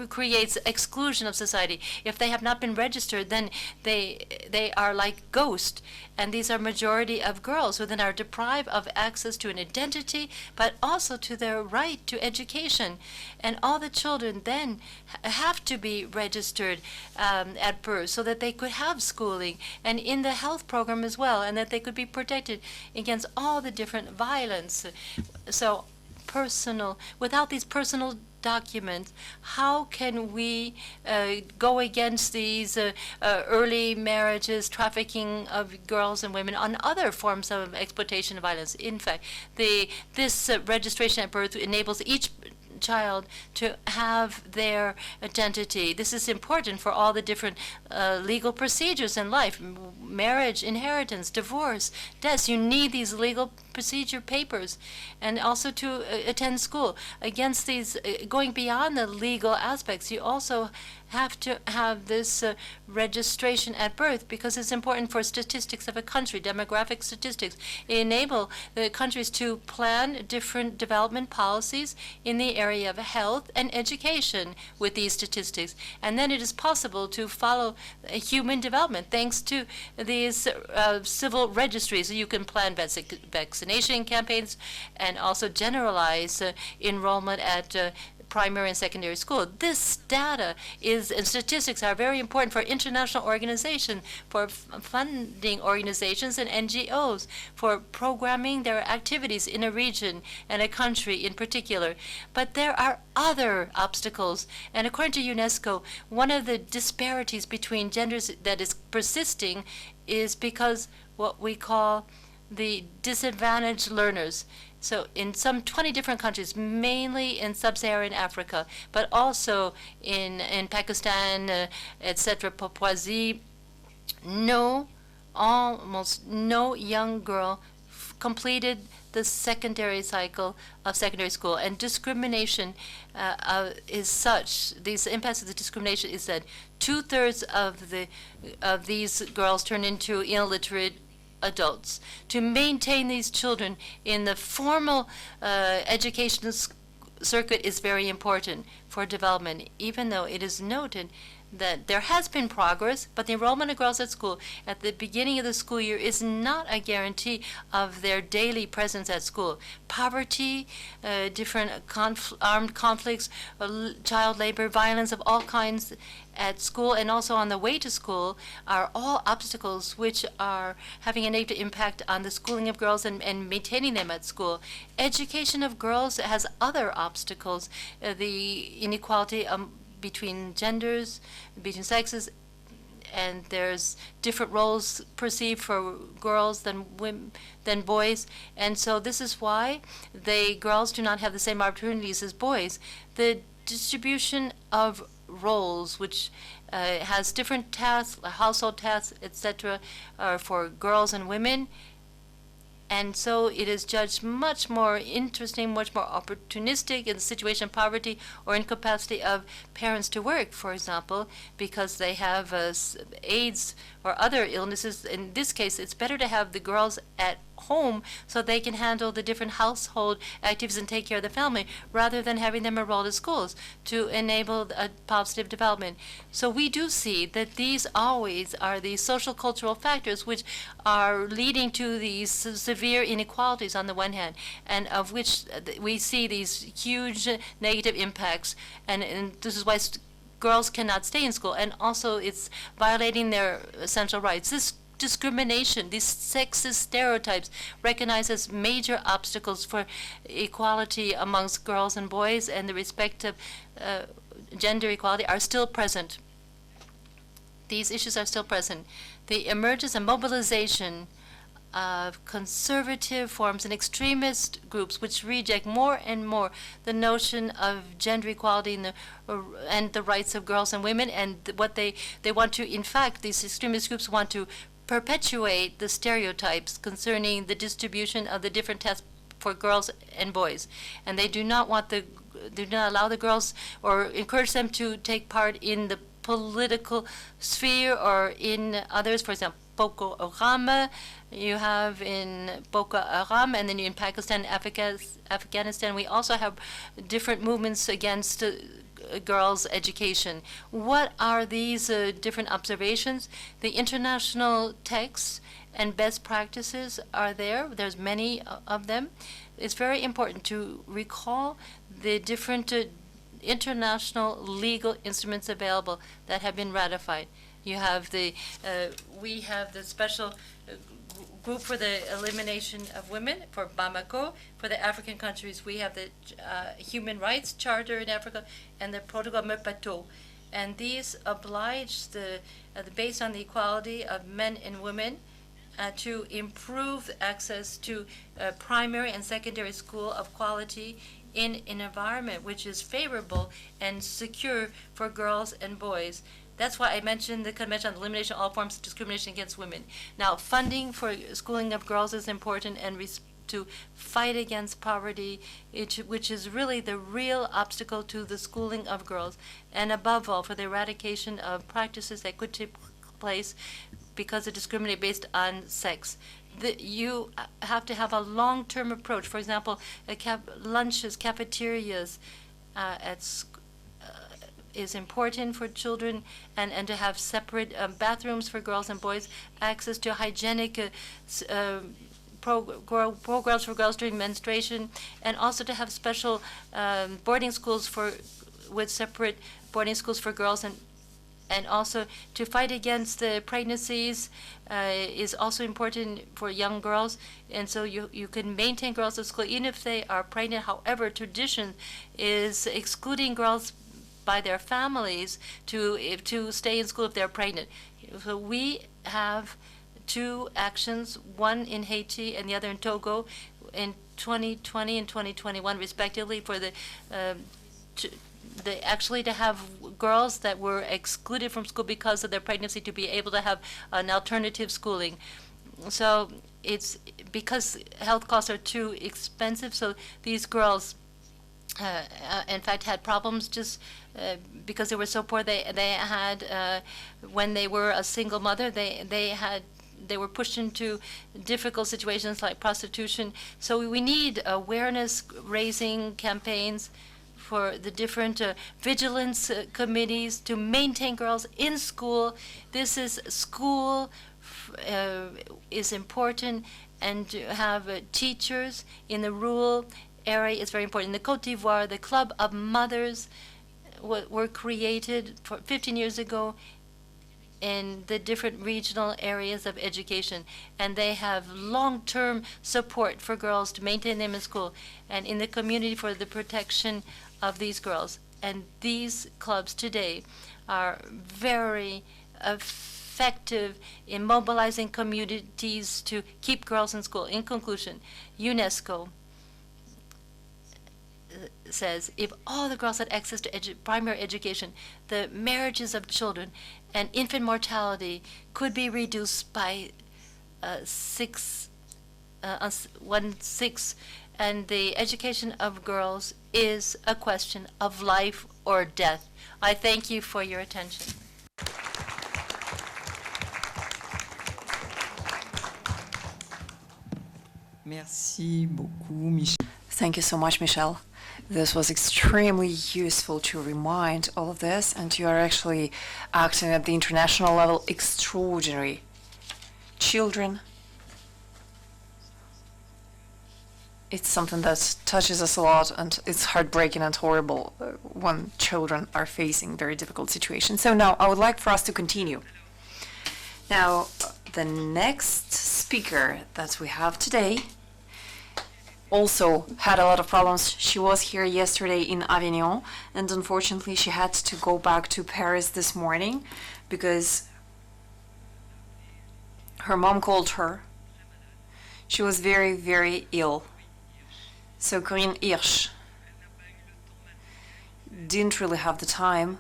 creates exclusion of society. If they have not been registered, then they are like ghosts. And these are majority of girls who then are deprived of access to an identity, but also to their right to education. And all the children then have to be registered at birth so that they could have schooling and in the health program as well, and that they could be protected against all the different violence. So without these personal documents, how can we go against these early marriages, trafficking of girls and women, on other forms of exploitation and violence? In fact, this registration at birth enables each child to have their identity. This is important for all the different legal procedures in life: marriage, inheritance, divorce, deaths. You need these legal procedure papers, and also to attend school. Against these, going beyond the legal aspects, you also have to have this registration at birth because it's important for statistics of a country, demographic statistics. It enable the countries to plan different development policies in the area of health and education with these statistics. And then it is possible to follow human development thanks to these civil registries. You can plan vaccination campaigns and also generalize enrollment at primary and secondary school. This data and statistics are very important for international organizations, for funding organizations and NGOs, for programming their activities in a region and a country in particular. But there are other obstacles, and according to UNESCO, one of the disparities between genders that is persisting is because what we call the disadvantaged learners. So in some 20 different countries, mainly in sub-Saharan Africa, but also in Pakistan, etc., Papouasie, almost no young girl completed the secondary cycle of secondary school. And discrimination is such, these impacts of the discrimination is that 2/3 of these girls turn into illiterate adults. To maintain these children in the formal educational circuit is very important for development, even though it is noted that there has been progress, but the enrollment of girls at school at the beginning of the school year is not a guarantee of their daily presence at school. Poverty, different armed conflicts, child labor, violence of all kinds at school and also on the way to school are all obstacles which are having a negative impact on the schooling of girls and maintaining them at school. Education of girls has other obstacles, the inequality between genders, between sexes, and there's different roles perceived for girls than boys, and so this is why girls do not have the same opportunities as boys. The distribution of roles, which has different tasks, household tasks, etc., for girls and women. And so it is judged much more interesting, much more opportunistic in the situation of poverty or incapacity of parents to work, for example, because they have AIDS or other illnesses. In this case, it's better to have the girls at home so they can handle the different household activities and take care of the family rather than having them enrolled at schools to enable a positive development. So we do see that these always are the social cultural factors which are leading to these severe inequalities on the one hand, and of which we see these huge negative impacts, and this is why girls cannot stay in school, and also it's violating their essential rights. This discrimination, these sexist stereotypes recognized as major obstacles for equality amongst girls and boys and the respective gender equality are still present. These issues are still present. The emergence and mobilization of conservative forms and extremist groups which reject more and more the notion of gender equality and the rights of girls and women, and what they want to, in fact, these extremist groups want to perpetuate the stereotypes concerning the distribution of the different tests for girls and boys, and they do not allow the girls or encourage them to take part in the political sphere or in others. For example, Boko Haram, you have in Boko Haram, and then in Pakistan, Afghanistan, we also have different movements against girls' education. What are these different observations? The international texts and best practices are there. There's many of them. It's very important to recall the different international legal instruments available that have been ratified. You have we have the special group for the elimination of women for Bamako. For the African countries, we have the Human Rights Charter in Africa and the Protocol Merpato. And these oblige based on the equality of men and women, to improve access to primary and secondary school of quality in an environment which is favorable and secure for girls and boys. That's why I mentioned the Convention on the Elimination of All Forms of Discrimination Against Women. Now, funding for schooling of girls is important, and to fight against poverty, which is really the real obstacle to the schooling of girls, and above all, for the eradication of practices that could take place because of discrimination based on sex. You have to have a long-term approach. For example, lunches, cafeterias is important for children, and to have separate bathrooms for girls and boys, access to hygienic programs for girls during menstruation, and also to have special boarding schools with separate boarding schools for girls, and also to fight against the pregnancies is also important for young girls. And so you can maintain girls at school even if they are pregnant. However, tradition is excluding girls by their families to stay in school if they're pregnant. So we have two actions, one in Haiti and the other in Togo, in 2020 and 2021 respectively, for actually to have girls that were excluded from school because of their pregnancy to be able to have an alternative schooling. So it's because health costs are too expensive, so these girls in fact had problems just because they were so poor. They had when they were a single mother, they were pushed into difficult situations like prostitution. So we need awareness raising campaigns for the different vigilance committees to maintain girls in school. This is school is important, and to have teachers in the rural area is very important. In the Côte d'Ivoire, the Club of Mothers were created 15 years ago in the different regional areas of education, and they have long-term support for girls to maintain them in school and in the community for the protection of these girls. And these clubs today are very effective in mobilizing communities to keep girls in school. In conclusion, UNESCO says if all the girls had access to primary education, the marriages of children and infant mortality could be reduced by 1/6, and the education of girls is a question of life or death. I thank you for your attention. Merci beaucoup, Michel. Thank you so much, Michelle. This was extremely useful to remind all of this, and you are actually acting at the international level. Extraordinary. Children, it's something that touches us a lot, and it's heartbreaking and horrible when children are facing very difficult situations. So now I would like for us to continue. Now, the next speaker that we have today also had a lot of problems. She was here yesterday in Avignon, and unfortunately she had to go back to Paris this morning because her mom called her. She was very, very ill. So Corinne Hirsch didn't really have the time,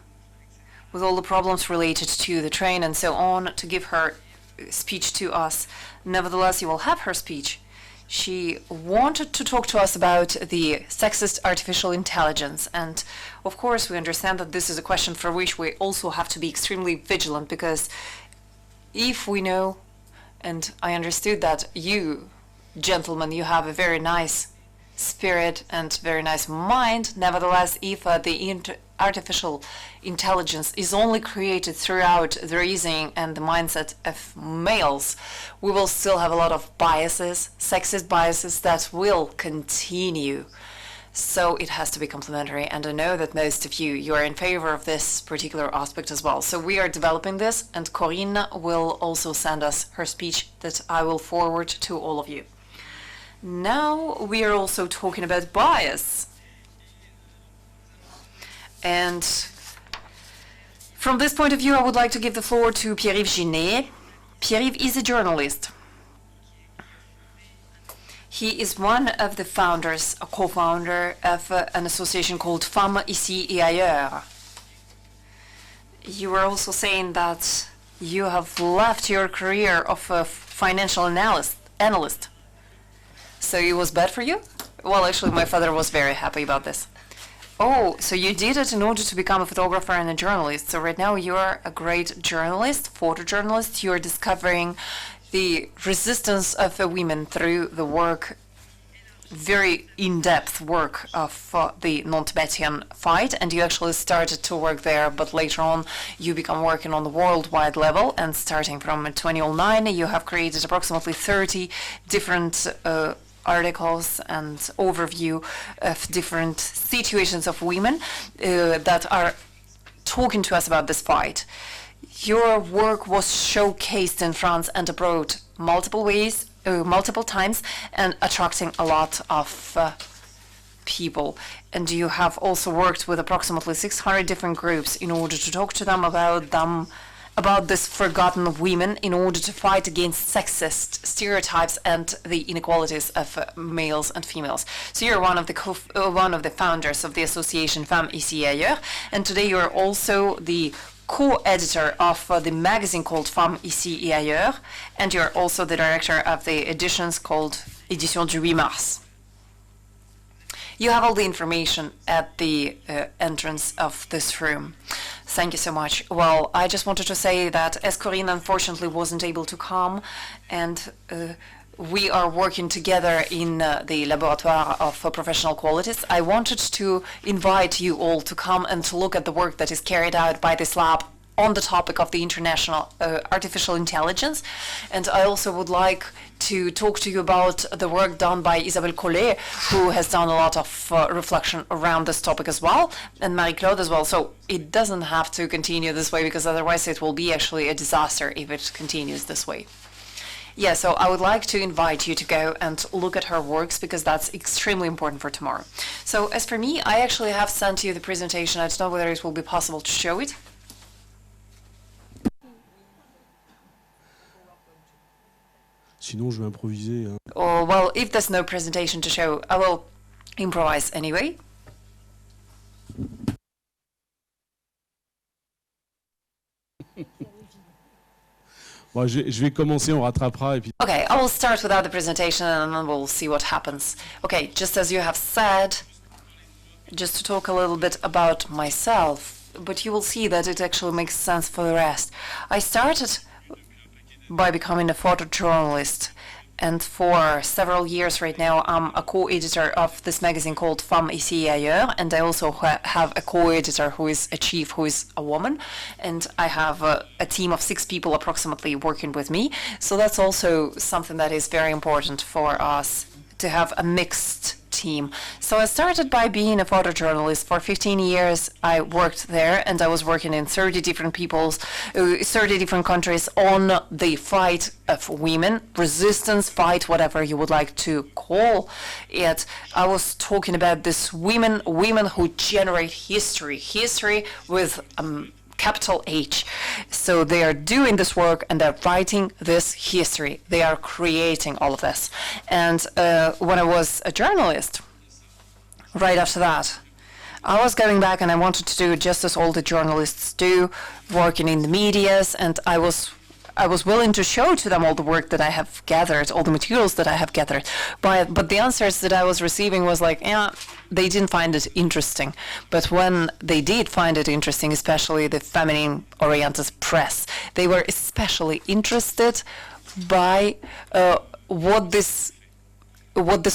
with all the problems related to the train and so on, to give her speech to us. Nevertheless, you will have her speech. She wanted to talk to us about the sexist artificial intelligence, and of course we understand that this is a question for which we also have to be extremely vigilant, because if we know, and I understood that you, gentlemen, you have a very nice spirit and very nice mind, nevertheless, if the artificial intelligence is only created throughout the reasoning and the mindset of males, we will still have a lot of biases, sexist biases, that will continue. So it has to be complementary, and I know that most of you are in favor of this particular aspect as well. So we are developing this, and Corinne will also send us her speech that I will forward to all of you. Now we are also talking about bias. And from this point of view, I would like to give the floor to Pierre-Yves Ginet. Pierre-Yves is a journalist. He is one of the founders, a co-founder of an association called Femmes Ici et Ailleurs. You were also saying that you have left your career of a financial analyst. So it was bad for you? Well, actually, my father was very happy about this. Oh, so you did it in order to become a photographer and a journalist. So right now you're a great journalist, photojournalist. You're discovering the resistance of the women through the work, very in-depth work of the non-Tibetan fight, and you actually started to work there, but later on you become working on the worldwide level, and starting from 2009 you have created approximately 30 different articles and overview of different situations of women that are talking to us about this fight. Your work was showcased in France and abroad multiple ways, multiple times, and attracting a lot of people. And you have also worked with approximately 600 different groups in order to talk to them about this forgotten women, in order to fight against sexist stereotypes and the inequalities of males and females. So you're one of the founders of the association Femmes-ICW, and today you're also the co-editor of the magazine called Femmes-ICW, and you're also the director of the editions called Édition du 8 Mars. You have all the information at the entrance of this room. Thank you so much. Well, I just wanted to say that as Corinne unfortunately wasn't able to come, and we are working together in the Laboratoire of Professional Qualities, I wanted to invite you all to come and to look at the work that is carried out by this lab on the topic of the international artificial intelligence. And I also would like to talk to you about the work done by Isabelle Collet, who has done a lot of reflection around this topic as well, and Marie-Claude as well. So it doesn't have to continue this way, because otherwise it will be actually a disaster if it continues this way. Yeah, so I would like to invite you to go and look at her works, because that's extremely important for tomorrow. So as for me, I actually have sent you the presentation. I don't know whether it will be possible to show it. Sinon, je vais improviser. Hein. Oh, well, if there's no presentation to show, I will improvise anyway. Bon, je vais commencer, on rattrapera. Et puis... Okay, I will start without the presentation and then we'll see what happens. Okay, just as you have said, just to talk a little bit about myself, but you will see that it actually makes sense for the rest. I started by becoming a photojournalist, and for several years right now I'm a co-editor of this magazine called Femmes-ICW, and I also have a co-editor who is a chief, who is a woman, and I have a team of 6 people approximately working with me. So that's also something that is very important for us, to have a mixed team. So I started by being a photojournalist. For 15 years I worked there, and I was working in 30 different countries on the fight of women, resistance fight, whatever you would like to call it. I was talking about this women who generate history with capital H. So they are doing this work and they're writing this history. They are creating all of this. And when I was a journalist, right after that, I was going back and I wanted to do just as all the journalists do, working in the medias, and I was willing to show to them all the work that I have gathered, all the materials that I have gathered. But the answers that I was receiving was like, yeah, they didn't find it interesting. But when they did find it interesting, especially the feminine-oriented press, they were especially interested by what this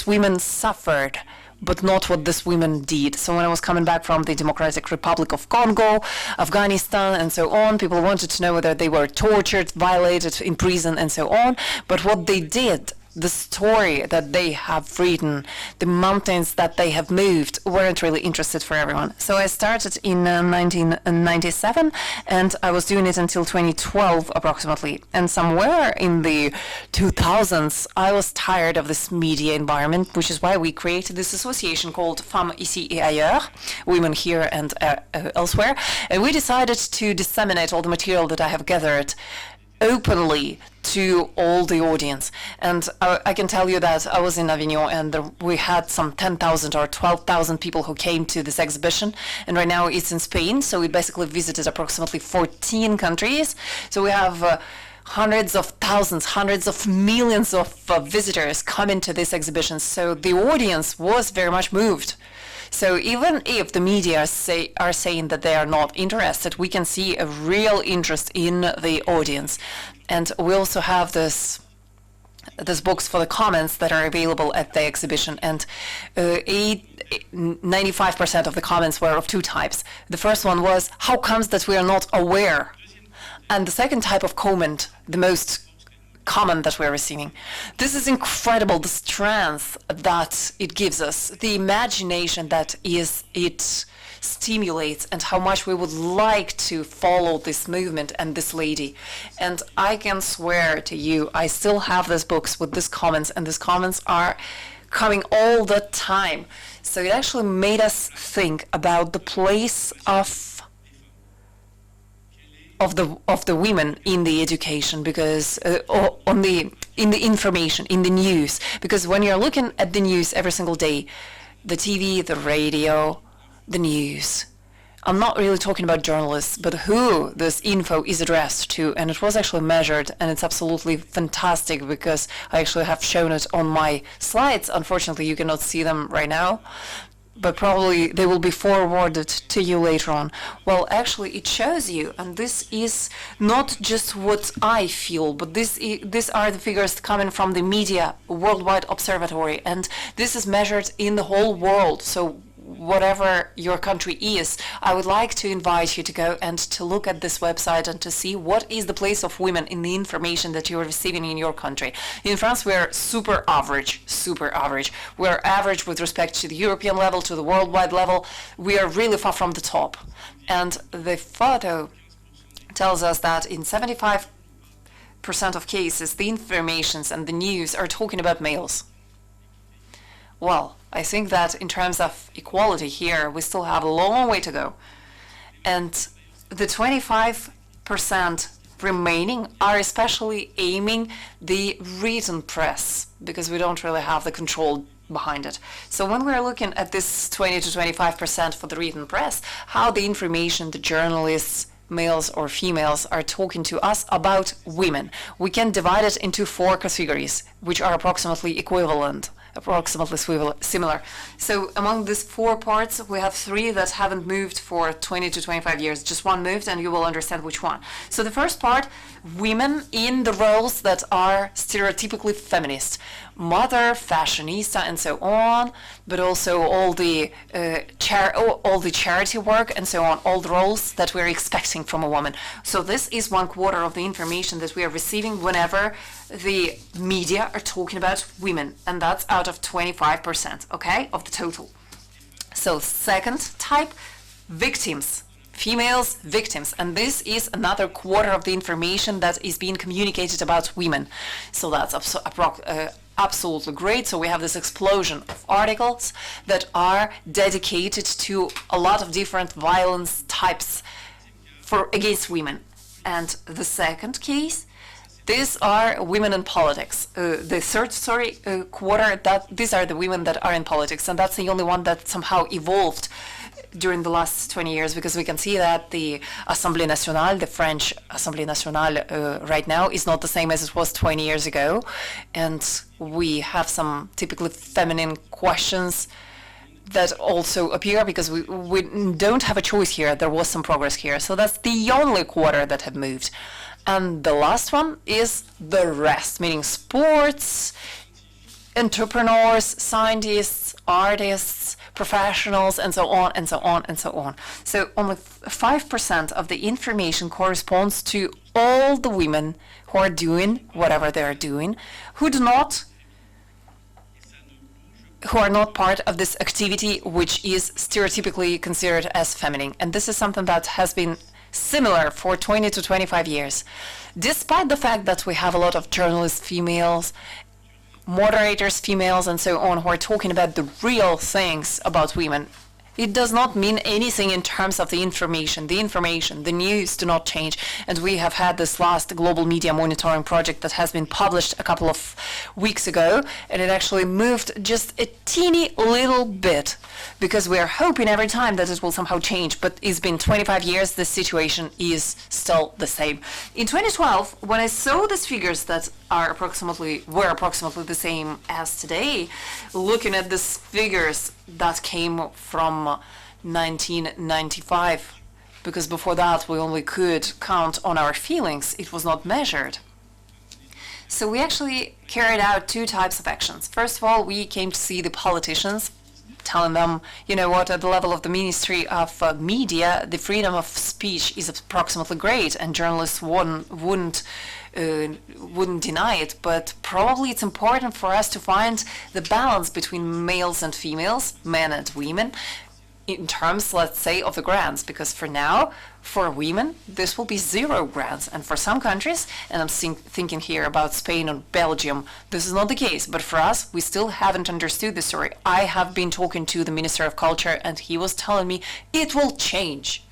women suffered, but not what this women did. So when I was coming back from the Democratic Republic of Congo, Afghanistan, and so on, people wanted to know whether they were tortured, violated, in prison, and so on. But what they did, the story that they have written, the mountains that they have moved, weren't really interested for everyone. So I started in 1997, and I was doing it until 2012 approximately. And somewhere in the 2000s, I was tired of this media environment, which is why we created this association called Femmes-ICW, Women Here and Elsewhere. And we decided to disseminate all the material that I have gathered openly to all the audience. And I can tell you that I was in Avignon, and we had some 10,000 or 12,000 people who came to this exhibition, and right now it's in Spain, so we basically visited approximately 14 countries. So we have hundreds of thousands, hundreds of millions of visitors come into this exhibition. So the audience was very much moved. So even if the media are saying that they are not interested, we can see a real interest in the audience. And we also have this books for the comments that are available at the exhibition, and 95% of the comments were of two types. The first one was, how comes that we are not aware? And the second type of comment, the most common that we're receiving. This is incredible, the strength that it gives us, the imagination that it stimulates, and how much we would like to follow this movement and this lady. And I can swear to you, I still have these books with these comments, and these comments are coming all the time. So it actually made us think about the place of the women in the education, because in the information, in the news, because when you're looking at the news every single day, the TV, the radio, the news, I'm not really talking about journalists, but who this info is addressed to, and it was actually measured, and it's absolutely fantastic because I actually have shown it on my slides. Unfortunately, you cannot see them right now, but probably they will be forwarded to you later on. Well, actually, it shows you, and this is not just what I feel, but these are the figures coming from the Media Worldwide Observatory, and this is measured in the whole world. So whatever your country is, I would like to invite you to go and to look at this website and to see what is the place of women in the information that you're receiving in your country. In France, we're super average. We're average with respect to the European level, to the worldwide level. We are really far from the top. And the photo tells us that in 75% of cases, the informations and the news are talking about males. Well, I think that in terms of equality here, we still have a long way to go. And the 25% remaining are especially aiming the written press, because we don't really have the control behind it. So when we're looking at this 20 to 25% for the written press, how the information, the journalists, males or females, are talking to us about women, we can divide it into 4 categories, which are approximately equivalent, approximately similar. So among these 4 parts, we have 3 that haven't moved for 20 to 25 years. Just one moved, and you will understand which one. So the first part, women in the roles that are stereotypically feminist. Mother, fashionista, and so on, but also all the charity work and so on, all the roles that we're expecting from a woman. So this is 1/4 of the information that we are receiving whenever the media are talking about women, and that's out of 25%, okay, of the total. So second type, victims. Females, victims, and this is another 1/4 of the information that is being communicated about women. So that's absolutely great. So we have this explosion of articles that are dedicated to a lot of different violence types against women. And the second case, these are women in politics. The third 1/4, that these are the women that are in politics, and that's the only one that somehow evolved during the last 20 years, because we can see that the Assemblée Nationale, the French Assemblée Nationale right now is not the same as it was 20 years ago, and we have some typically feminine questions that also appear, because we don't have a choice here. There was some progress here, so that's the only 1/4 that have moved. And the last one is the rest, meaning sports, entrepreneurs, scientists, artists, professionals, and so on, and so on, and so on. So only 5% of the information corresponds to all the women who are doing whatever they are doing, who are not part of this activity, which is stereotypically considered as feminine. And this is something that has been similar for 20 to 25 years. Despite the fact that we have a lot of journalists, females, moderators, females, and so on, who are talking about the real things about women, It does not mean anything in terms of the information. The news do not change. And we have had this last global media monitoring project that has been published a couple of weeks ago, and it actually moved just a teeny little bit, because we are hoping every time that it will somehow change. But it's been 25 years, the situation is still the same. In 2012, when I saw these figures that were approximately the same as today, looking at these figures that came from 1995, because before that we only could count on our feelings, it was not measured. So we actually carried out two types of actions. First of all, we came to see the politicians, telling them, you know what, at the level of the Ministry of Media, the freedom of speech is approximately great, and journalists wouldn't deny it, but probably it's important for us to find the balance between males and females, men and women, in terms, let's say, of the grants, because for now, for women, this will be 0 grants, and for some countries, and I'm thinking here about Spain or Belgium, this is not the case, but for us, we still haven't understood the story. I have been talking to the Minister of Culture, and he was telling me it will change.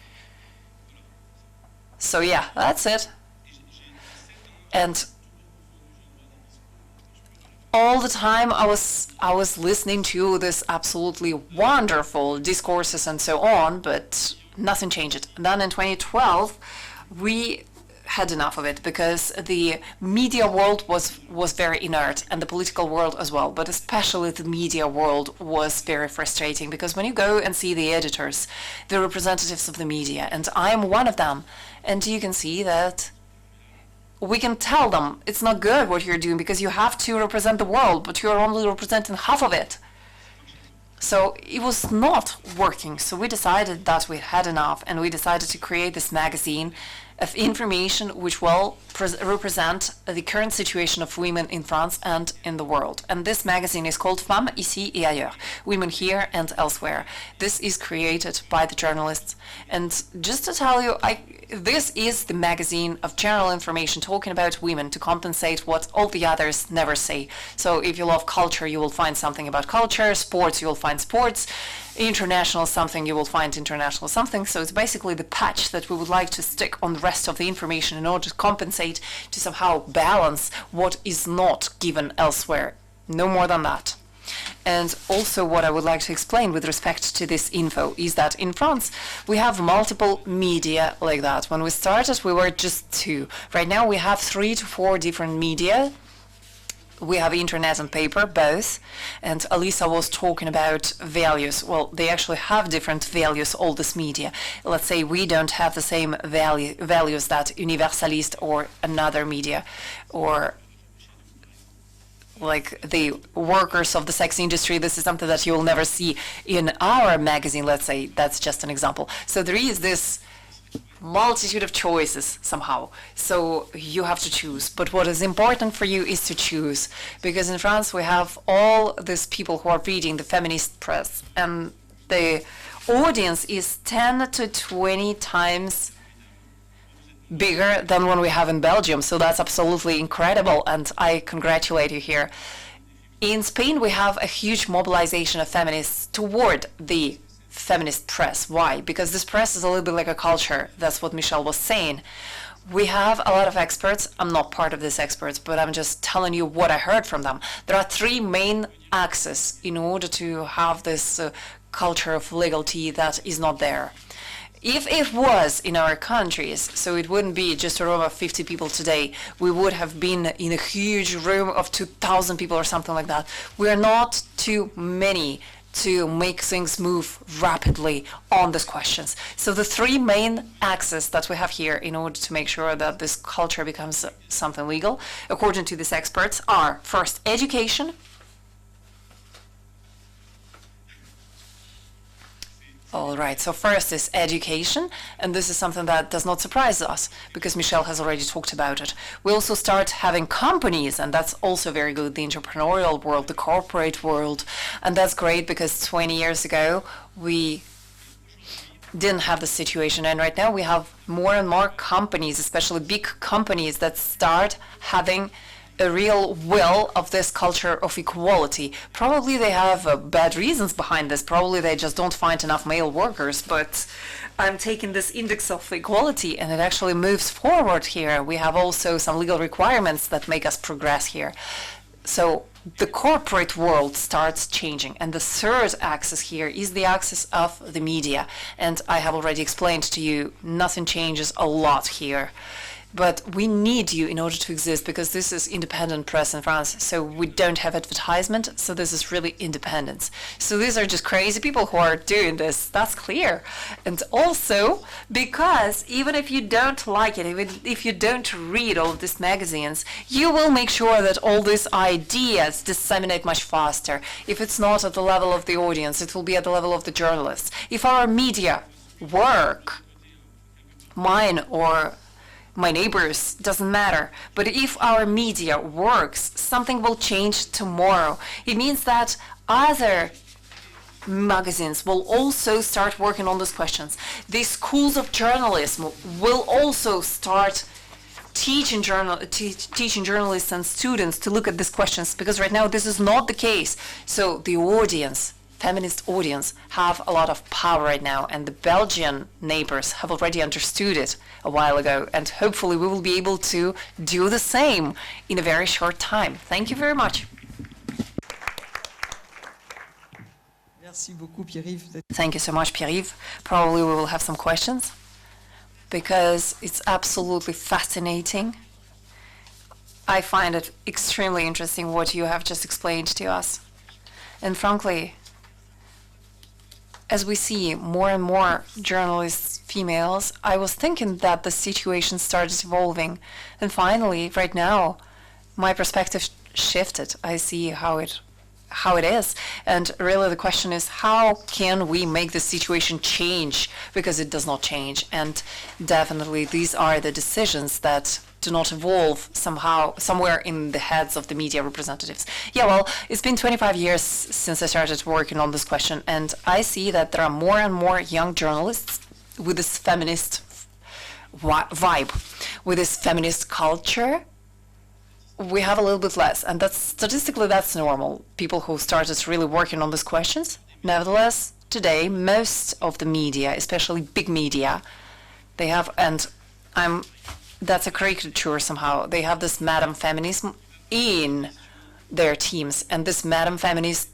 So yeah, that's it. And all the time I was listening to this absolutely wonderful discourses and so on, but nothing changed. And then in 2012, we had enough of it, because the media world was very inert, and the political world as well, but especially the media world was very frustrating, because when you go and see the editors, the representatives of the media, and I am one of them, and you can see that we can tell them it's not good what you're doing, because you have to represent the world, but you're only representing half of it. So it was not working. So we decided that we had enough, and we decided to create this magazine of information which will represent the current situation of women in France and in the world. And this magazine is called Femmes ici et ailleurs, Women Here and Elsewhere. This is created by the journalists. And just to tell you, this is the magazine of general information talking about women to compensate what all the others never say. So if you love culture, you will find something about culture. Sports, you will find sports. International something, you will find international something. So it's basically the patch that we would like to stick on the rest of the information in order to compensate, to somehow balance what is not given elsewhere. No more than that. And also what I would like to explain with respect to this info is that in France we have multiple media like that. When we started, we were just 2. Right now we have 3 to 4 different media. We have internet and paper, both. And Alisa was talking about values. Well, they actually have different values, all this media. Let's say we don't have the same values that Universalist or another media, or like the workers of the sex industry. This is something that you will never see in our magazine, let's say. That's just an example. So there is this multitude of choices somehow, so you have to choose. But what is important for you is to choose, because in France we have all these people who are reading the feminist press, and the audience is 10 to 20 times bigger than what we have in Belgium. So that's absolutely incredible, and I congratulate you here. In Spain we have a huge mobilization of feminists toward the feminist press. Why? Because this press is a little bit like a culture. That's what Michelle was saying. We have a lot of experts. I'm not part of these experts, but I'm just telling you what I heard from them. There are 3 main axes in order to have this culture of legality that is not there. If it was in our countries, so it wouldn't be just a room of 50 people today, we would have been in a huge room of 2,000 people or something like that. We are not too many to make things move rapidly on these questions. So the 3 main axes that we have here in order to make sure that this culture becomes something legal, according to these experts, are first education, all right, so first is education, and this is something that does not surprise us because Michelle has already talked about it. We also start having companies, and that's also very good, the entrepreneurial world, the corporate world, and that's great because 20 years ago we didn't have the situation, and right now we have more and more companies, especially big companies, that start having a real will of this culture of equality. Probably they have bad reasons behind this. Probably they just don't find enough male workers, but I'm taking this index of equality and it actually moves forward here. We have also some legal requirements that make us progress here. So the corporate world starts changing, and the third axis here is the axis of the media. And I have already explained to you, nothing changes a lot here. But we need you in order to exist, because this is independent press in France, so we don't have advertisement, so this is really independence. So these are just crazy people who are doing this, that's clear. And also, because even if you don't like it, even if you don't read all of these magazines, you will make sure that all these ideas disseminate much faster. If it's not at the level of the audience, it will be at the level of the journalists. If our media work, mine or my neighbors, doesn't matter. But if our media works, something will change tomorrow. It means that other magazines will also start working on these questions. The schools of journalism will also start teaching journalists and students to look at these questions, because right now this is not the case. So the audience, feminist audience, have a lot of power right now, and the Belgian neighbors have already understood it a while ago, and hopefully we will be able to do the same in a very short time. Thank you very much. Merci beaucoup, Pierre-Yves. Thank you so much, Pierre-Yves. Probably we will have some questions, because it's absolutely fascinating. I find it extremely interesting what you have just explained to us. And frankly, as we see more and more journalists, females, I was thinking that the situation started evolving. And finally, right now, my perspective shifted. I see how it is. And really the question is, how can we make the situation change? Because it does not change. And definitely these are the decisions that do not evolve somehow, somewhere in the heads of the media representatives. Yeah, well, it's been 25 years since I started working on this question, and I see that there are more and more young journalists with this feminist vibe, with this feminist culture. We have a little bit less, and that's statistically that's normal. People who started really working on these questions. Nevertheless, today, most of the media, especially big media, they have, and that's a caricature somehow. They have this Madam Feminism in their teams, and this Madam Feminist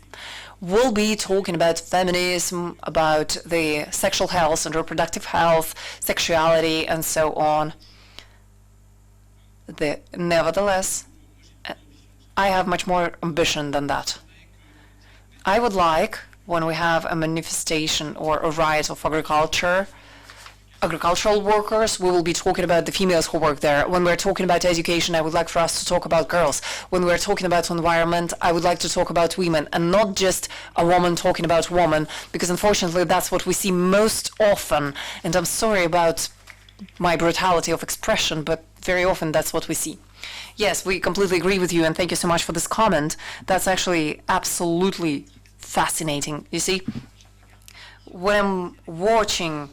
will be talking about feminism, about the sexual health and reproductive health, sexuality, and so on. Nevertheless, I have much more ambition than that. I would like, when we have a manifestation or a riot of agricultural workers, we will be talking about the females who work there. When we're talking about education, I would like for us to talk about girls. When we're talking about environment, I would like to talk about women, and not just a woman talking about woman, because unfortunately that's what we see most often. And I'm sorry about my brutality of expression, but very often that's what we see. Yes, we completely agree with you, and thank you so much for this comment. That's actually absolutely fascinating. You see, when I'm watching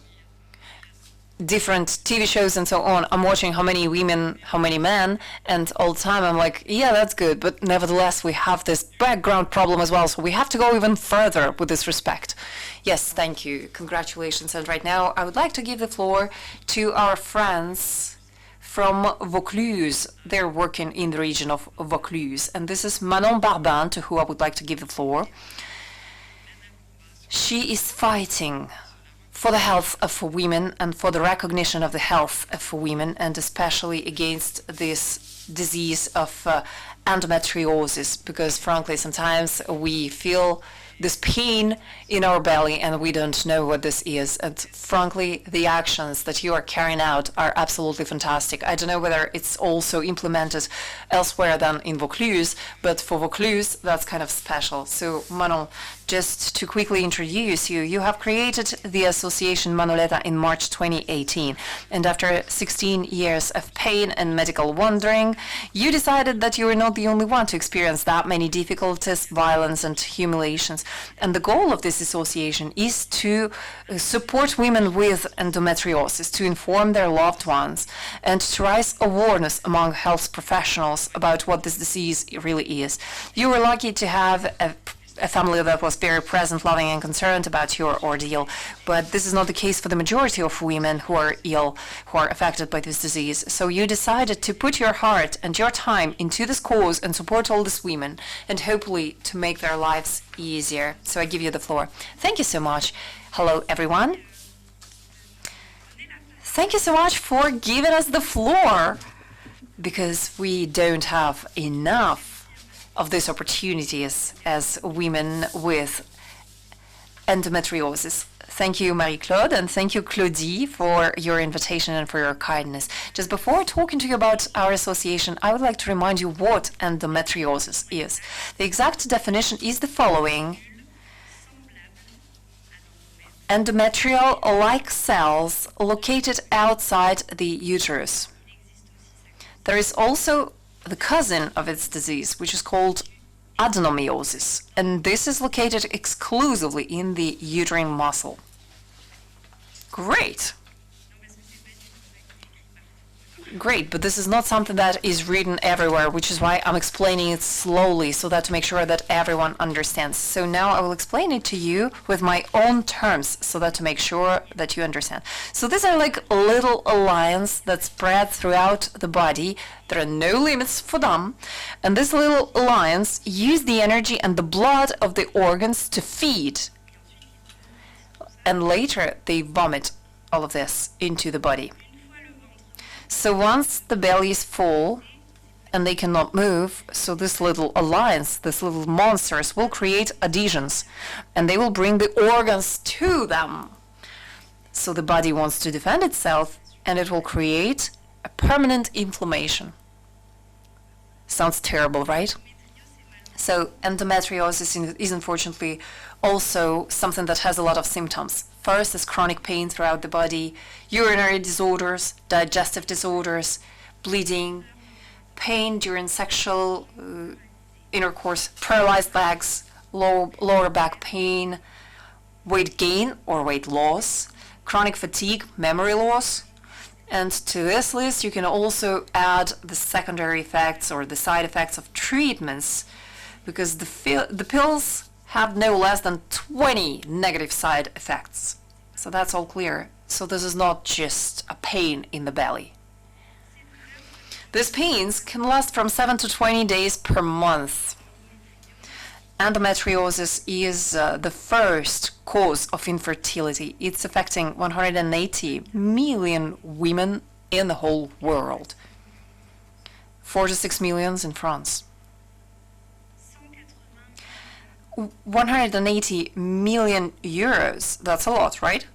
different TV shows and so on, I'm watching how many women, how many men, and all the time I'm like, yeah, that's good, but nevertheless we have this background problem as well, so we have to go even further with this respect. Yes, thank you, congratulations. And right now I would like to give the floor to our friends from Vaucluse. They're working in the region of Vaucluse, and this is Manon Barbin, to who I would like to give the floor. She is fighting for the health of women and for the recognition of the health of women, and especially against this disease of endometriosis, because frankly sometimes we feel this pain in our belly and we don't know what this is. And frankly, the actions that you are carrying out are absolutely fantastic. I don't know whether it's also implemented elsewhere than in Vaucluse, but for Vaucluse that's kind of special. So Manon, just to quickly introduce you, you have created the association Manoleta in March 2018, and after 16 years of pain and medical wandering, you decided that you were not the only one to experience that many difficulties, violence and humiliations. And the goal of this association is to support women with endometriosis, to inform their loved ones, and to raise awareness among health professionals about what this disease really is. You were lucky to have a family that was very present, loving, and concerned about your ordeal. But this is not the case for the majority of women who are ill, who are affected by this disease. So you decided to put your heart and your time into this cause and support all these women, and hopefully to make their lives easier. So I give you the floor. Thank you so much. Hello, everyone. Thank you so much for giving us the floor, because we don't have enough of these opportunities as women with endometriosis. Thank you, Marie-Claude, and thank you, Claudie, for your invitation and for your kindness. Just before talking to you about our association, I would like to remind you what endometriosis is. The exact definition is the following: endometrial-like cells located outside the uterus. There is also the cousin of its disease, which is called adenomyosis, and this is located exclusively in the uterine muscle. Great. Great, but this is not something that is written everywhere, which is why I'm explaining it slowly, so that to make sure that everyone understands. So now I will explain it to you with my own terms, so that to make sure that you understand. So these are like little lines that spread throughout the body. There are no limits for them. And these little lines use the energy and the blood of the organs to feed. And later they vomit all of this into the body. So once the belly is full and they cannot move, so this little alliance, these little monsters will create adhesions, and they will bring the organs to them. So the body wants to defend itself, and it will create a permanent inflammation. Sounds terrible, right? So endometriosis is unfortunately also something that has a lot of symptoms. First is chronic pain throughout the body, urinary disorders, digestive disorders, bleeding, pain during sexual intercourse, paralyzed legs, lower back pain, weight gain or weight loss, chronic fatigue, memory loss. And to this list, you can also add the secondary effects or the side effects of treatments, because the pills have no less than 20 negative side effects. So that's all clear. So this is not just a pain in the belly. These pains can last from 7 to 20 days per month. Endometriosis is the first cause of infertility. It's affecting 180 million women in the whole world. 4 to 6 million in France. 180 million euros, that's a lot, right?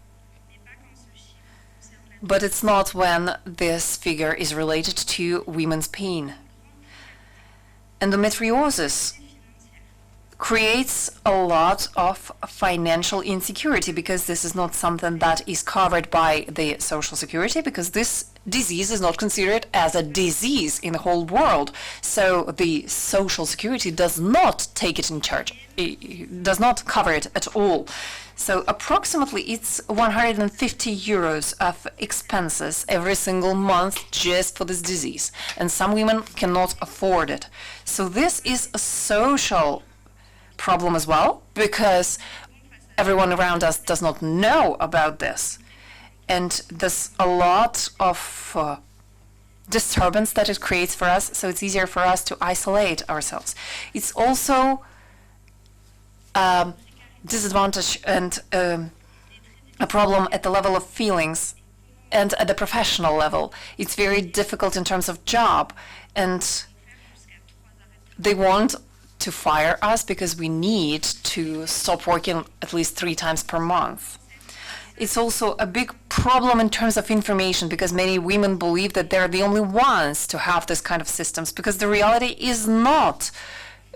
But it's not when this figure is related to women's pain. Endometriosis creates a lot of financial insecurity, because this is not something that is covered by the Social Security, because this disease is not considered as a disease in the whole world. So the Social Security does not take it in charge. It does not cover it at all. So approximately it's 150 euros of expenses every single month just for this disease. And some women cannot afford it. So this is a social problem as well, because everyone around us does not know about this. And there's a lot of disturbance that it creates for us, so it's easier for us to isolate ourselves. It's also disadvantage and a problem at the level of feelings and at the professional level. It's very difficult in terms of job, and they want to fire us because we need to stop working at least 3 times per month. It's also a big problem in terms of information, because many women believe that they're the only ones to have this kind of systems, because the reality is not.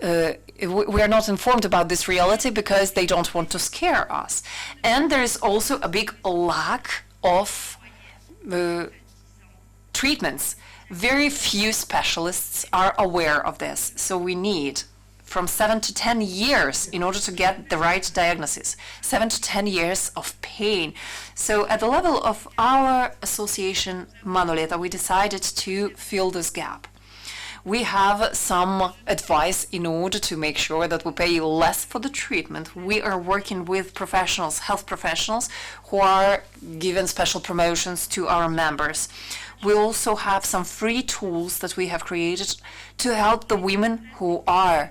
We are not informed about this reality because they don't want to scare us. And there is also a big lack of treatments. Very few specialists are aware of this, so we need from 7 to 10 years in order to get the right diagnosis. 7 to 10 years of pain. So at the level of our association, Manoleta, we decided to fill this gap. We have some advice in order to make sure that we pay less for the treatment. We are working with professionals, health professionals, who are given special promotions to our members. We also have some free tools that we have created to help the women who are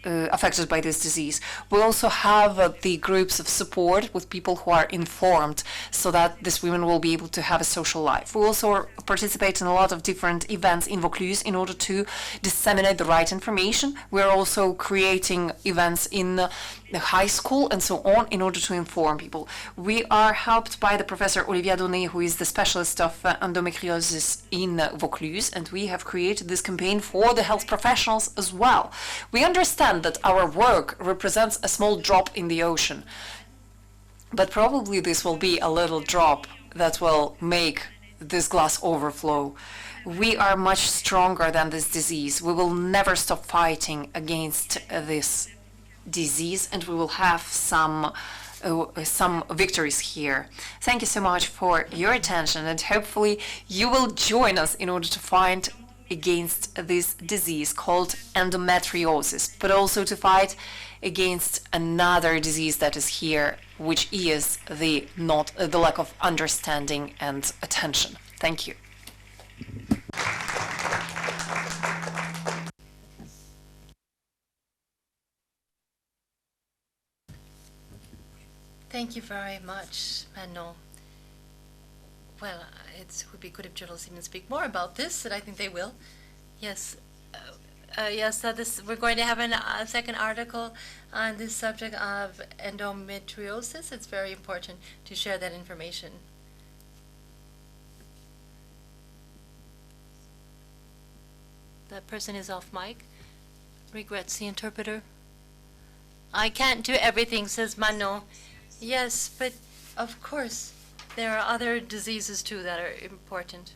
affected by this disease. We also have the groups of support with people who are informed so that these women will be able to have a social life. We also participate in a lot of different events in Vaucluse in order to disseminate the right information. We're also creating events in the high school and so on in order to inform people. We are helped by the Professor Olivia Donnet, who is the specialist of endometriosis in Vaucluse, and we have created this campaign for the health professionals as well. We understand that our work represents a small drop in the ocean, but probably this will be a little drop that will make this glass overflow. We are much stronger than this disease. We will never stop fighting against this disease, and we will have some victories here. Thank you so much for your attention, and hopefully you will join us in order to fight against this disease called endometriosis, but also to fight against another disease that is here, which is the lack of understanding and attention. Thank you. Thank you very much, Manon. Well, it would be good if journalists even speak more about this, and I think they will. Yes, we're going to have a second article on this subject of endometriosis. It's very important to share that information. That person is off mic. Regrets the interpreter. I can't do everything, says Manon. Yes, but of course, there are other diseases too that are important.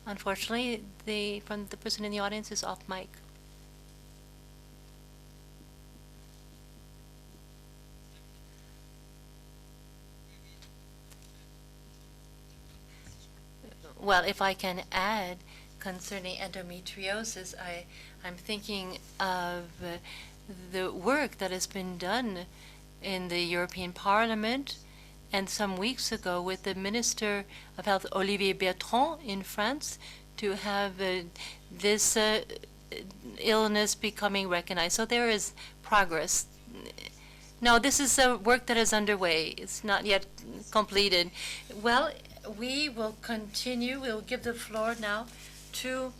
Unfortunately, the person in the audience is off mic. Well, if I can add concerning endometriosis, I'm thinking of the work that has been done in the European Parliament, and some weeks ago with the Minister of Health, Olivier Bertrand, in France, to have this illness becoming recognized. So there is progress. Now, this is a work that is underway. It's not yet completed. Well, we will continue. We'll give the floor now to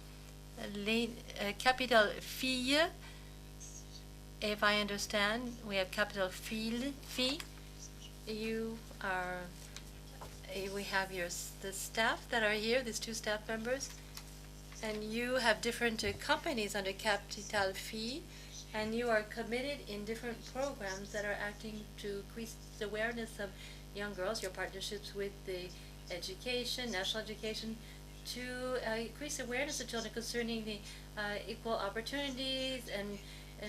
Capital Fille. If I understand, we have Capital Fille. You are, we have the staff that are here, these two staff members, and you have different companies under Capital Fille, and you are committed in different programs that are acting to increase the awareness of young girls, your partnerships with the education, national education, to increase awareness of children concerning the equal opportunities and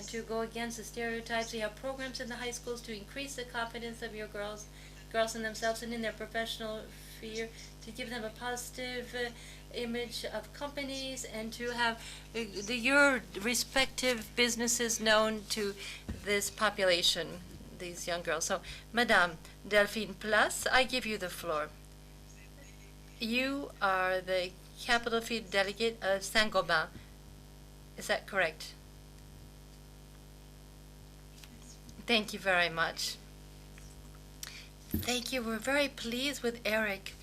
to go against the stereotypes. We have programs in the high schools to increase the confidence of your girls in themselves and in their professional sphere, to give them a positive image of companies, and to have your respective businesses known to this population, these young girls. So, Madame Delphine Place, I give you the floor. You are the Capital Fille delegate of Saint-Gobain. Is that correct? Thank you very much. Thank you. We're very pleased with Eric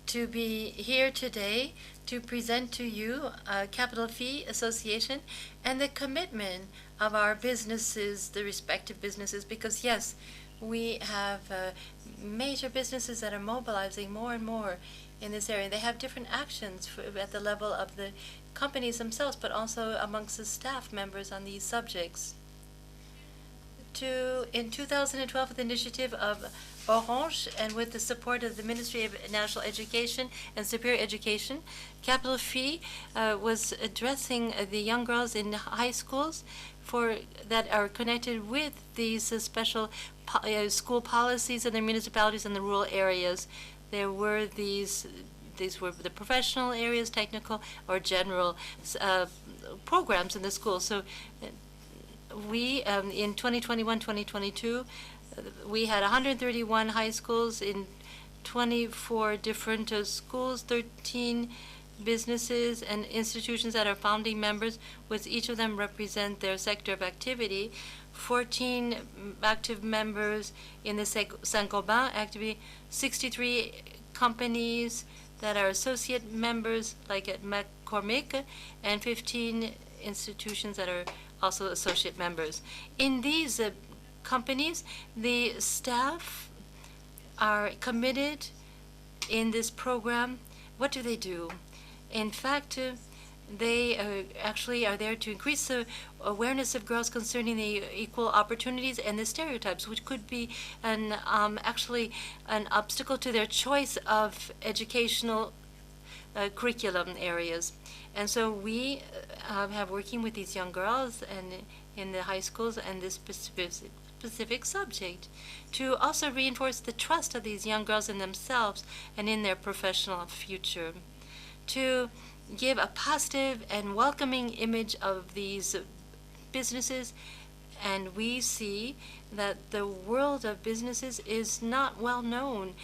to be here today to present to you Capital Fille Association and the commitment of our businesses, the respective businesses, because yes, we have major businesses that are mobilizing more and more in this area. They have different actions at the level of the companies themselves, but also amongst the staff members on these subjects. In 2012, with the initiative of Orange and with the support of the Ministry of National Education and Superior Education, Capital Phi was addressing the young girls in high schools that are connected with these special school policies in the municipalities and the rural areas. There were these were the professional areas, technical or general programs in the school. So we, in 2021-2022, we had 131 high schools in 24 different schools, 13 businesses and institutions that are founding members, with each of them represent their sector of activity. 14 active members in the Saint-Gobain activity, 63 companies that are associate members, like at McCormick, and 15 institutions that are also associate members. In these companies, the staff are committed in this program. What do they do? In fact, they actually are there to increase the awareness of girls concerning the equal opportunities and the stereotypes, which could be actually an obstacle to their choice of educational curriculum areas. And so we have working with these young girls and in the high schools and this specific subject to also reinforce the trust of these young girls in themselves and in their professional future, to give a positive and welcoming image of these businesses. And we see that the world of businesses is not well known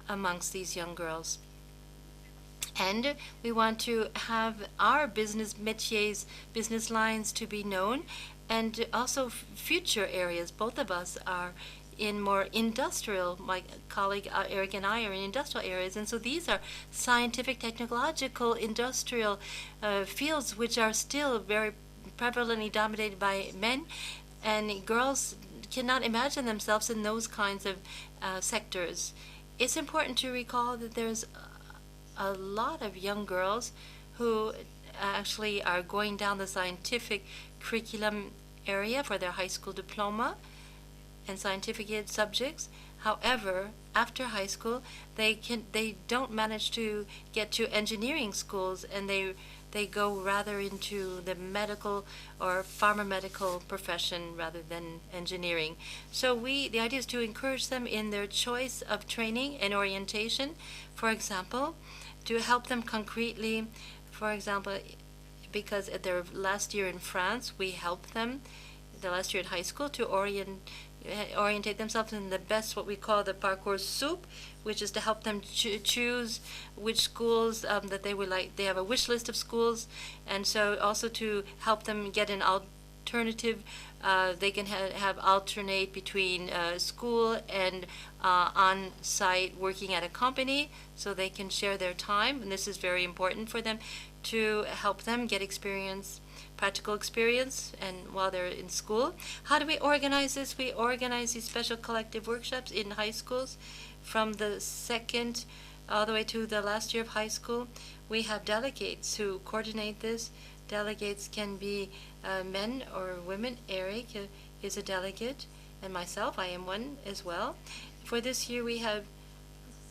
amongst these young girls. And we want to have our business métiers, business lines to be known, and also future areas. Both of us are in more industrial, my colleague Eric and I are in industrial areas, and so these are scientific, technological, industrial fields which are still very prevalently dominated by men, and girls cannot imagine themselves in those kinds of sectors. It's important to recall that there's a lot of young girls who actually are going down the scientific curriculum area for their high school diploma and scientific subjects. However, after high school, they don't manage to get to engineering schools, and they go rather into the medical or pharma-medical profession rather than engineering. So the idea is to encourage them in their choice of training and orientation. For example, to help them concretely, for example, because at their last year in France, we helped them, the last year in high school, to orientate themselves in the best, what we call the parcours soup, which is to help them choose which schools that they would like. They have a wish list of schools, and so also to help them get an alternative. They can have alternate between school and on-site working at a company, so they can share their time, and this is very important for them to help them get experience, practical experience, and while they're in school. How do we organize this? We organize these special collective workshops in high schools from the second all the way to the last year of high school. We have delegates who coordinate this. Delegates can be men or women. Eric is a delegate, and myself, I am one as well. For this year, we have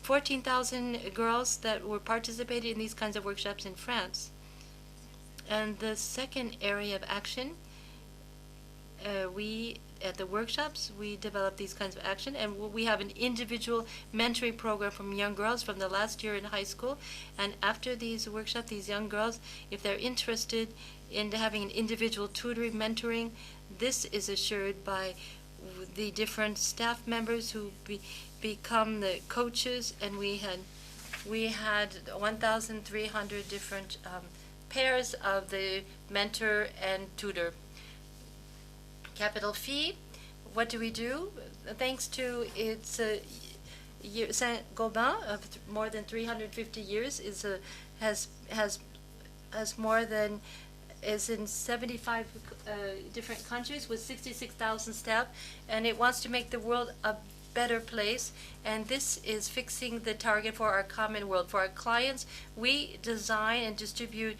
14,000 girls that were participating in these kinds of workshops in France. And the second area of action, at the workshops, we develop these kinds of action, and we have an individual mentoring program from young girls from the last year in high school. And after these workshops, these young girls, if they're interested in having an individual tutoring, mentoring, this is assured by the different staff members who become the coaches, and we had 1,300 different pairs of the mentor and tutor. Capital Phi, what do we do? Thanks to its Saint-Gobain of more than 350 years, is in 75 different countries with 66,000 staff, and it wants to make the world a better place, and this is fixing the target for our common world. For our clients, we design and distribute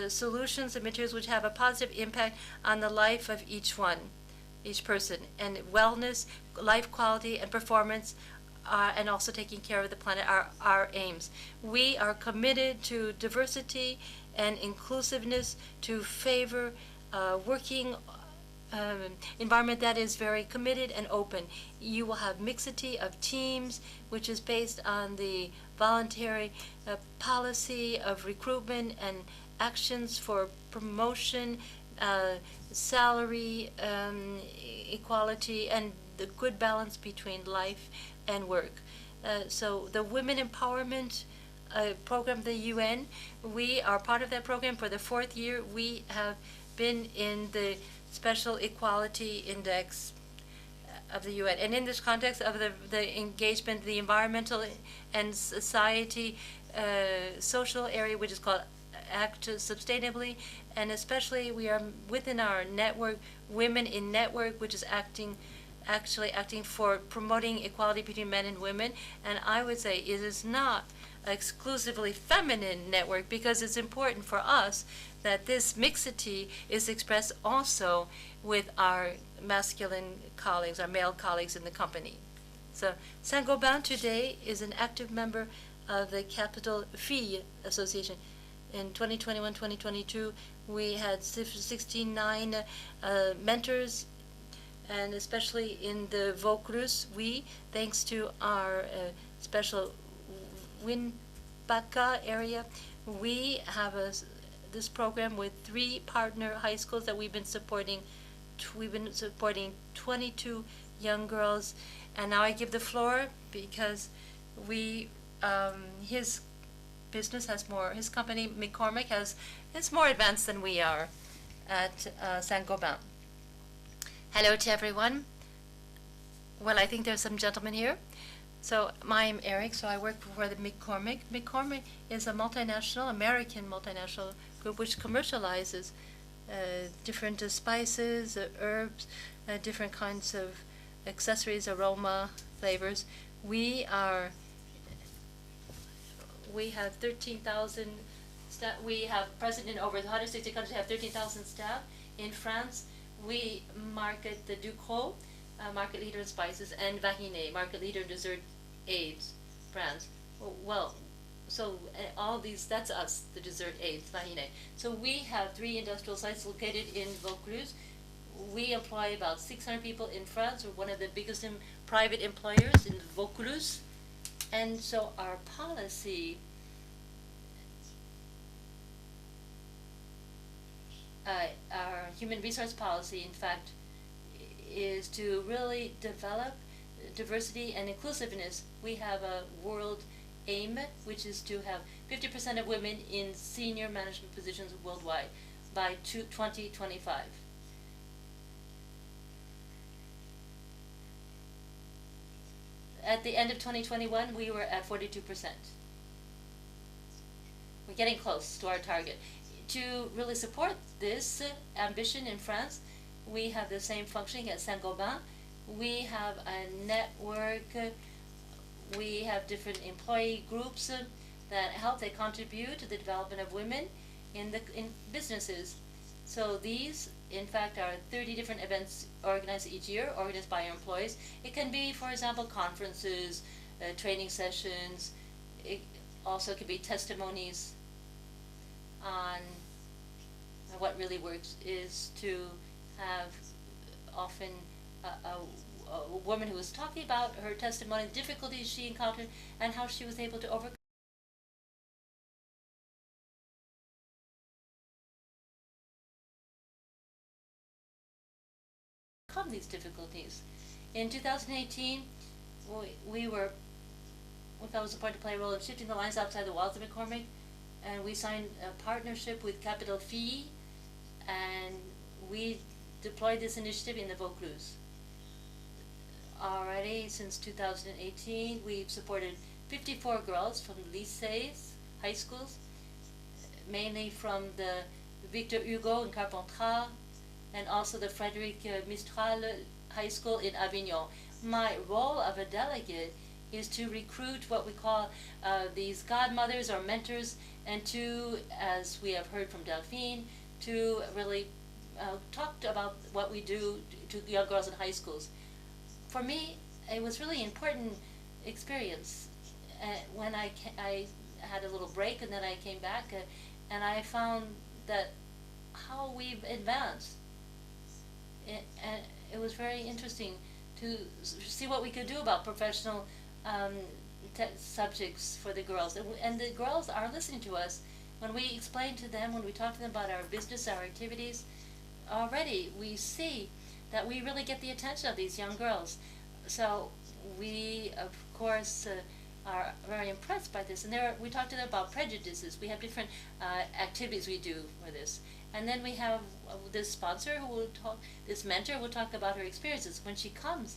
solutions and materials which have a positive impact on the life of each one. each person, and wellness, life quality, and performance, and also taking care of the planet are our aims. We are committed to diversity and inclusiveness, to favor working environment that is very committed and open. You will have mixity of teams, which is based on the voluntary policy of recruitment and actions for promotion, salary equality, and the good balance between life and work. So the Women Empowerment program of the UN, we are part of that program for the 4th year. We have been in the Special Equality Index of the UN. And in this context of the engagement, the environmental and society, social area, which is called Act Sustainably, and especially we are within our network, Women in Network, which is actually acting for promoting equality between men and women. And I would say it is not exclusively feminine network, because it's important for us that this mixity is expressed also with our masculine colleagues, our male colleagues in the company. So Saint-Gobain today is an active member of the Capital Filles Association. In 2021-2022, we had 69 mentors, and especially in the Vaucluse, thanks to our special Winpaka area, we have this program with 3 partner high schools that we've been supporting. We've been supporting 22 young girls, and now I give the floor because his business has more. His company McCormick is more advanced than we are at Saint-Gobain. Hello to everyone. Well, I think there's some gentlemen here. So I'm Eric, so I work for the McCormick. McCormick is a multinational, American multinational group which commercializes different spices, herbs, different kinds of accessories, aroma, flavors. We have 13,000 staff. We have present in over 160 countries. We have 13,000 staff. In France, we market the Ducros, market leader in spices, and Vahiné, market leader in dessert aids brands. Well, so all these, that's us, the dessert aids, Vahiné. So we have 3 industrial sites located in Vaucluse. We employ about 600 people in France. We're one of the biggest private employers in Vaucluse. And so our policy our human resource policy, in fact, is to really develop diversity and inclusiveness. We have a world aim, which is to have 50% of women in senior management positions worldwide by 2025. At the end of 2021, we were at 42%. We're getting close to our target. To really support this ambition in France, we have the same functioning at Saint-Gobain. We have a network, we have different employee groups that help, they contribute to the development of women in businesses. So these, in fact, are 30 different events organized each year, organized by our employees. It can be, for example, conferences, training sessions. It also could be testimonies on what really works is to have often a woman who was talking about her testimony, the difficulties she encountered, and how she was able to overcome these difficulties. In 2018, we felt it was important to play a role in shifting the lines outside the walls of McCormick, and we signed a partnership with Capital Filles, and we deployed this initiative in the Vaucluse. Already since 2018, we've supported 54 girls from lycées, high schools, mainly from the Victor Hugo in Carpentras, and also the Frédéric Mistral High School in Avignon. My role of a delegate is to recruit what we call these godmothers or mentors, and to, as we have heard from Delphine, to really talked about what we do to young girls in high schools. For me, it was really important experience. When I had a little break and then I came back, and I found that how we've advanced. And it was very interesting to see what we could do about professional subjects for the girls. And the girls are listening to us. When we explain to them, when we talk to them about our business, our activities, already we see that we really get the attention of these young girls. So we, of course, are very impressed by this. And we talk to them about prejudices. We have different activities we do for this. And then we have this sponsor who will talk, this mentor will talk about her experiences. When she comes,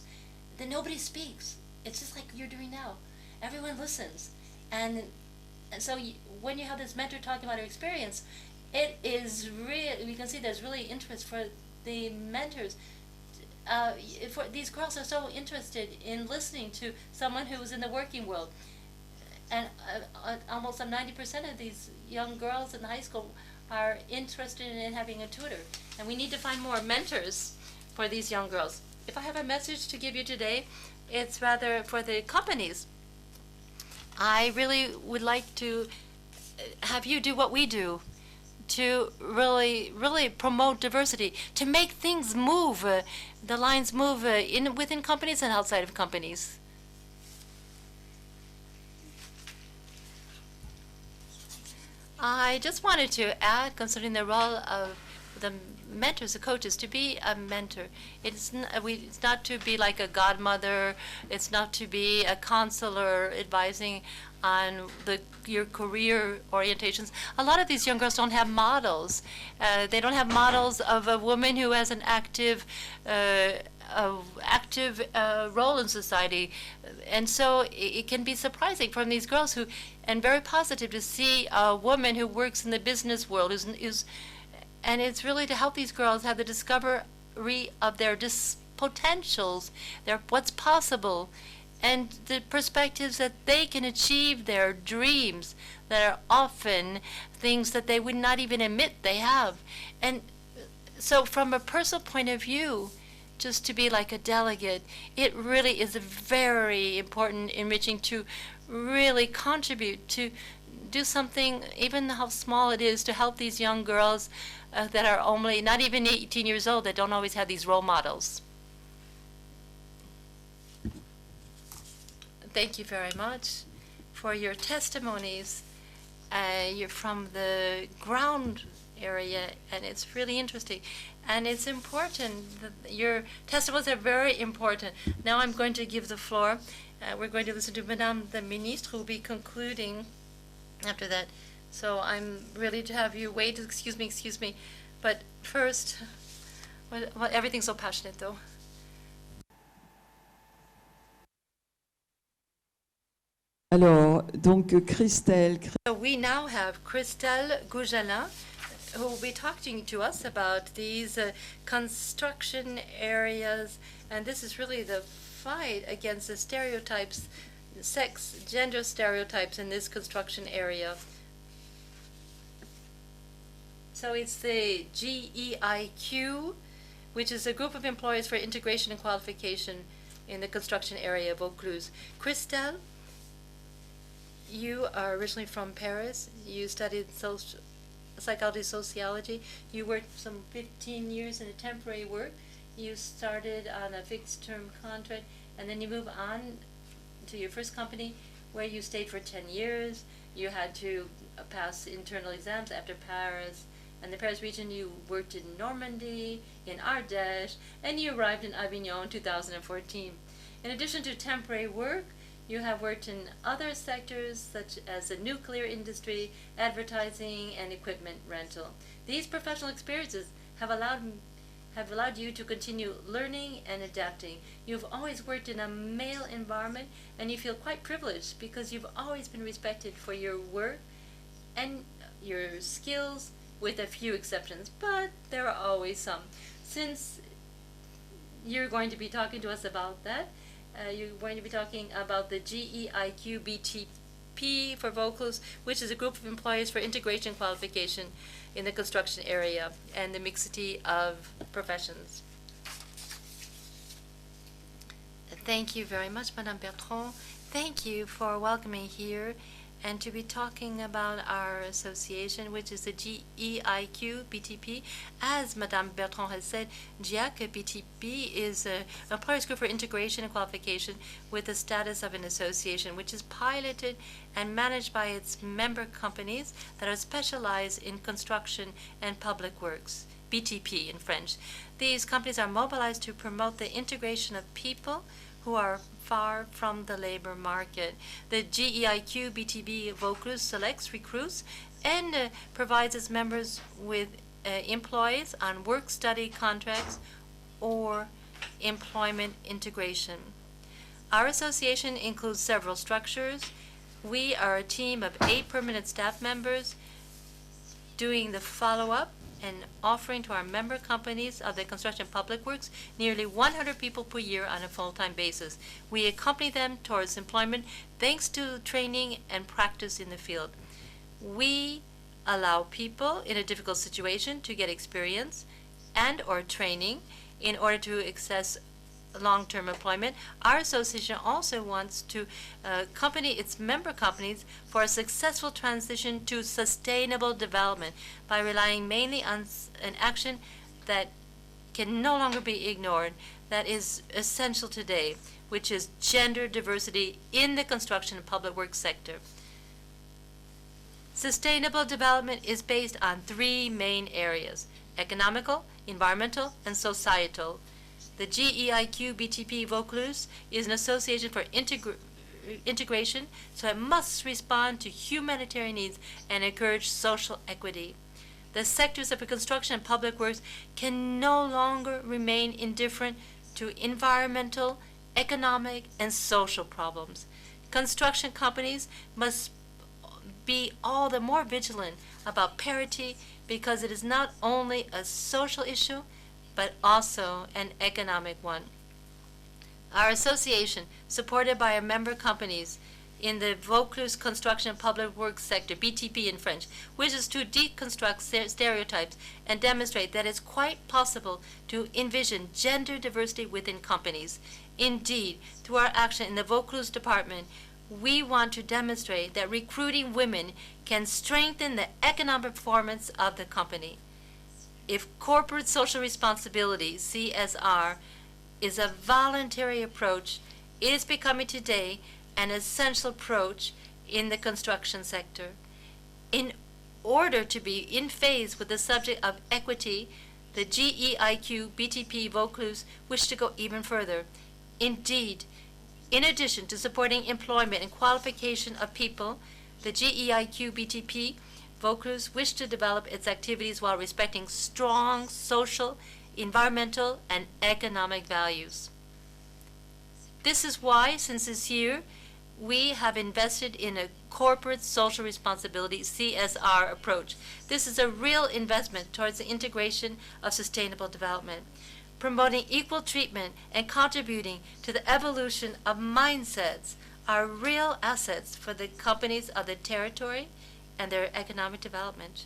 then nobody speaks. It's just like you're doing now. Everyone listens. And so when you have this mentor talking about her experience, it is really, we can see there's really interest for the mentors. For these girls are so interested in listening to someone who is in the working world. And almost 90% of these young girls in high school are interested in having a tutor. And we need to find more mentors for these young girls. If I have a message to give you today, it's rather for the companies. I really would like to have you do what we do, to really promote diversity, to make things move, the lines move within companies and outside of companies. I just wanted to add concerning the role of the mentors, the coaches, to be a mentor. It's not to be like a godmother. It's not to be a counselor advising on your career orientations. A lot of these young girls don't have models. They don't have models of a woman who has an active role in society. And so it can be surprising from these girls and very positive to see a woman who works in the business world and it's really to help these girls have the discovery of their potentials, what's possible, and the perspectives that they can achieve their dreams that are often things that they would not even admit they have. And so from a personal point of view, just to be like a delegate, it really is very important, enriching to really contribute, to do something, even how small it is, to help these young girls that are only not even 18 years old, that don't always have these role models. Thank you very much for your testimonies. You're from the ground area, and it's really interesting. And it's important, your testimonies are very important. Now I'm going to give the floor. We're going to listen to Madame the Ministre, who will be concluding after that. So I'm ready to have you wait. Excuse me. But first, everything's so passionate, though. Alors, donc Christelle. So we now have Christelle Goujalin, who will be talking to us about these construction areas. And this is really the fight against the stereotypes, gender stereotypes in this construction area. So it's the GEIQ, which is a group of employers for integration and qualification in the construction area of Vaucluse. Christelle, you are originally from Paris. You studied psychology, sociology. You worked some 15 years in a temporary work. You started on a fixed-term contract, and then you move on to your first company, where you stayed for 10 years. You had to pass internal exams after Paris. In the Paris region, you worked in Normandy, in Ardèche, and you arrived in Avignon in 2014. In addition to temporary work, you have worked in other sectors such as the nuclear industry, advertising, and equipment rental. These professional experiences have allowed you to continue learning and adapting. You've always worked in a male environment, and you feel quite privileged because you've always been respected for your work and your skills, with a few exceptions, but there are always some. Since you're going to be talking to us about that, you're going to be talking about the GEIQ BTP for Vaucluse, which is a group of employers for integration qualification. in the construction area and the mixity of professions. Thank you very much, Madame Bertrand. Thank you for welcoming here and to be talking about our association, which is the GEIQ-BTP. As Madame Bertrand has said, GEIQ-BTP is an employers group for integration and qualification with the status of an association, which is piloted and managed by its member companies that are specialized in construction and public works, BTP in French. These companies are mobilized to promote the integration of people who are far from the labor market. The GEIQ-BTP Vaucluse selects, recruits, and provides its members with employees on work-study contracts or employment integration. Our association includes several structures. We are a team of 8 permanent staff members doing the follow-up and offering to our member companies of the construction public works nearly 100 people per year on a full-time basis. We accompany them towards employment thanks to training and practice in the field. We allow people in a difficult situation to get experience and or training in order to access long-term employment. Our association also wants to accompany its member companies for a successful transition to sustainable development by relying mainly on an action that can no longer be ignored, that is essential today, which is gender diversity in the construction and public works sector. Sustainable development is based on 3 main areas: economical, environmental, and societal. The GEIQ-BTP Vaucluse is an association for integration, so it must respond to humanitarian needs and encourage social equity. The sectors of construction and public works can no longer remain indifferent to environmental, economic, and social problems. Construction companies must be all the more vigilant about parity because it is not only a social issue, but also an economic one. Our association, supported by our member companies in the Vaucluse construction and public works sector, BTP in French, wishes to deconstruct stereotypes and demonstrate that it's quite possible to envision gender diversity within companies. Indeed, through our action in the Vaucluse department, we want to demonstrate that recruiting women can strengthen the economic performance of the company. If corporate social responsibility, CSR, is a voluntary approach, it is becoming today an essential approach in the construction sector. In order to be in phase with the subject of equity, the GEIQ-BTP Vaucluse wish to go even further. Indeed, in addition to supporting employment and qualification of people, the GEIQ-BTP Vaucluse wish to develop its activities while respecting strong social, environmental, and economic values. This is why, since this year, we have invested in a corporate social responsibility CSR approach. This is a real investment towards the integration of sustainable development, promoting equal treatment and contributing to the evolution of mindsets are real assets for the companies of the territory and their economic development.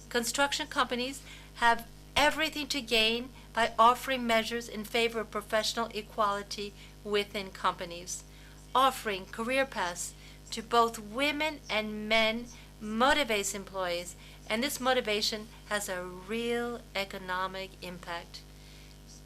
Construction companies have everything to gain by offering measures in favor of professional equality within companies. Offering career paths to both women and men motivates employees, and this motivation has a real economic impact.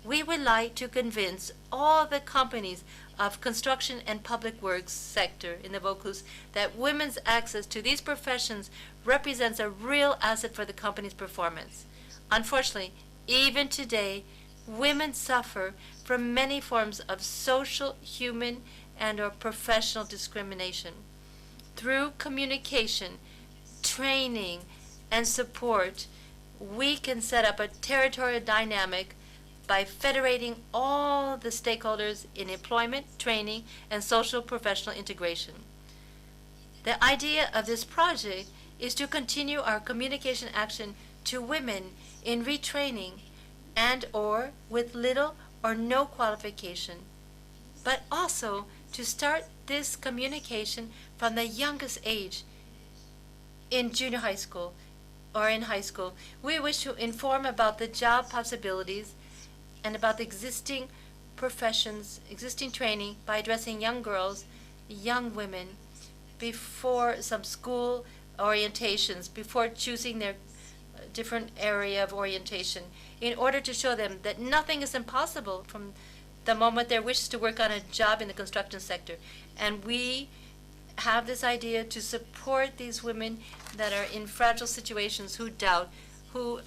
We would like to convince all the companies of construction and public works sector in the Vaucluse that women's access to these professions represents a real asset for the company's performance. Unfortunately, even today, women suffer from many forms of social, human, and or professional discrimination. Through communication, training, and support, we can set up a territorial dynamic by federating all the stakeholders in employment, training, and social professional integration. The idea of this project is to continue our communication action to women in retraining and or with little or no qualification, but also to start this communication from the youngest age in junior high school or in high school. We wish to inform about the job possibilities and about the existing professions, existing training by addressing young girls, young women, before some school orientations, before choosing their different area of orientation, in order to show them that nothing is impossible from the moment they wish to work on a job in the construction sector. And we have this idea to support these women that are in fragile situations, who doubt, who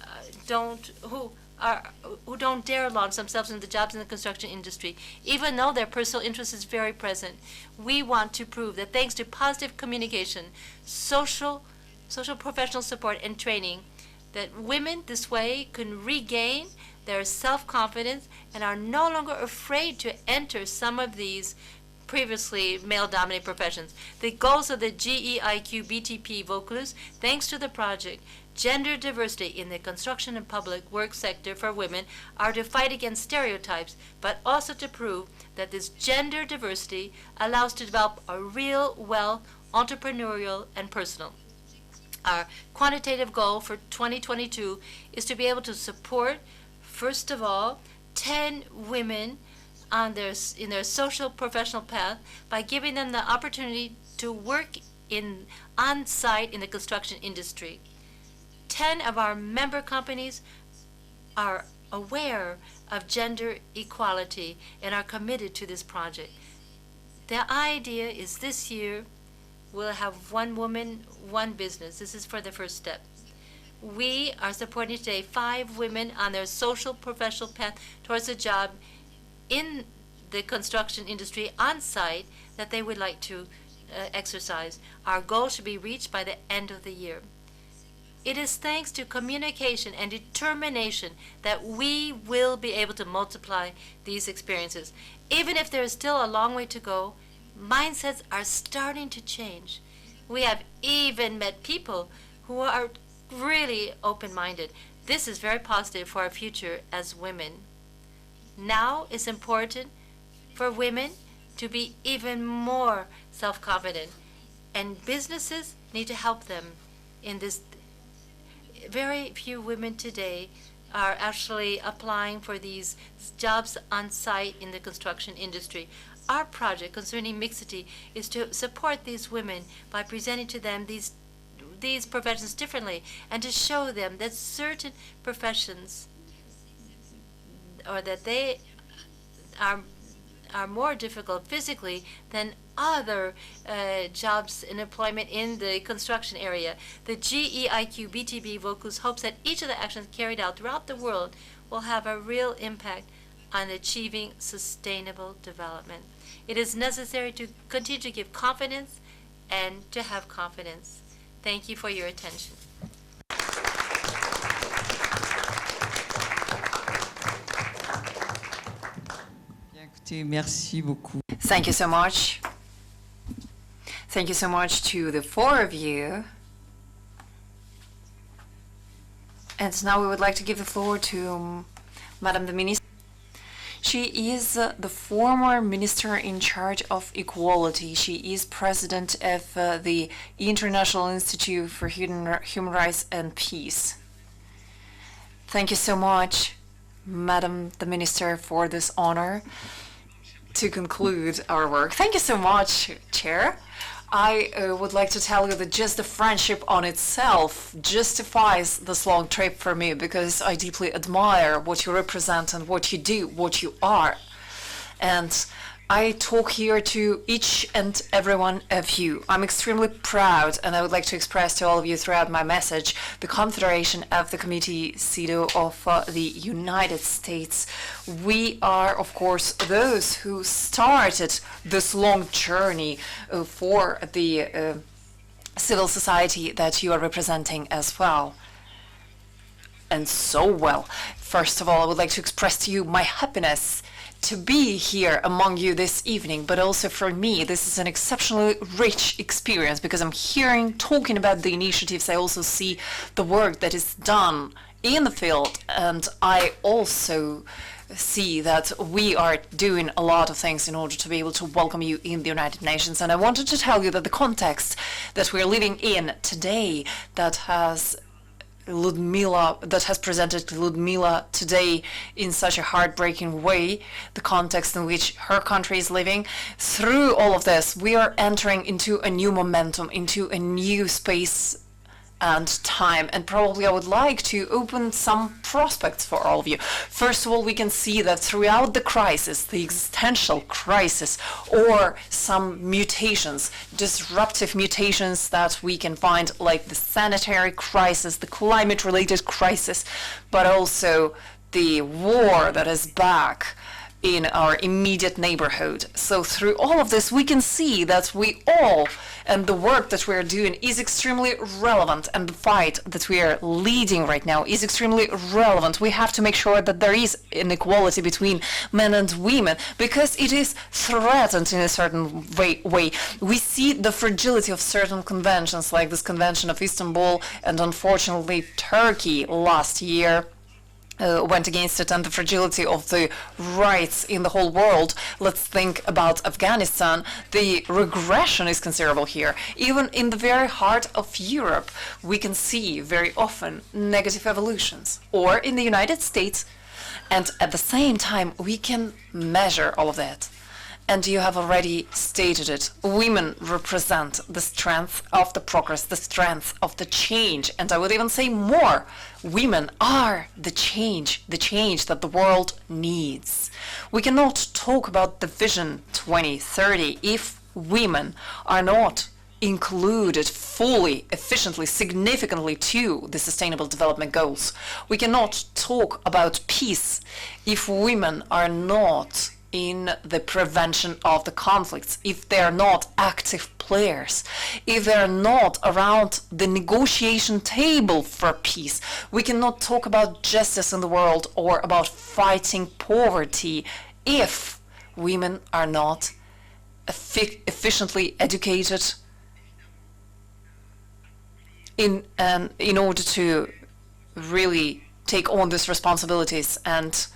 don't dare launch themselves into jobs in the construction industry, even though their personal interest is very present. We want to prove that thanks to positive communication, social professional support and training, that women this way can regain their self-confidence and are no longer afraid to enter some of these previously male-dominated professions. The goals of the GEIQ-BTP Vocus, thanks to the project Gender Diversity in the Construction and Public Work Sector for Women, are to fight against stereotypes, but also to prove that this gender diversity allows to develop a real wealth, entrepreneurial and personal. Our quantitative goal for 2022 is to be able to support, first of all, 10 women in their social professional path by giving them the opportunity to work on site in the construction industry. 10 of our member companies are aware of gender equality and are committed to this project. The idea is this year we'll have one woman, one business. This is for the first step. We are supporting today 5 women on their social professional path towards a job in the construction industry on site that they would like to exercise. Our goal should be reached by the end of the year. It is thanks to communication and determination that we will be able to multiply these experiences. Even if there is still a long way to go, mindsets are starting to change. We have even met people who are really open-minded. This is very positive for our future as women. Now it's important for women to be even more self-confident, and businesses need to help them in this. Very few women today are actually applying for these jobs on site in the construction industry. Our project concerning mixity is to support these women by presenting to them these professions differently, and to show them that certain professions, or that they are more difficult physically than other jobs in employment in the construction area. The GEIQ-BTP Vocus hopes that each of the actions carried out throughout the world will have a real impact on achieving sustainable development. It is necessary to continue to give confidence and to have confidence. Thank you for your attention. Merci beaucoup. Thank you so much. Thank you so much to the 4 of you. And now we would like to give the floor to Madame the Minister. She is the former Minister in charge of Equality. She is President of the International Institute for Human Rights and Peace. Thank you so much, Madame the Minister, for this honor to conclude our work. Thank you so much, Chair. I would like to tell you that just the friendship on itself justifies this long trip for me, because I deeply admire what you represent and what you do, what you are. And I talk here to each and every one of you. I'm extremely proud, and I would like to express to all of you throughout my message the Confederation of the Committee CIDO of the United States. We are, of course, those who started this long journey for the civil society that you are representing as well. And so well. First of all, I would like to express to you my happiness to be here among you this evening, but also for me, this is an exceptionally rich experience, because I'm talking about the initiatives. I also see the work that is done in the field, and I also see that we are doing a lot of things in order to be able to welcome you in the United Nations. And I wanted to tell you that the context that we're living in today, that has that has presented Ludmila today in such a heartbreaking way, the context in which her country is living. Through all of this, we are entering into a new momentum, into a new space and time, and probably I would like to open some prospects for all of you. First of all, we can see that throughout the crisis, the existential crisis, or some mutations, disruptive mutations that we can find, like the sanitary crisis, the climate-related crisis, but also the war that is back in our immediate neighborhood. So through all of this, we can see that we all, and the work that we're doing is extremely relevant, and the fight that we are leading right now is extremely relevant. We have to make sure that there is inequality between men and women, because it is threatened in a certain way. We see the fragility of certain conventions, like this Convention of Istanbul, and unfortunately Turkey last year went against it, and the fragility of the rights in the whole world. Let's think about Afghanistan. The regression is considerable here. Even in the very heart of Europe, we can see very often negative evolutions. Or in the United States, and at the same time, we can measure all of that. And you have already stated it. Women represent the strength of the progress, the strength of the change. And I would even say more. Women are the change that the world needs. We cannot talk about the Vision 2030 if women are not included fully, efficiently, significantly to the Sustainable Development Goals. We cannot talk about peace if women are not in the prevention of the conflicts, if they are not active players, if they are not around the negotiation table for peace. We cannot talk about justice in the world or about fighting poverty if women are not efficiently educated in order to really take on these responsibilities and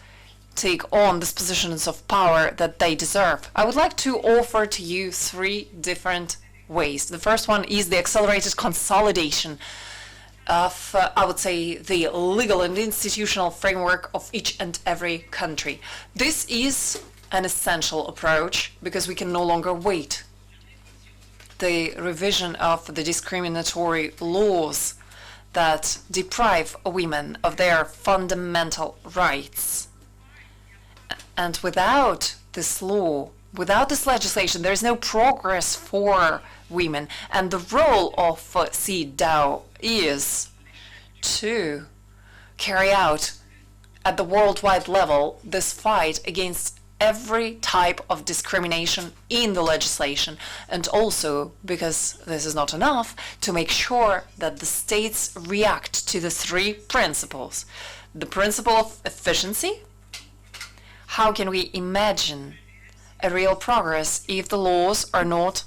take on these positions of power that they deserve. I would like to offer to you 3 different ways. The first one is the accelerated consolidation of, I would say, the legal and institutional framework of each and every country. This is an essential approach because we can no longer wait. The revision of the discriminatory laws that deprive women of their fundamental rights. And without this law, without this legislation, there is no progress for women. And the role of CIW is to carry out at the worldwide level this fight against every type of discrimination in the legislation, and also, because this is not enough, to make sure that the states react to the 3 principles. The principle of efficiency. How can we imagine a real progress if the laws are not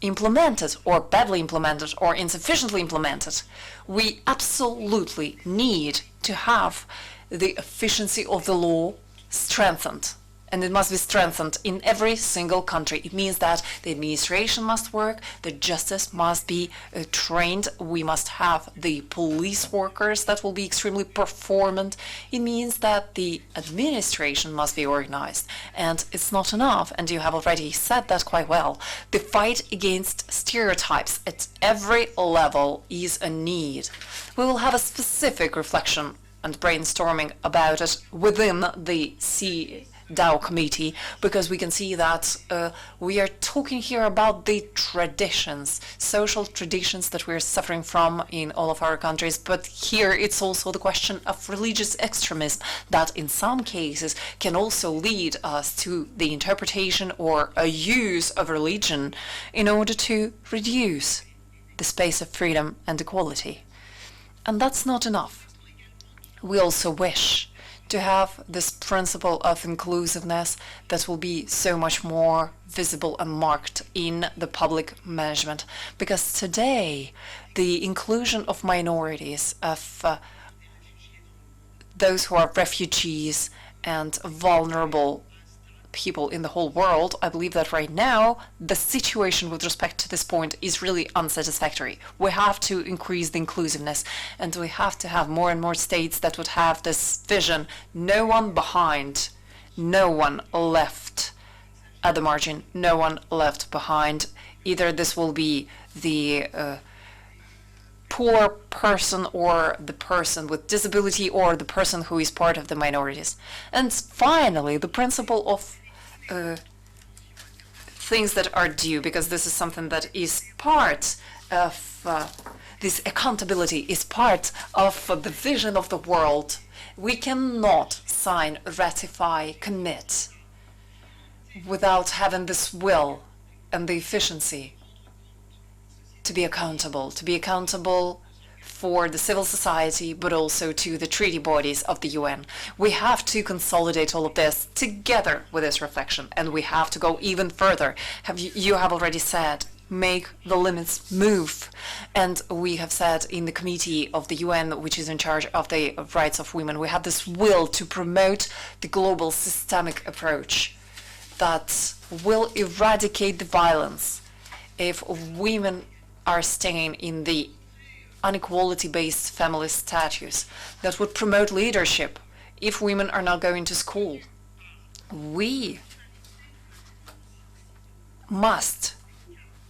implemented, or badly implemented, or insufficiently implemented? We absolutely need to have the efficiency of the law strengthened. And it must be strengthened in every single country. It means that the administration must work, the justice must be trained, we must have the police workers that will be extremely performant. It means that the administration must be organized. And it's not enough, and you have already said that quite well. The fight against stereotypes at every level is a need. We will have a specific reflection and brainstorming about it within the CIW committee, because we can see that we are talking here about the traditions, social traditions that we're suffering from in all of our countries. But here it's also the question of religious extremism that in some cases can also lead us to the interpretation or a use of religion in order to reduce the space of freedom and equality. And that's not enough. We also wish to have this principle of inclusiveness that will be so much more visible and marked in the public management. Because today, the inclusion of minorities, of those who are refugees and vulnerable people in the whole world, I believe that right now the situation with respect to this point is really unsatisfactory. We have to increase the inclusiveness, and we have to have more and more states that would have this vision: no one behind, no one left at the margin, no one left behind. Either this will be the poor person, or the person with disability, or the person who is part of the minorities. And finally, the principle of things that are due, because this is something that is part of this accountability, is part of the vision of the world. We cannot sign, ratify, commit without having this will and the efficiency to be accountable for the civil society, but also to the treaty bodies of the UN. We have to consolidate all of this together with this reflection, and we have to go even further. You have already said, make the limits move. And we have said in the committee of the UN, which is in charge of the rights of women, we have this will to promote the global systemic approach that will eradicate the violence if women are staying in the inequality-based family status, that would promote leadership if women are not going to school. We must,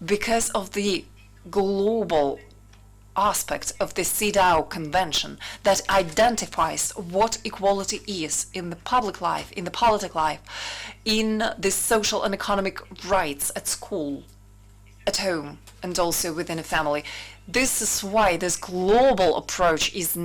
because of the global aspect of the CIF Convention that identifies what equality is in the public life, in the politic life, in the social and economic rights at school, at home, and also within a family. This is why this global approach is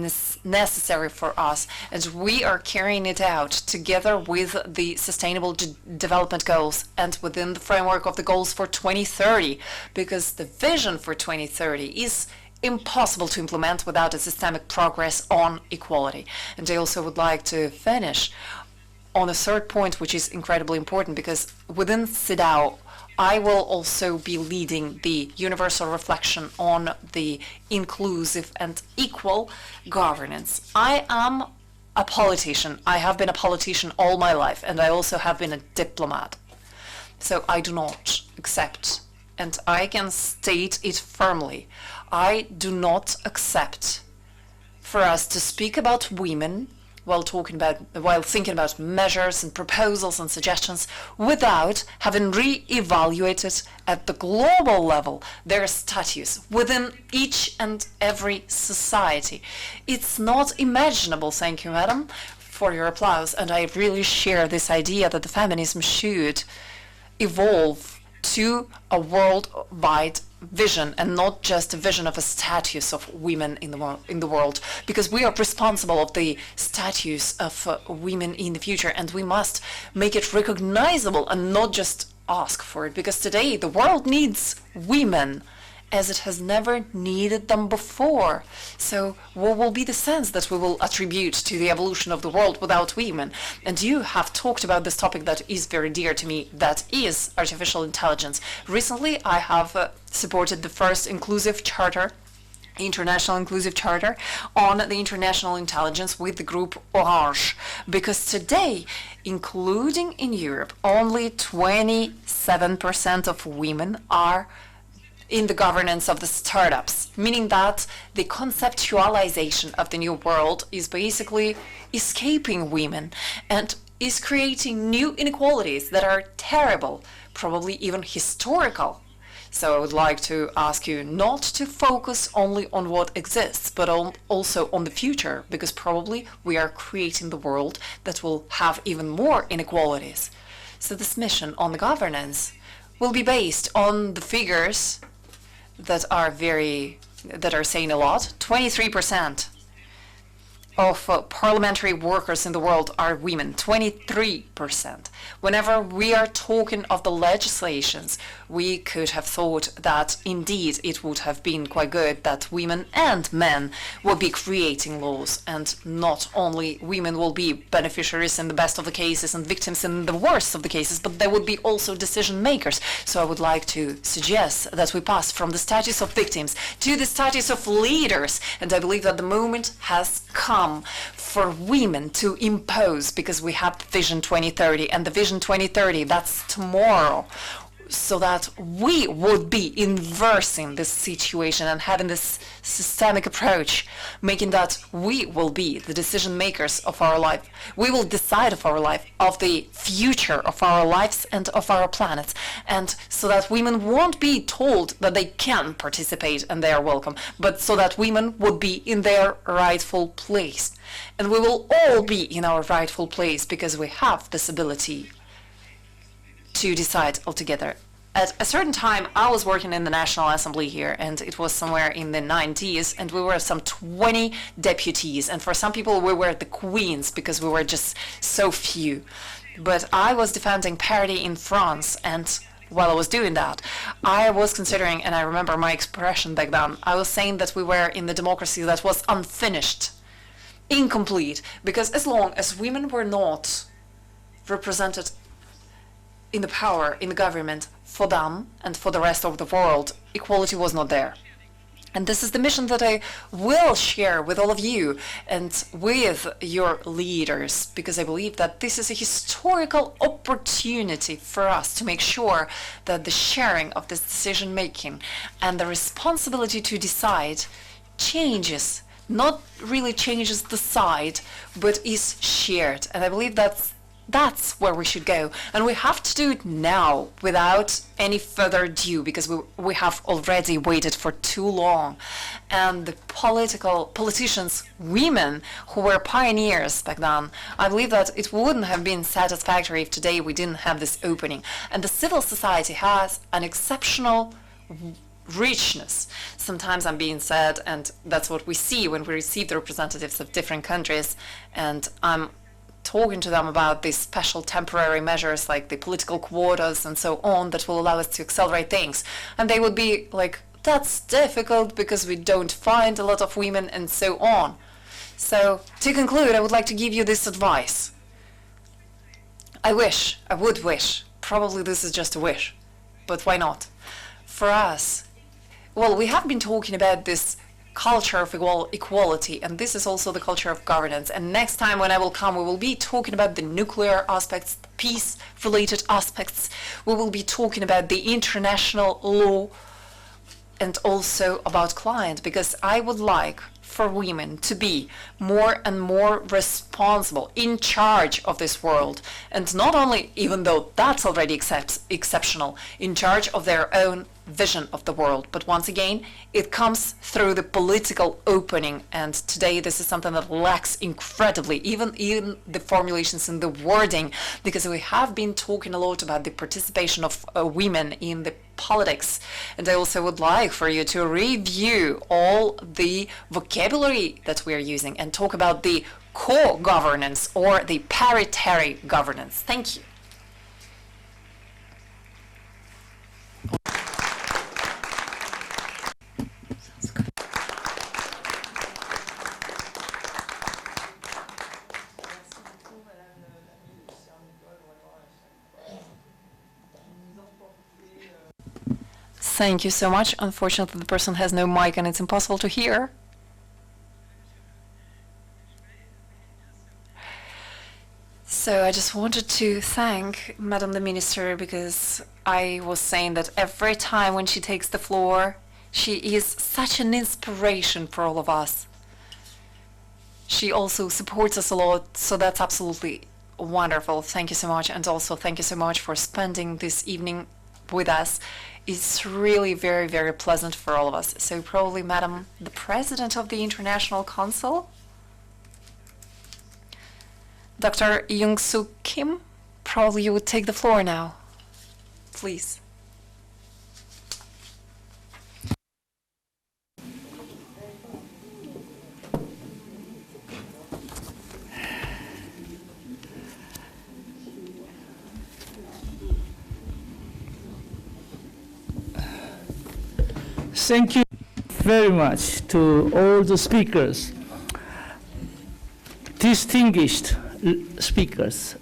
necessary for us, and we are carrying it out together with the Sustainable Development Goals and within the framework of the goals for 2030, because the vision for 2030 is impossible to implement without a systemic progress on equality. And I also would like to finish on a third point, which is incredibly important, because within CIDAO, I will also be leading the universal reflection on the inclusive and equal governance. I am a politician. I have been a politician all my life, and I also have been a diplomat. So I do not accept, and I can state it firmly, I do not accept for us to speak about women while thinking about measures and proposals and suggestions without having re-evaluated at the global level their status within each and every society. It's not imaginable, thank you, madam, for your applause, and I really share this idea that the feminism should evolve to a worldwide vision and not just a vision of a status of women in the world, because we are responsible of the status of women in the future, and we must make it recognizable and not just ask for it, because today the world needs women as it has never needed them before. So what will be the sense that we will attribute to the evolution of the world without women? And you have talked about this topic that is very dear to me, that is artificial intelligence. Recently, I have supported the first inclusive charter, international inclusive charter on the international intelligence with the group Orange, because today, including in Europe, only 27% of women are in the governance of the startups, meaning that the conceptualization of the new world is basically escaping women and is creating new inequalities that are terrible, probably even historical. So I would like to ask you not to focus only on what exists, but also on the future, because probably we are creating the world that will have even more inequalities. So this mission on the governance will be based on the figures that are saying a lot. 23% of parliamentary workers in the world are women, 23%. Whenever we are talking of the legislations, we could have thought that indeed it would have been quite good that women and men will be creating laws, and not only women will be beneficiaries in the best of the cases and victims in the worst of the cases, but there would be also decision makers. So I would like to suggest that we pass from the status of victims to the status of leaders, and I believe that the moment has come come for women to impose, because we have Vision 2030, and the Vision 2030, that's tomorrow, so that we would be inversing this situation and having this systemic approach, making that we will be the decision makers of our life. We will decide of our life, of the future of our lives and of our planet. And so that women won't be told that they can participate and they are welcome, but so that women would be in their rightful place. And we will all be in our rightful place because we have this ability to decide altogether. At a certain time, I was working in the National Assembly here, and it was somewhere in the 90s, and we were some 20 deputies, and for some people we were the queens because we were just so few. But I was defending parity in France, and while I was doing that, I was considering, and I remember my expression back then, I was saying that we were in the democracy that was unfinished, incomplete, because as long as women were not represented in the power, in the government, for them and for the rest of the world, equality was not there. And this is the mission that I will share with all of you and with your leaders, because I believe that this is a historical opportunity for us to make sure that the sharing of this decision making and the responsibility to decide changes, not really changes the side, but is shared. And I believe that's where we should go, and we have to do it now without any further ado, because we have already waited for too long. And the politicians, women who were pioneers back then, I believe that it wouldn't have been satisfactory if today we didn't have this opening. And the civil society has an exceptional richness. Sometimes I'm being said, and that's what we see when we receive the representatives of different countries, and I'm talking to them about these special temporary measures like the political quotas and so on that will allow us to accelerate things. And they would be like, that's difficult because we don't find a lot of women and so on. So to conclude, I would like to give you this advice. I would wish, probably this is just a wish, but why not? For us, well, we have been talking about this culture of equality, and this is also the culture of governance. And next time when I will come, we will be talking about the nuclear aspects, peace-related aspects. We will be talking about the international law and also about client, because I would like for women to be more and more responsible, in charge of this world, and not only, even though that's already exceptional, in charge of their own vision of the world. But once again, it comes through the political opening, and today this is something that lacks incredibly, even in the formulations and the wording, because we have been talking a lot about the participation of women in the politics. And I also would like for you to review all the vocabulary that we are using and talk about the co-governance or the parity governance. Thank you. Thank you so much. Unfortunately, the person has no mic and it's impossible to hear. So I just wanted to thank Madam the Minister, because I was saying that every time when she takes the floor, she is such an inspiration for all of us. She also supports us a lot, so that's absolutely wonderful. Thank you so much. And also thank you so much for spending this evening with us. It's really very, very pleasant for all of us. So probably, Madam, the President of the International Council, Dr. Young-Soo Kim, probably you would take the floor now, please. Thank you very much to all the speakers, distinguished speakers,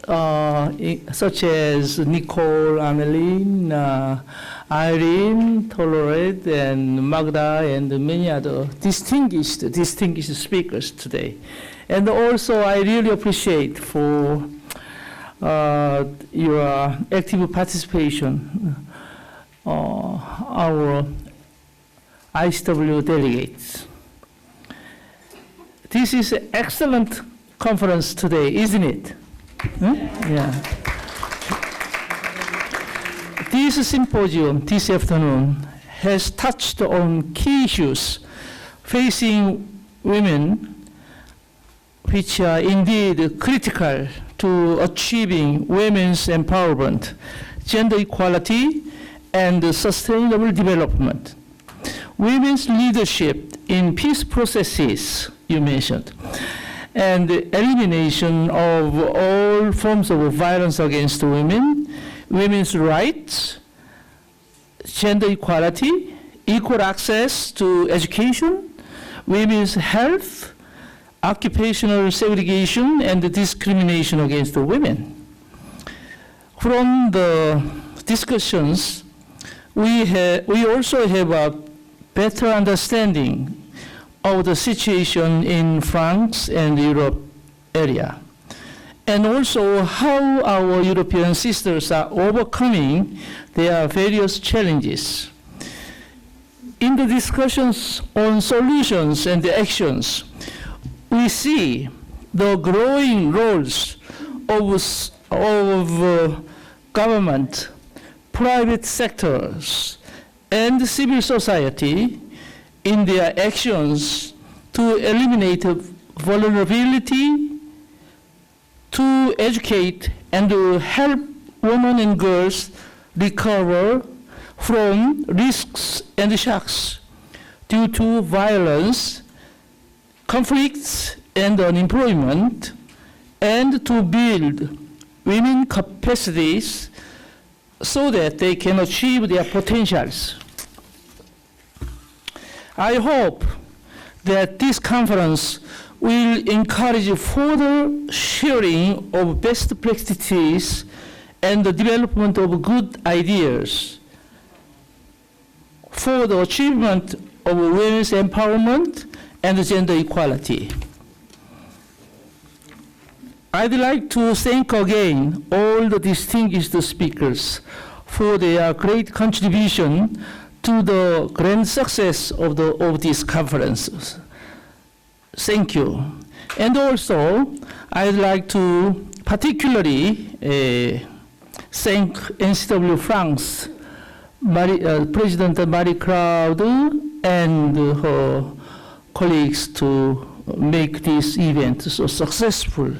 such as Nicole, Ameline, Irene, Tolerate, and Magda, and many other distinguished speakers today. And also, I really appreciate for your active participation, our ICW delegates. This is an excellent conference today, isn't it? Yeah. This symposium this afternoon has touched on key issues facing women, which are indeed critical to achieving women's empowerment, gender equality, and sustainable development. Women's leadership in peace processes, you mentioned, and the elimination of all forms of violence against women, women's rights, gender equality, equal access to education, women's health, occupational segregation, and discrimination against women. From the discussions, we also have a better understanding of the situation in France and Europe area, and also how our European sisters are overcoming their various challenges. In the discussions on solutions and the actions, we see the growing roles of government, private sectors, and civil society in their actions to eliminate vulnerability, to educate and to help women and girls recover from risks and shocks due to violence, conflicts, and unemployment, and to build women capacities so that they can achieve their potentials. I hope that this conference will encourage further sharing of best practices and the development of good ideas for the achievement of women's empowerment and gender equality. I'd like to thank again all the distinguished speakers for their great contribution to the grand success of this conference. Thank you. And also, I'd like to particularly thank ICW France, President Marie-Claude and her colleagues to make this event so successful.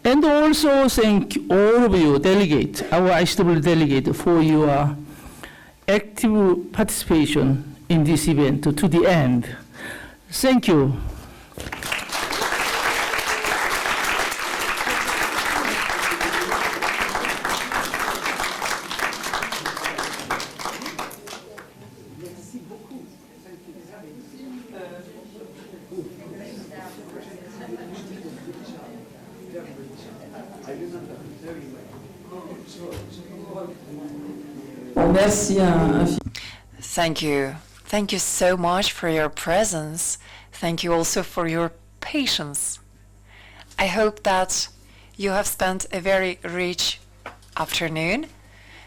And also thank all of you delegates, our ICW delegate, for your active participation in this event to the end. Thank you. Thank you. Thank you so much for your presence. Thank you also for your patience. I hope that you have spent a very rich afternoon.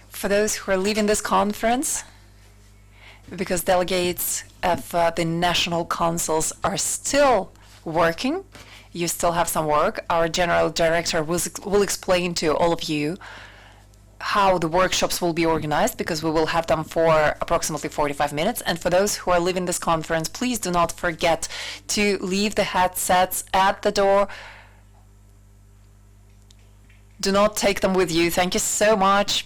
For those who are leaving this conference, because delegates of the national councils are still working, you still have some work. Our general director will explain to all of you how the workshops will be organized, because we will have them for approximately 45 minutes. And for those who are leaving this conference, please do not forget to leave the headsets at the door. Do not take them with you. Thank you so much.